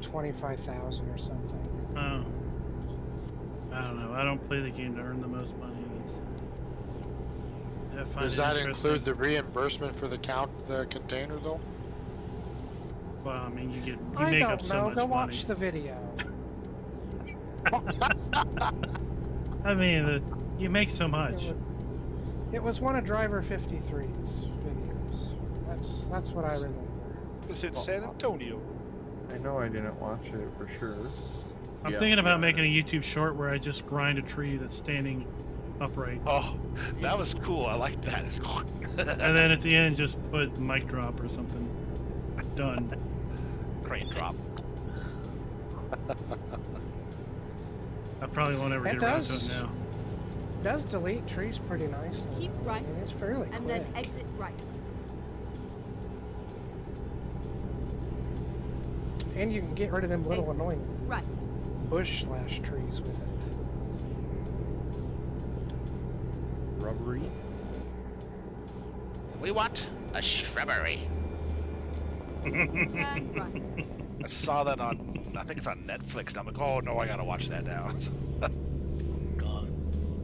25,000 or something. Oh, I don't know. I don't play the game to earn the most money. I find Does it that interesting. include the reimbursement for the container though? Well, I mean, you I make don't up so know. much Go money. watch the video. I mean, you make so much. It was one of Driver 53's videos. That's what I remember. It's in San Antonio. I know I didn't watch it for sure. I'm Yeah, thinking about yeah. making a YouTube short where I just grind a tree that's standing upright, Oh, that was cool. I like that. and then at the end just put mic drop or something. Done. Crane drop. I probably won't ever It get around to does. it now. Does delete trees pretty nicely. Keep right, I mean, it's fairly and quick. then exit right. And you can get rid of them little Exit. annoying Right. bush/trees with it. Rubbery. We want a shrubbery. Turn right. I saw that on, I think it's on Netflix. And I'm like, oh no, I gotta watch that now. God.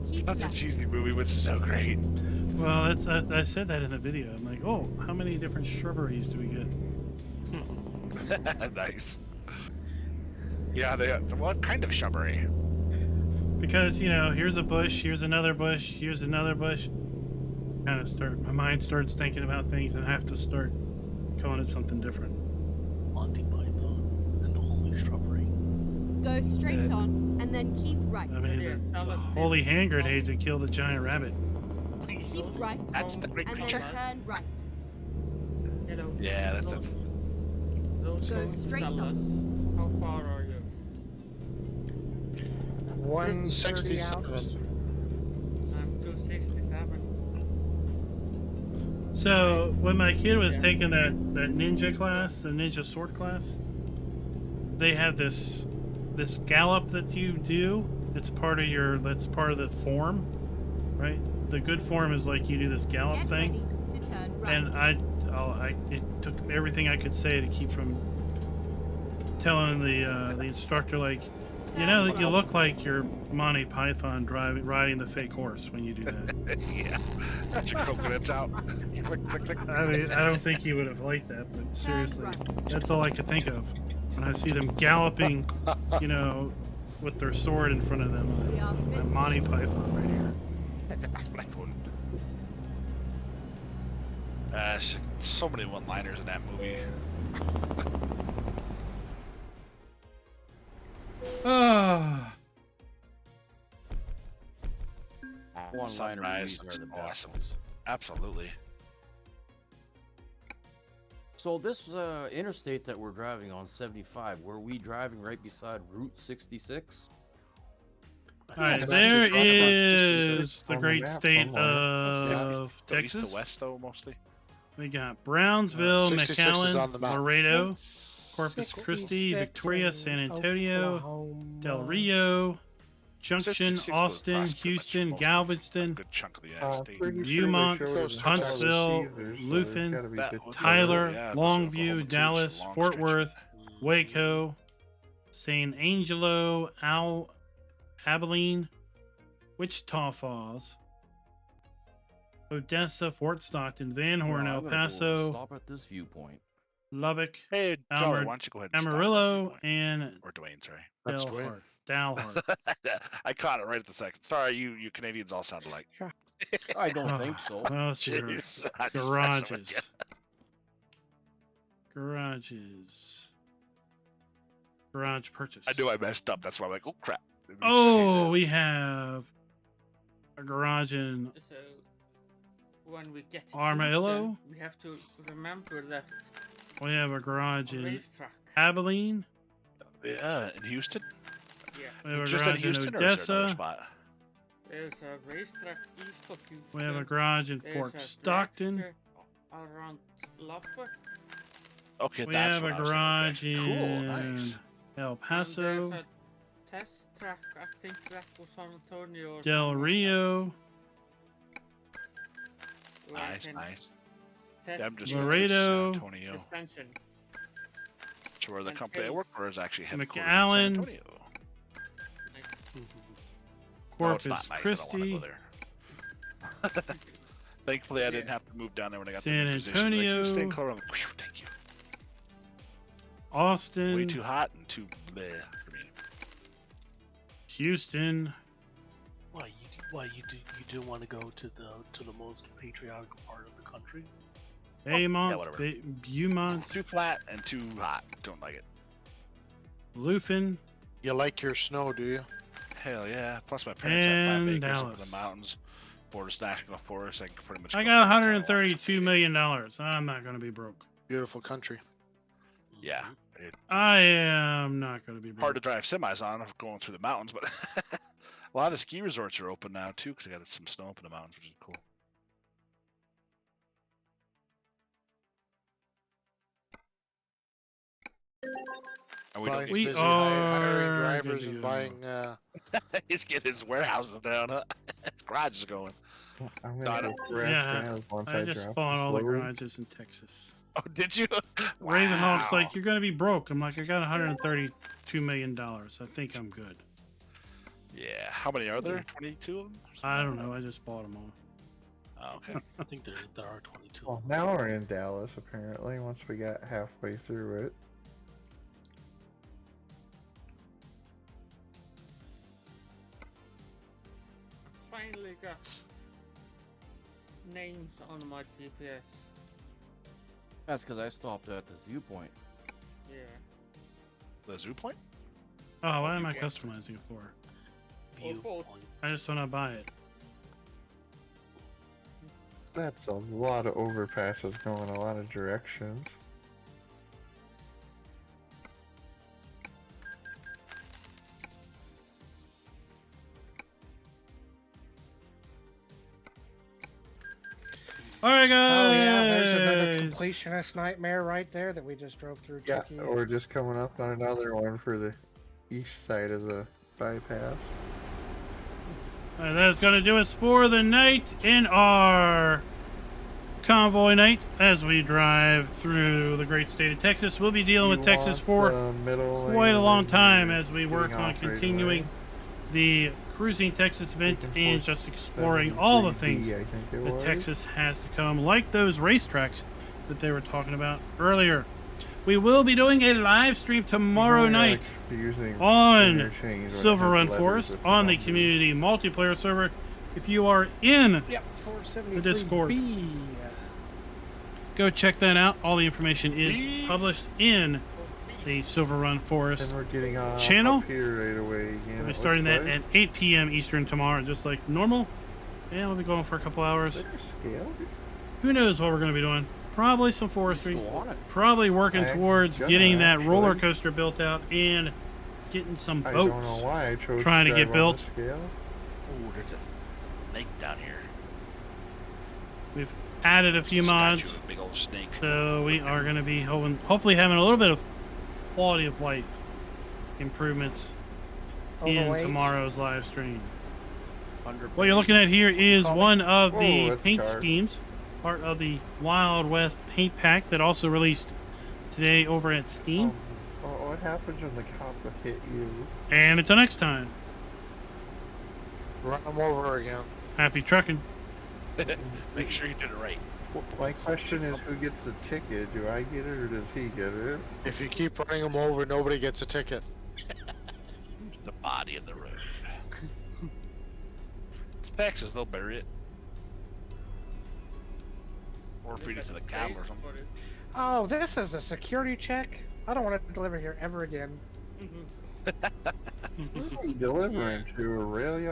Keep Such a left. cheesy movie, but so great. Well, I said that in the video. I'm like, oh, how many different shrubberies do we get? Nice. Yeah, what kind of shrubbery? Because, you know, here's a bush, here's another bush, here's another bush. My mind starts thinking about things and I have to start calling it something different. Monty Python and the Holy Shrubbery. Go straight Yeah. on, and then keep right. I mean, Yeah, the tell us this. holy hand grenade to kill the giant rabbit. Keep right, That's the great and then creature. turn right. Hello. Yeah, that's Those Go shows straight tell on. us how far are you? 130 out. 167. I'm 267. So, when my kid was Yeah. taking that ninja class, the ninja sword class, they have this gallop that you do. That's part of the form, right? The good form is like you do this gallop Get thing. ready to turn right. And it took everything I could say to keep from telling the instructor, like, you know, that you look like you're Monty Python riding the fake horse when you do that. yeah. That's your coconuts out. Click, click, click. I mean, I don't think he would have liked that, but seriously, that's all I could think of when I see them galloping, you know, with their sword in front of them. We are fit. I'm Monty Python right here. So many one-liners in that movie. Ah. One-liner Sunrise movies looks are the best awesome. ones. Absolutely. So this interstate that we're driving on, 75, were we driving right beside Route 66? All right, I've there actually talked about is the on the great map state somewhere. of Go east Texas. to west, though, mostly. We got Brownsville, 66 is on the McAllen, map. Laredo, Corpus Christi, 66 Victoria, in San Antonio, Oklahoma. Del Rio, Junction, 66 goes Austin, across pretty much Houston, most of Galveston, a good chunk of the United States. Pretty Beaumont, sure they showed us Huntsville, Caesars, so there's Luthen, gotta be That bits was- of Tyler, Yeah, those are Longview, Oklahoma, too, Dallas, so long Fort stretch. Worth, Waco, San Angelo, Abilene, Wichita Falls, Odessa, Fort Stockton, Van Horn, Well, El I'm gonna go Paso, stop at this viewpoint. Lubbock, Hey, Jolly, Almer- why don't you go ahead and Amarillo, stop that and viewpoint? Or Dwayne, sorry. That's Dwayne. Dalhart. I caught it right at the second. Sorry, you Canadians all sound alike. I don't think so. Well, let's see here. Jeez, I just messed with Garages. Garages. Garage purchase. I knew I messed up. That's why I'm like, oh crap. Let me Oh, change we have a garage in So when we get to Armadillo? Houston, we have to remember that We have a garage in racetrack. Abilene. Yeah, in Houston. Yeah, We have a Just garage in Houston, in or is there another Odessa. spot? there's a racetrack east of Houston. We have a garage in There's Fort a Stockton. dragster around Lubbock. Okay, We that's have a what I was thinking. garage Okay. Cool, in nice. El And Paso, there's a test track. I think that was San Antonio. Or Del something like Rio, that, where you Nice, can nice. test Yeah, I'm just the Laredo. San Antonio. suspension. To where the and company I pace. work for is actually headquartered in San McAllen. Antonio. No, it's Corpus not nice. I Christi, don't want to go there. Thankfully, I didn't have to move down there when I got the San new position. Like, you stay in Antonio. Colorado. I'm like, "Phew, thank you. Austin, Way too hot and too bleh for me. Houston, Why you do want to go to the most patriotic part of the country? Baymont, whatever. Beaumont, Too flat and too hot. Don't like it. Bluefin, You like your snow, do you? Hell yeah. Plus, my parents have 5 and acres up in Dallas. the mountains. Borders National Forest. I can pretty much. I go got through the entire $132 million. I'm not going to be broke. Beautiful country. Yeah. Mm-hmm. I am not going to be broke. Hard to drive semis on going through the mountains, but a lot of the ski resorts are open now too because they got some snow up in the mountains, which is cool. And we don't Probably get We busy are hiring good drivers to and go. buying. He's getting his warehouses down. Huh? His garage is going. I'm No, I gonna don't- go crash Yeah, down once I just drop bought this all the load. garages in Texas. Oh, did you? Ravenhawk's Wow. like, you're going to be broke. I'm like, I got $132 million. I think I'm good. Yeah. How many are there? 22 of them? I don't know. I just bought them all. Oh, okay. I think there are 22. Well, now we're in Dallas, apparently, once we got halfway through it. Finally got names on my GPS. That's because I stopped at this viewpoint. Yeah. The zoo point? Oh, what am I Okay. customizing it for? Viewpoint. I just want to buy it. That's a lot of overpasses going a lot of directions. All right, guys. Oh yeah, there's another completionist nightmare right there that we just drove through. Yeah, Chucky. we're just coming up on another one for the east side of the bypass. All right, that's going to do us for the night in our convoy night as we drive through the great state of Texas. We'll be dealing with You Texas want for the middle quite a lane long and time you're as we getting work on off right continuing away? the Cruising Texas event Taking and just exploring all the 473B, things I think it that was. Texas has to come, like those racetracks that they were talking about earlier. We will be doing a live stream tomorrow You're not night confusing on interchange when it Silver has Run letters Forest with on the numbers. community multiplayer server. If you are in Yep, 473B. the Discord, go check that out. All the information is published in the Silver Run Forest And we're getting off channel. up here right away again. We'll be it starting looks that like. at 8 p.m. Eastern tomorrow, just like normal. And we'll be going for a couple hours. Is there a scale? Who knows what we're going to be doing? Probably some forestry. Still on it. Probably working I towards gonna, getting that actually. roller coaster built out and getting some I don't know boats. why I chose trying to get drive on built. the scale. Oh, there's a lake down here. We've added a few Statue mods, of a big old snake. so we are going to be hopefully having a little bit of quality of life improvements in Overweight. tomorrow's live stream. 100 What you're looking at here is Call me. one of Whoa, the that's a paint car. schemes, part of the Wild West paint pack that also released today over at Steam. What happens when the cop would hit you? And until next time, Run them over again. happy trucking. Make sure you did it right. My question is, who gets the ticket? Do I get it or does he get it? If you keep running them over, nobody gets a ticket. The body of the road. It's Texas, they'll bury it. Or feed it to the cattle or something. Oh, this is a security check. I don't want to deliver here ever again. Who are you delivering to? A rail yard?